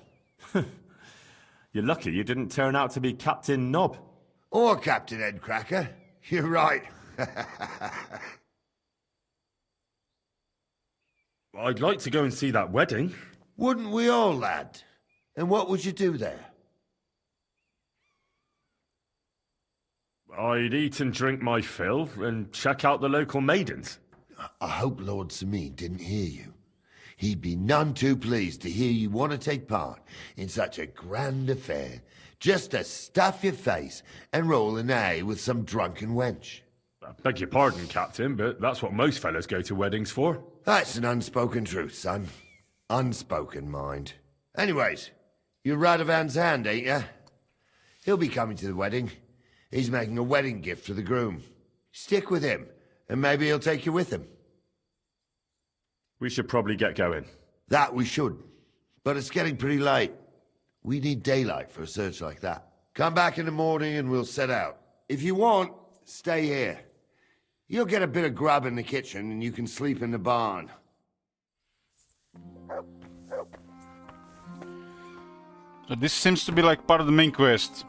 You're lucky you didn't turn out to be Captain Knob. Or Captain Headcracker. You're right. I'd like to go and see that wedding. Wouldn't we all, lad? And what would you do there? I'd eat and drink my fill and check out the local maidens. I hope Lord Semin didn't hear you. He'd be none too pleased to hear you want to take part in such a grand affair, just to stuff your face and roll an A with some drunken wench. I beg your pardon, Captain, but that's what most fellas go to weddings for. That's an unspoken truth, son. Unspoken, mind. Anyways, you're Radovan's hand, ain't ya? He'll be coming to the wedding. He's making a wedding gift for the groom. Stick with him, and maybe he'll take you with him. We should probably get going. That we should. But it's getting pretty late. We need daylight for a search like that. Come back in the morning and we'll set out. If you want, stay here. You'll get a bit of grub in the kitchen and you can sleep in the barn. So this seems to be like part of the main quest.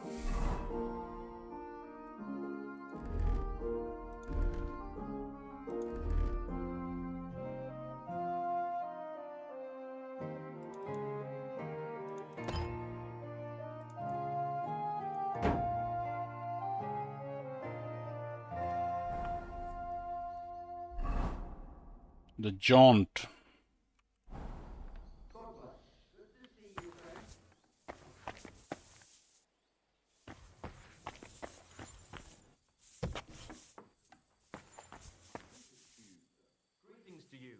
The jaunt. Greetings to you.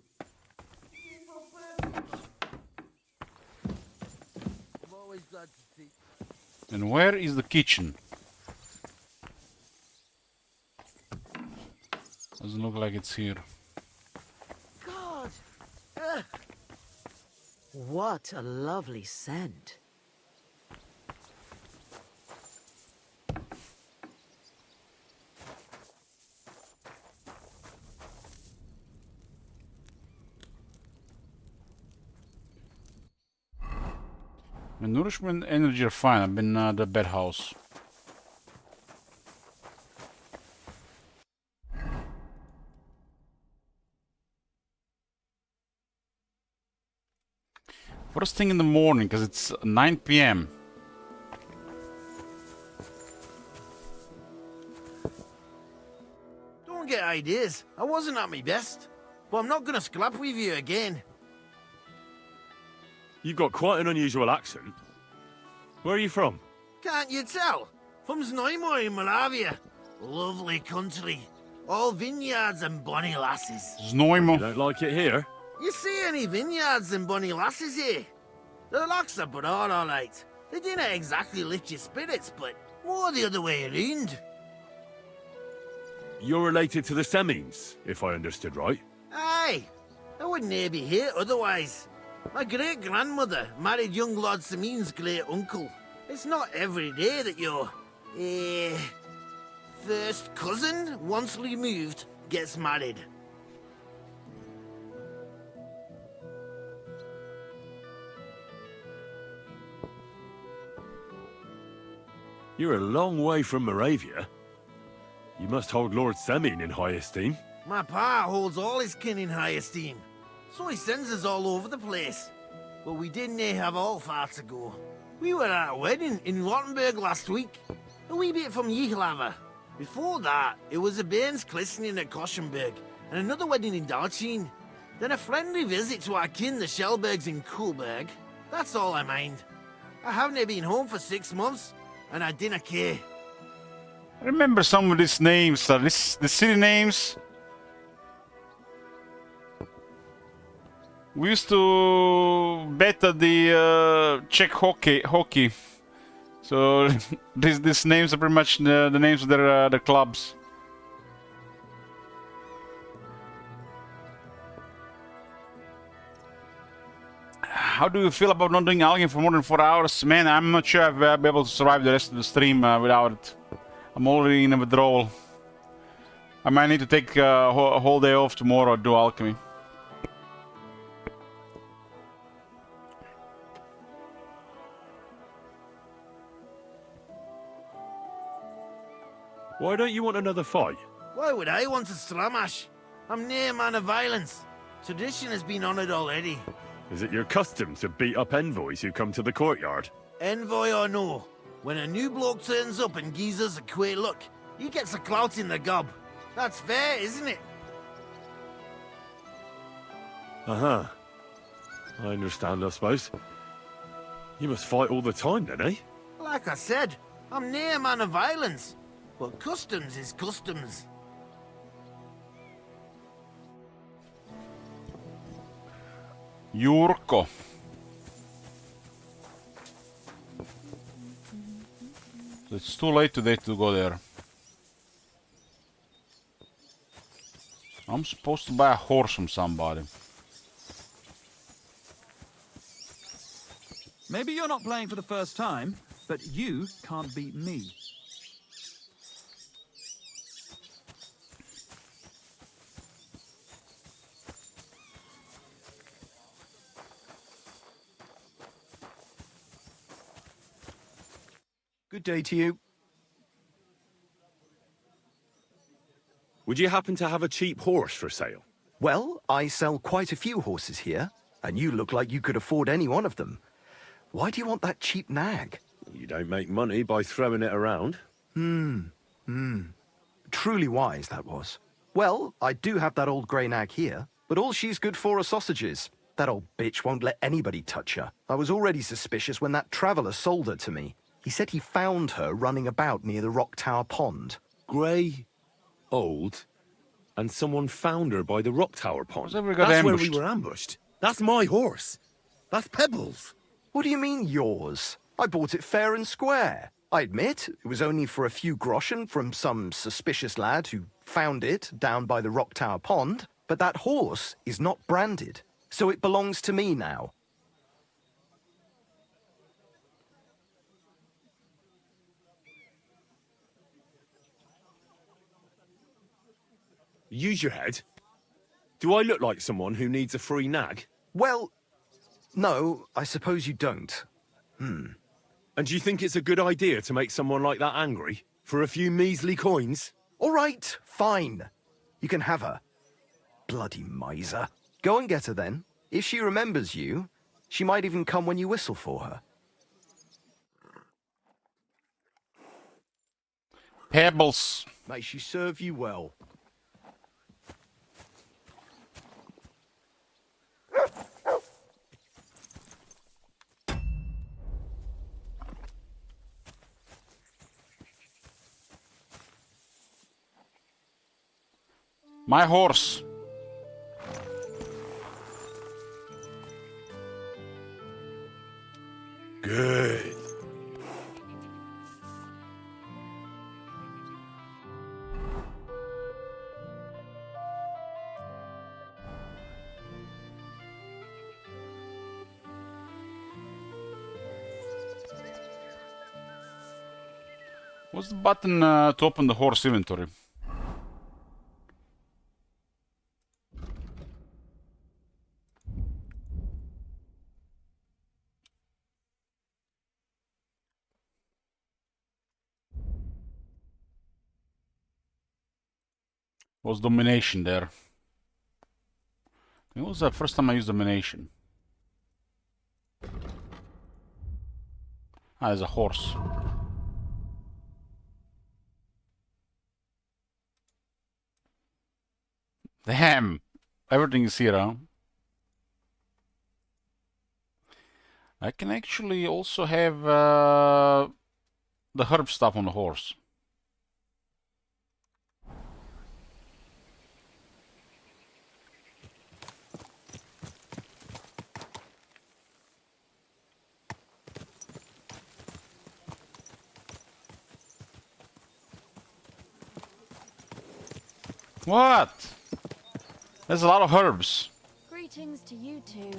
I'm always glad to see. And where is the kitchen? Doesn't look like it's here. God! What a lovely scent. My nourishment and energy are fine. I've been at the bed house. First thing in the morning, because it's 9 p.m. Don't get ideas. I wasn't at my best. But I'm not gonna scrap with you again. You've got quite an unusual accent. Where are you from? Can't you tell? From Znojmo in Moravia. Lovely country. All vineyards and bonny lasses. Znojmo. You don't like it here? You see any vineyards and bonny lasses here? The locks are broad, all right. They didn't exactly lift your spirits, but more the other way around. You're related to the Semins, if I understood right. Aye, I wouldn't e'er be here otherwise. My great-grandmother married young Lord Semin's great-uncle. It's not every day that your, first cousin, once removed, gets married. You're a long way from Moravia. You must hold Lord Semin in high esteem. My pa holds all his kin in high esteem, so he sends us all over the place. But we didn't have all far to go. We were at a wedding in Rottenburg last week, a wee bit from Yichlava. Before that, it was a bairn's christening at Koschenberg, and another wedding in Dalchin. Then a friendly visit to our kin, the Shellbergs in Coolberg. That's all I mind. I haven't been home for 6 months, and I dinna care. I remember some of these names, the city names. We used to bet at the Czech hockey. So these names are pretty much the names of their clubs. How do you feel about not doing Algen for more than 4 hours? Man, I'm not sure I'll be able to survive the rest of the stream without it. I'm already in a withdrawal. I might need to take a whole day off tomorrow to do alchemy. Why don't you want another fight? Why would I want to stramash? I'm near a man of violence. Tradition has been honoured already. Is it your custom to beat up envoys who come to the courtyard? Envoy or no, when a new bloke turns up and gives us a queer look, he gets a clout in the gob. That's fair, isn't it? Uh-huh. I understand, I suppose. You must fight all the time then, eh? Like I said, I'm near a man of violence. But customs is customs. Jurko. It's too late today to go there. I'm supposed to buy a horse from somebody. Maybe you're not playing for the first time, but you can't beat me. Good day to you. Would you happen to have a cheap horse for sale? Well, I sell quite a few horses here, and you look like you could afford any one of them. Why do you want that cheap nag? You don't make money by throwing it around. Truly wise, that was. Well, I do have that old grey nag here, but all she's good for are sausages. That old bitch won't let anybody touch her. I was already suspicious when that traveller sold her to me. He said he found her running about near the Rock Tower Pond. Grey, old, and someone found her by the Rock Tower Pond. That's where we were ambushed. That's my horse. That's Pebbles. What do you mean, yours? I bought it fair and square. I admit, it was only for a few groschen from some suspicious lad who found it down by the Rock Tower Pond, but that horse is not branded, so it belongs to me now. Use your head. Do I look like someone who needs a free nag? Well, no, I suppose you don't. And do you think it's a good idea to make someone like that angry? For a few measly coins? All right, fine. You can have her. Bloody miser. Go and get her then. If she remembers you, she might even come when you whistle for her. Pebbles. May she serve you well. My horse. Good. What's the button to open the horse inventory? Was domination there? It was the first time I used domination. Ah, there's a horse. Damn! Everything is here, huh? I can actually also have the herb stuff on the horse. What? There's a lot of herbs. Greetings to you two.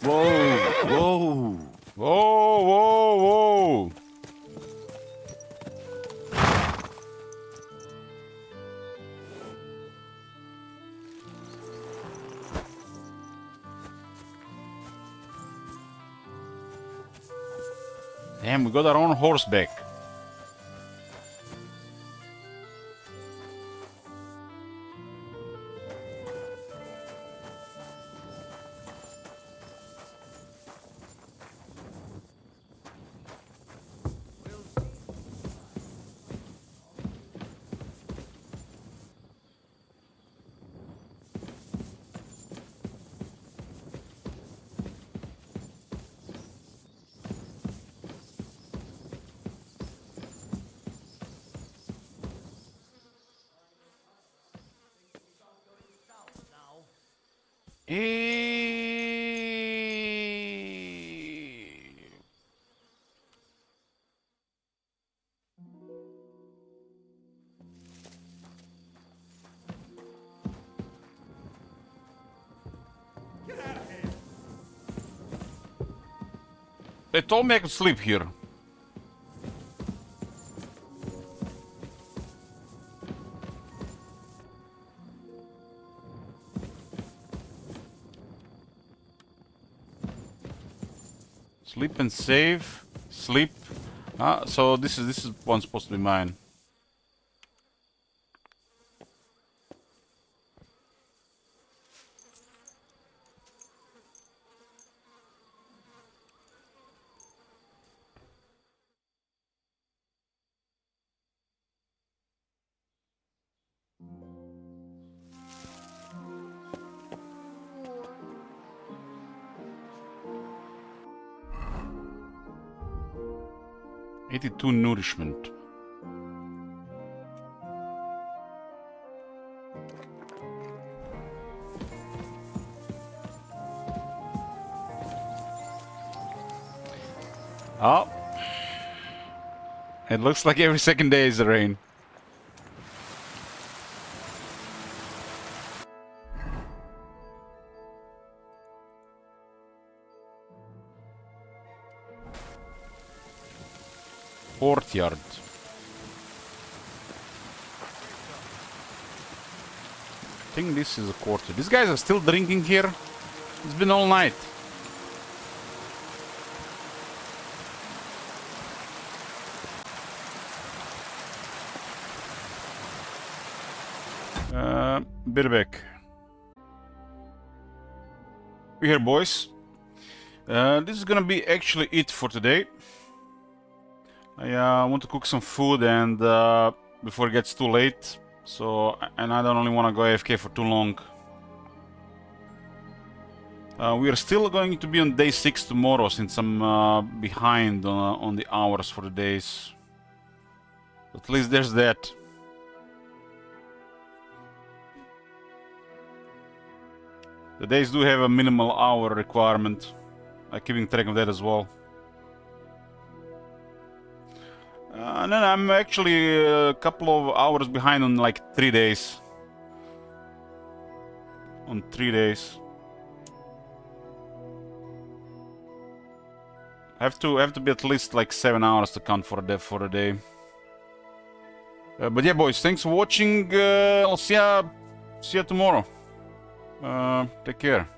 Whoa, whoa. Whoa, whoa, whoa. Damn, we got our own horse back. They told me I could sleep here. Sleep and save. Sleep. Ah, so this is one supposed to be mine. "82 nourishment." Oh. It looks like every second day is rain. Courtyard. I think this is a courtyard. These guys are still drinking here. It's been all night. Birbeck. We here, boys. This is gonna be actually it for today. I want to cook some food and before it gets too late. So, and I don't really want to go AFK for too long. We are still going to be on day 6 tomorrow since I'm behind on the hours for the days. At least there's that. The days do have a minimal hour requirement. I'm keeping track of that as well. No, I'm actually a couple of hours behind on like 3 days. On 3 days. Have to be at least like 7 hours to count for a day. But yeah, boys, thanks for watching. I'll see ya tomorrow. Take care.